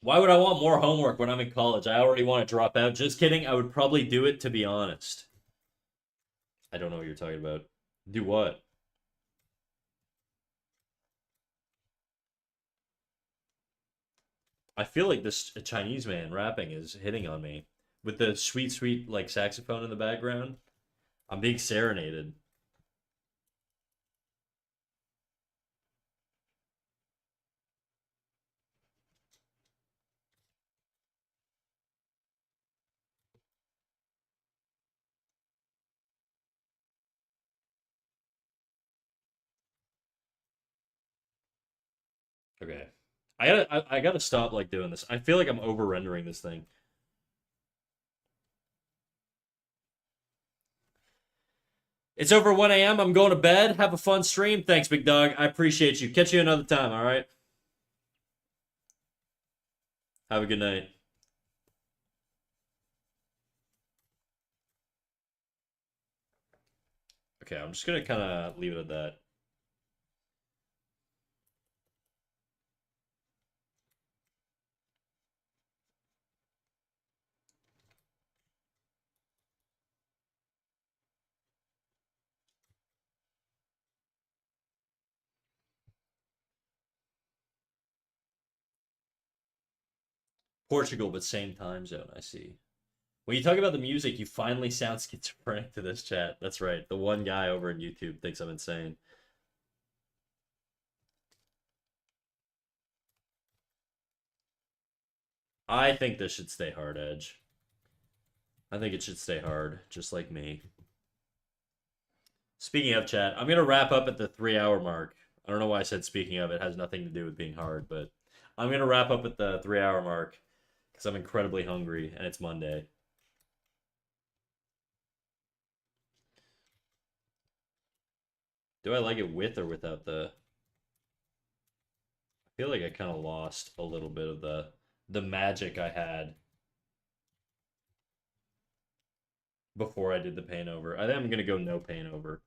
A: Why would I want more homework when I'm in college? I already want to drop out. Just kidding. I would probably do it to be honest. I don't know what you're talking about. Do what? I feel like this Chinese man rapping is hitting on me with the sweet, sweet like saxophone in the background. I'm being serenaded. Okay, I gotta stop like doing this. I feel like I'm over rendering this thing. It's over 1 a.m. I'm going to bed. Have a fun stream. Thanks, big dog. I appreciate you. Catch you another time. All right. Have a good night. Okay, I'm just gonna kind of leave it at that. Portugal, but same time zone. I see. When you talk about the music, you finally sound schizophrenic to this chat. That's right. The one guy over on YouTube thinks I'm insane. I think this should stay hard edge. I think it should stay hard, just like me. Speaking of chat, I'm gonna wrap up at the 3 hour mark. I don't know why I said speaking of. It has nothing to do with being hard, but I'm gonna wrap up at the 3 hour mark because I'm incredibly hungry and it's Monday. Do I like it with or without the? feel like I kind of lost a little bit of the magic I had before I did the paint over. I think I'm gonna go no paint over.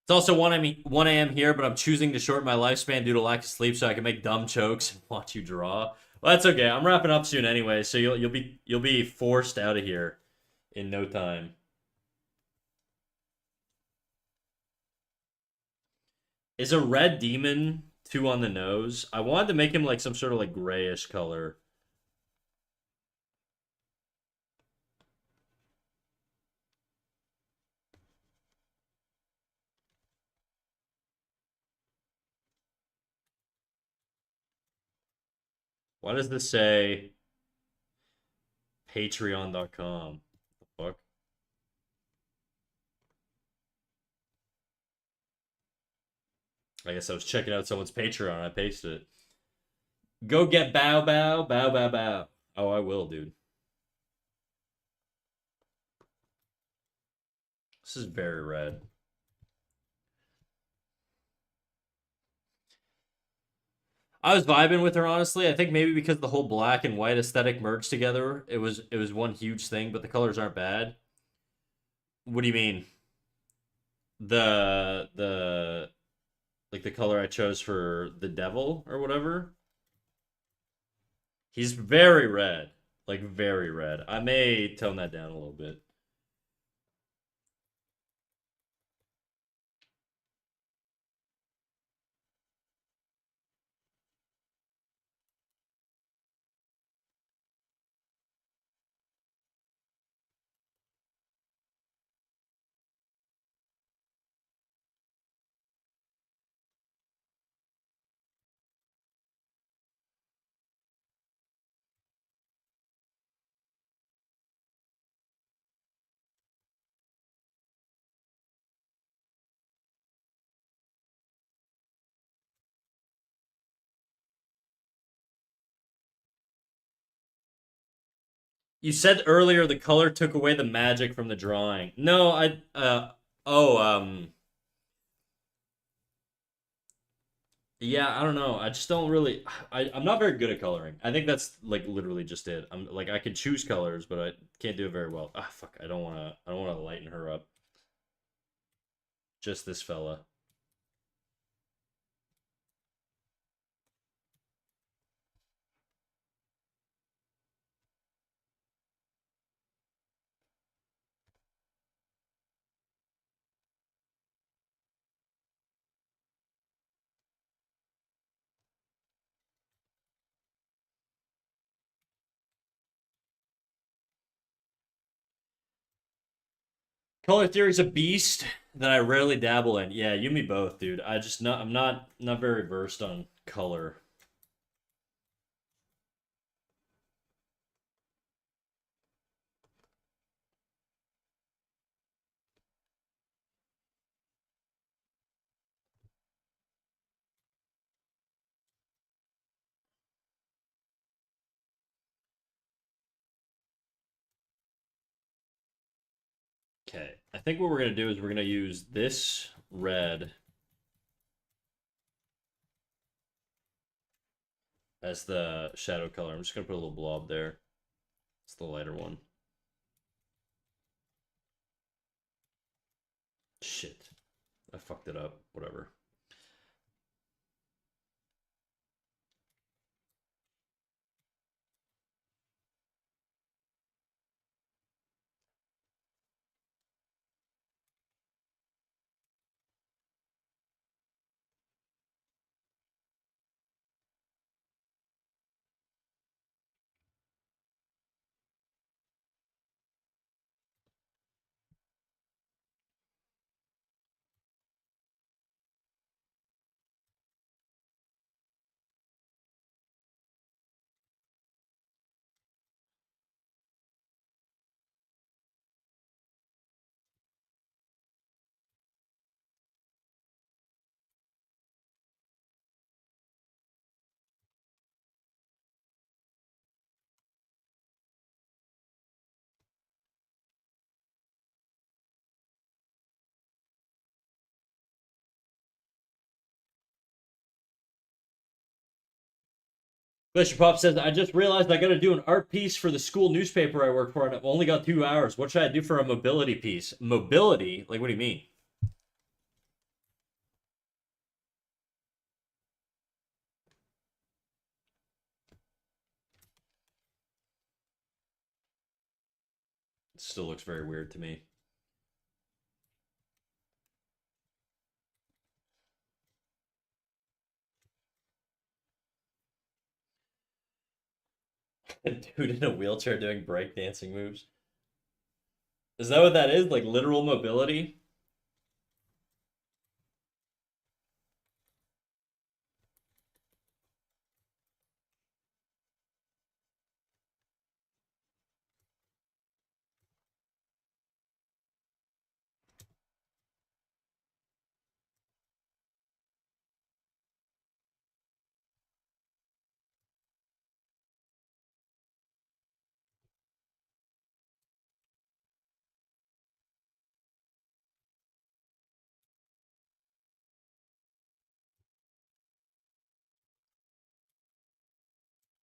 A: It's also 1 a.m. here, but I'm choosing to shorten my lifespan due to lack of sleep so I can make dumb jokes and watch you draw. Well, that's okay. I'm wrapping up soon anyway, so you'll be forced out of here in no time. Is a red demon too on the nose? I wanted to make him like some sort of like grayish color. Why does this say patreon.com? The fuck? I guess I was checking out someone's Patreon. I pasted it. Go get bow bow bow bow bow. Oh, I will, dude. This is very red. I was vibing with her honestly. I think maybe because the whole black and white aesthetic merged together, it was one huge thing. But the colors aren't bad. What do you mean? The like the color I chose for the devil or whatever. He's very red, like very red. I may tone that down a little bit. You said earlier the color took away the magic from the drawing. No, oh yeah, I don't know. I just don't really I'm not very good at coloring. I think that's like literally just it. I'm like I can choose colors, but I can't do it very well. Ah, fuck. I don't want to lighten her up. Just this fella. Color theory's a beast that I rarely dabble in. Yeah, you and me both, dude. I'm not very versed on color. Okay. I think what we're gonna do is we're gonna use this red as the shadow color. I'm just gonna put a little blob there. It's the lighter one. Shit. I fucked it up. Whatever. Glacier Pop says, I just realized I got to do an art piece for the school newspaper I work for, and I've only got 2 hours. What should I do for a mobility piece? Mobility? Like, what do you mean? It still looks very weird to me. A dude in a wheelchair doing breakdancing moves. Is that what that is? Like literal mobility?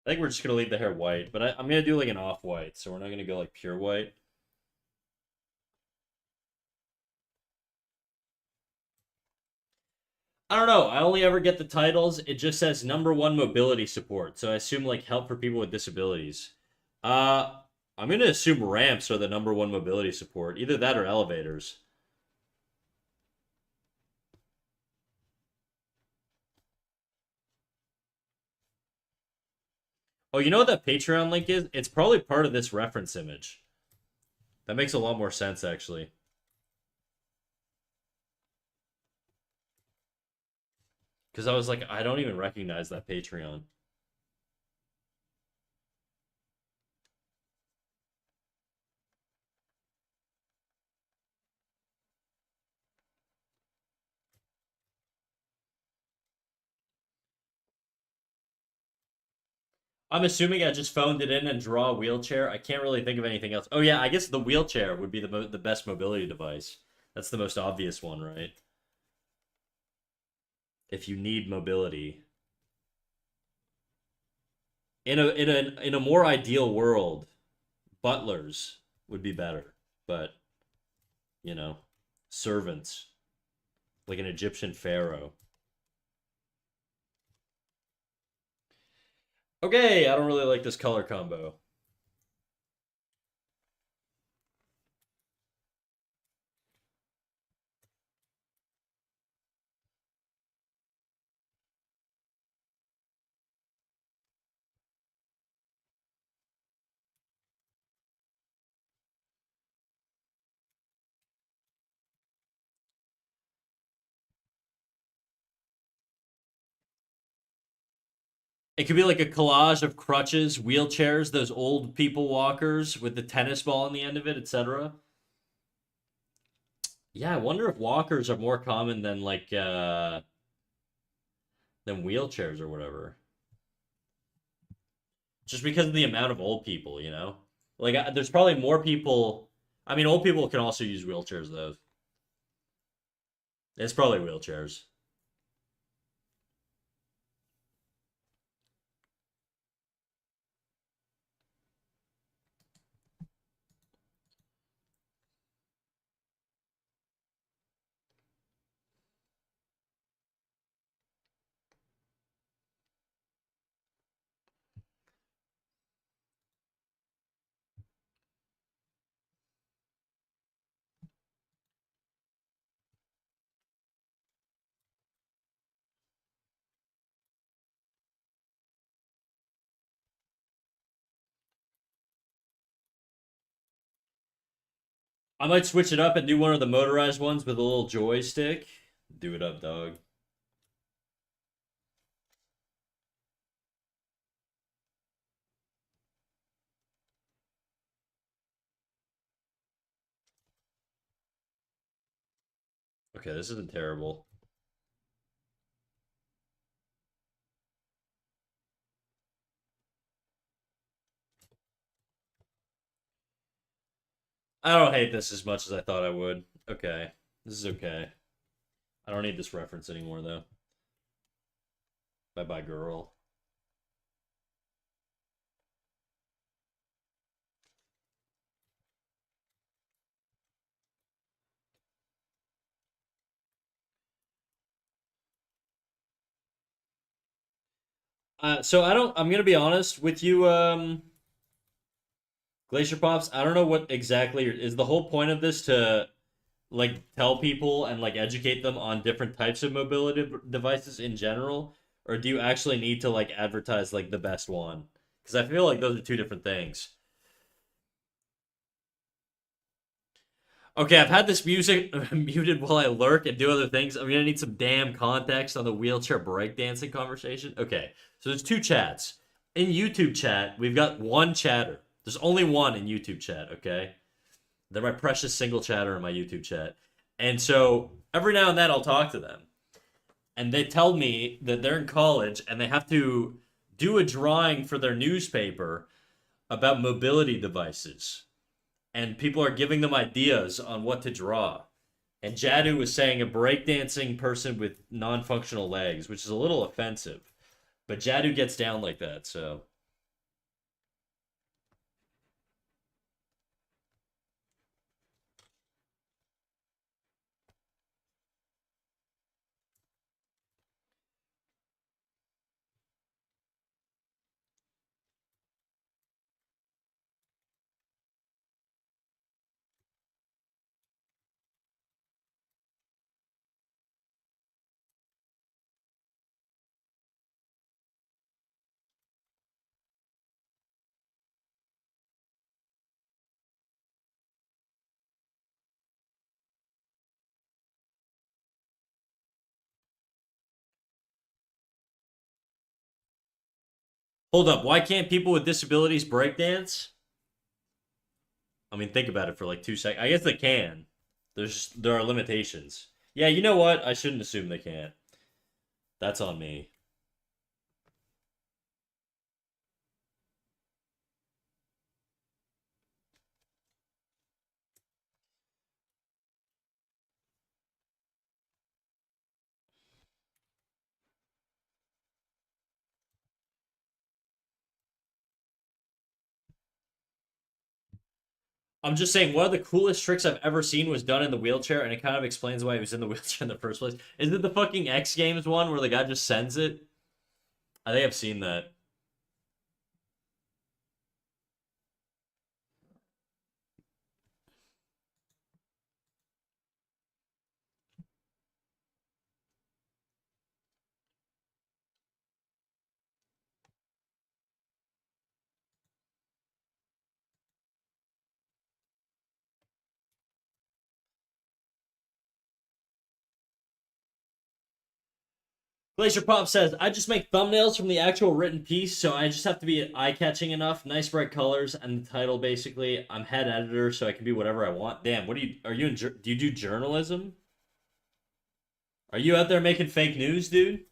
A: I think we're just gonna leave the hair white, but I'm gonna do like an off-white, so we're not gonna go like pure white. I don't know. I only ever get the titles. It just says #1 mobility support, so I assume like help for people with disabilities. Uh, I'm gonna assume ramps are the #1 mobility support. Either that or elevators. Oh, you know what that Patreon link is? It's probably part of this reference image. That makes a lot more sense, actually. Because I was like, I don't even recognize that Patreon. I'm assuming I just phoned it in and draw a wheelchair. I can't really think of anything else. Oh yeah, I guess the wheelchair would be the best mobility device. That's the most obvious one, right? If you need mobility. In a more ideal world, butlers would be better, but you know, servants like an Egyptian pharaoh. Okay, I don't really like this color combo. It could be like a collage of crutches, wheelchairs, those old people walkers with the tennis ball on the end of it, etc. Yeah, I wonder if walkers are more common than like than wheelchairs or whatever. Just because of the amount of old people, you know? Like there's probably more people. I mean, old people can also use wheelchairs though. It's probably wheelchairs. I might switch it up and do one of the motorized ones with a little joystick. Do it up, dog. Okay, this isn't terrible. I don't hate this as much as I thought I would. Okay, this is okay. I don't need this reference anymore, though. Bye bye, girl. So I don't. I'm gonna be honest with you, Glacier Pops. I don't know what exactly is the whole point of this to like tell people and like educate them on different types of mobility devices in general, or do you actually need to like advertise like the best one? Because I feel like those are two different things. Okay, I've had this music muted while I lurk and do other things. I'm gonna need some damn context on the wheelchair breakdancing conversation. Okay, so there's two chats. In YouTube chat, we've got one chatter. There's only one in YouTube chat, okay? They're my precious single chatter in my YouTube chat. And so every now and then I'll talk to them. And they tell me that they're in college and they have to do a drawing for their newspaper about mobility devices. And people are giving them ideas on what to draw. And Jadu was saying a breakdancing person with non functional legs, which is a little offensive. But Jadu gets down like that, so. Hold up, why can't people with disabilities breakdance? I mean, think about it for like 2 seconds. I guess they can. There are limitations. Yeah, you know what? I shouldn't assume they can't. That's on me. I'm just saying, one of the coolest tricks I've ever seen was done in the wheelchair, and it kind of explains why he was in the wheelchair in the first place. Is it the fucking X Games one where the guy just sends it? I think I've seen that. Glacier Pop says, I just make thumbnails from the actual written piece, so I just have to be eye catching enough, nice bright colors, and the title basically. I'm head editor, so I can be whatever I want. Damn, what do you, are you in, do you do journalism? Are you out there making fake news, dude?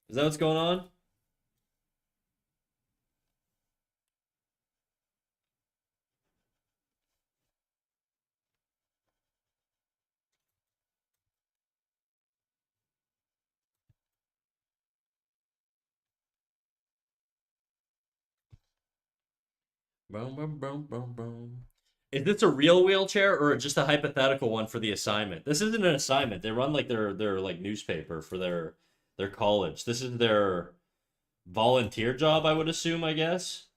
A: Is that what's going on? Boom, boom, boom, boom, boom. Is this a real wheelchair or just a hypothetical one for the assignment? This isn't an assignment. They run like their like newspaper for their college. This is their volunteer job, I would assume, I guess.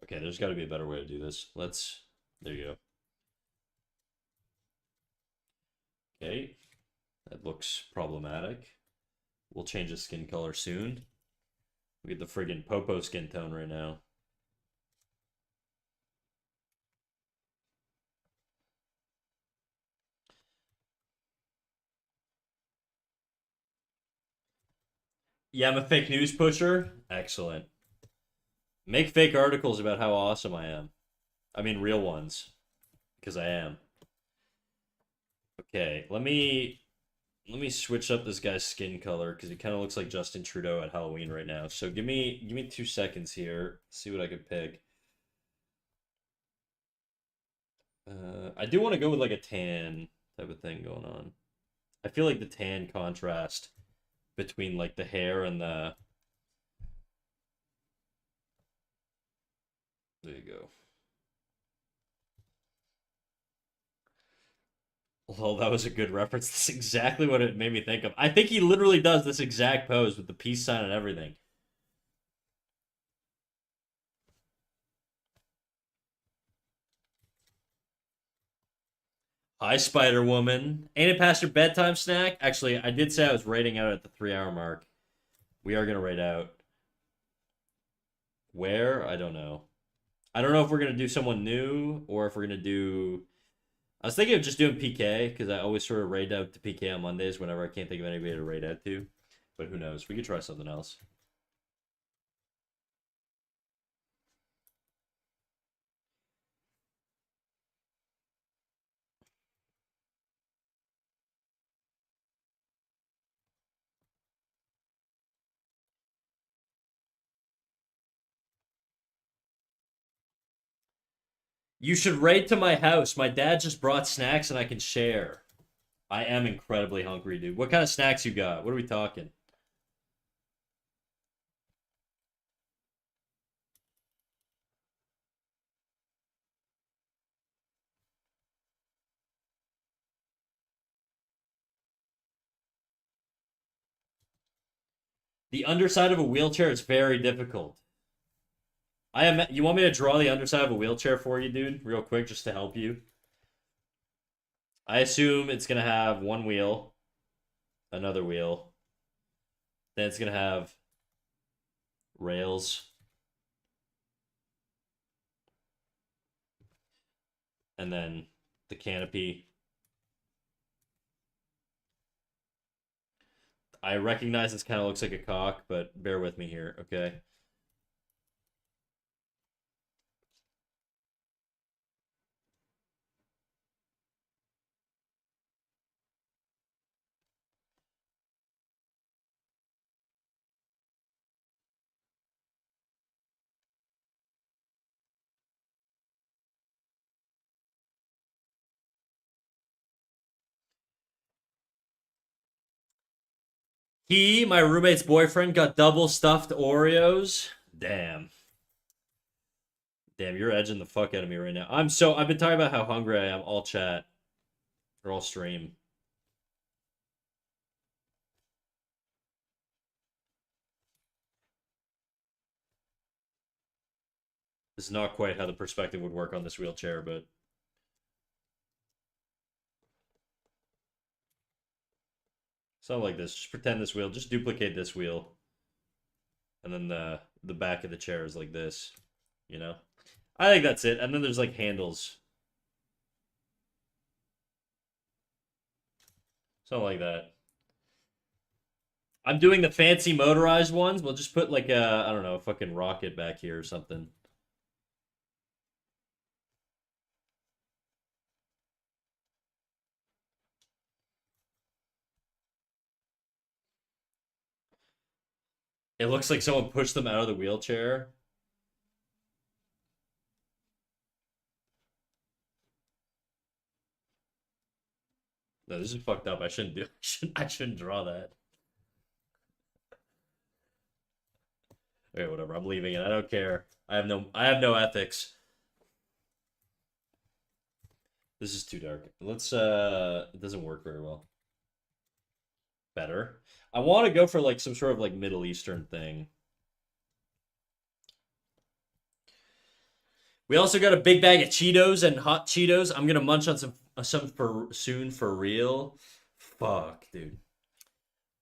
A: Okay, there's got to be a better way to do this. Let's. There you go. Okay, that looks problematic. We'll change the skin color soon. We get the friggin' popo skin tone right now. Yeah, I'm a fake news pusher. Excellent. Make fake articles about how awesome I am. I mean, real ones, because I am. Okay, let me switch up this guy's skin color because he kind of looks like Justin Trudeau at Halloween right now. So give me 2 seconds here. See what I could pick. I do want to go with like a tan type of thing going on. I feel like the tan contrast between like the hair and the There you go. Well, that was a good reference. That's exactly what it made me think of. I think he literally does this exact pose with the peace sign and everything. Hi, Spider Woman. Ain't it past your bedtime snack? Actually, I did say I was rating out at the 3 hour mark. We are gonna rate out. Where? I don't know. I don't know if we're gonna do someone new or if we're gonna do. I was thinking of just doing PK because I always sort of raid out to PK on Mondays whenever I can't think of anybody to raid out to. But who knows? We could try something else. You should raid to my house. My dad just brought snacks and I can share. I am incredibly hungry, dude. What kind of snacks you got? What are we talking? The underside of a wheelchair is very difficult. I am. You want me to draw the underside of a wheelchair for you, dude, real quick, just to help you? I assume it's gonna have one wheel, another wheel. Then it's gonna have rails, and then the canopy. I recognize this kind of looks like a cock, but bear with me here, okay? My roommate's boyfriend, got double stuffed Oreos. Damn. Damn, you're edging the fuck out of me right now. I've been talking about how hungry I am all chat or all stream. This is not quite how the perspective would work on this wheelchair, but something like this. Just pretend this wheel, just duplicate this wheel. And then the back of the chair is like this, you know? I think that's it. And then there's like handles. Something like that. I'm doing the fancy motorized ones. We'll just put like a, I don't know, a fucking rocket back here or something. It looks like someone pushed them out of the wheelchair. No, this is fucked up. I shouldn't do. I shouldn't draw that. Okay, whatever. I'm leaving it. I don't care. I have no ethics. This is too dark. Let's it doesn't work very well. Better. I want to go for like some sort of like Middle Eastern thing. We also got a big bag of Cheetos and hot Cheetos. I'm gonna munch on some for soon for real. Fuck, dude.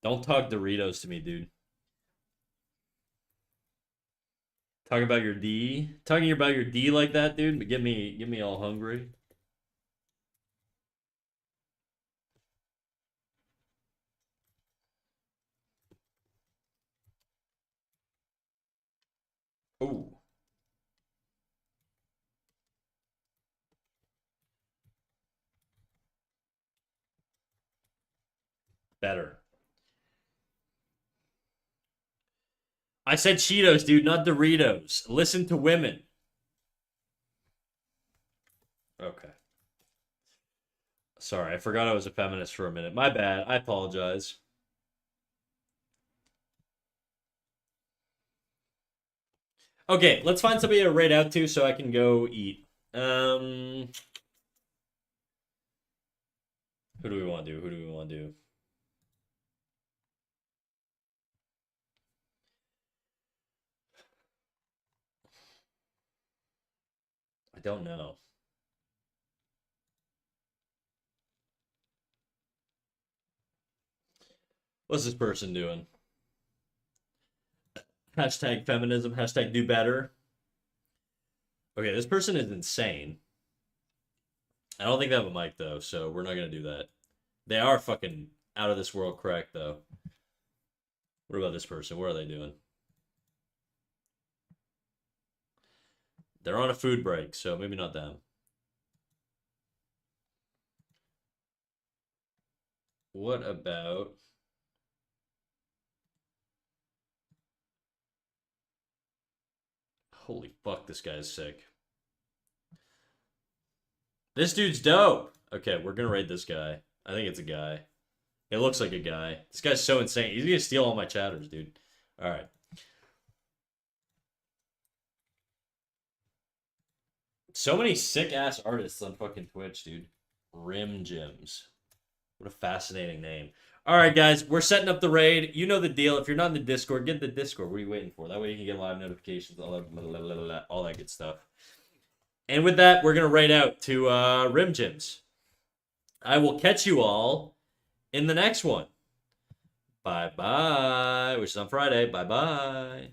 A: Don't talk Doritos to me, dude. Talking about your D like that, dude. Get me all hungry. Ooh, better. I said Cheetos, dude, not Doritos. Listen to women. Okay. Sorry, I forgot I was a feminist for a minute. My bad. I apologize. Okay, let's find somebody to raid out to so I can go eat. Who do we want to do? Who do we want to do? I don't know. What's this person doing? Hashtag feminism, hashtag do better. Okay, this person is insane. I don't think they have a mic though, so we're not gonna do that. They are fucking out of this world correct though. What about this person? What are they doing? They're on a food break, so maybe not them. What about... Holy fuck, this guy's sick. This dude's dope. Okay, we're gonna raid this guy. I think it's a guy. It looks like a guy. This guy's so insane. He's gonna steal all my chatters, dude. Alright. So many sick-ass artists on fucking Twitch, dude. Rim Gyms. What a fascinating name. Alright, guys. We're setting up the raid. You know the deal. If you're not in the Discord, get the Discord. What are you waiting for? That way you can get live notifications, all that, blah, blah, blah, blah, all that good stuff. And with that, we're going to raid out to Rim Gyms. I will catch you all in the next one. Bye-bye. Which is on Friday. Bye-bye.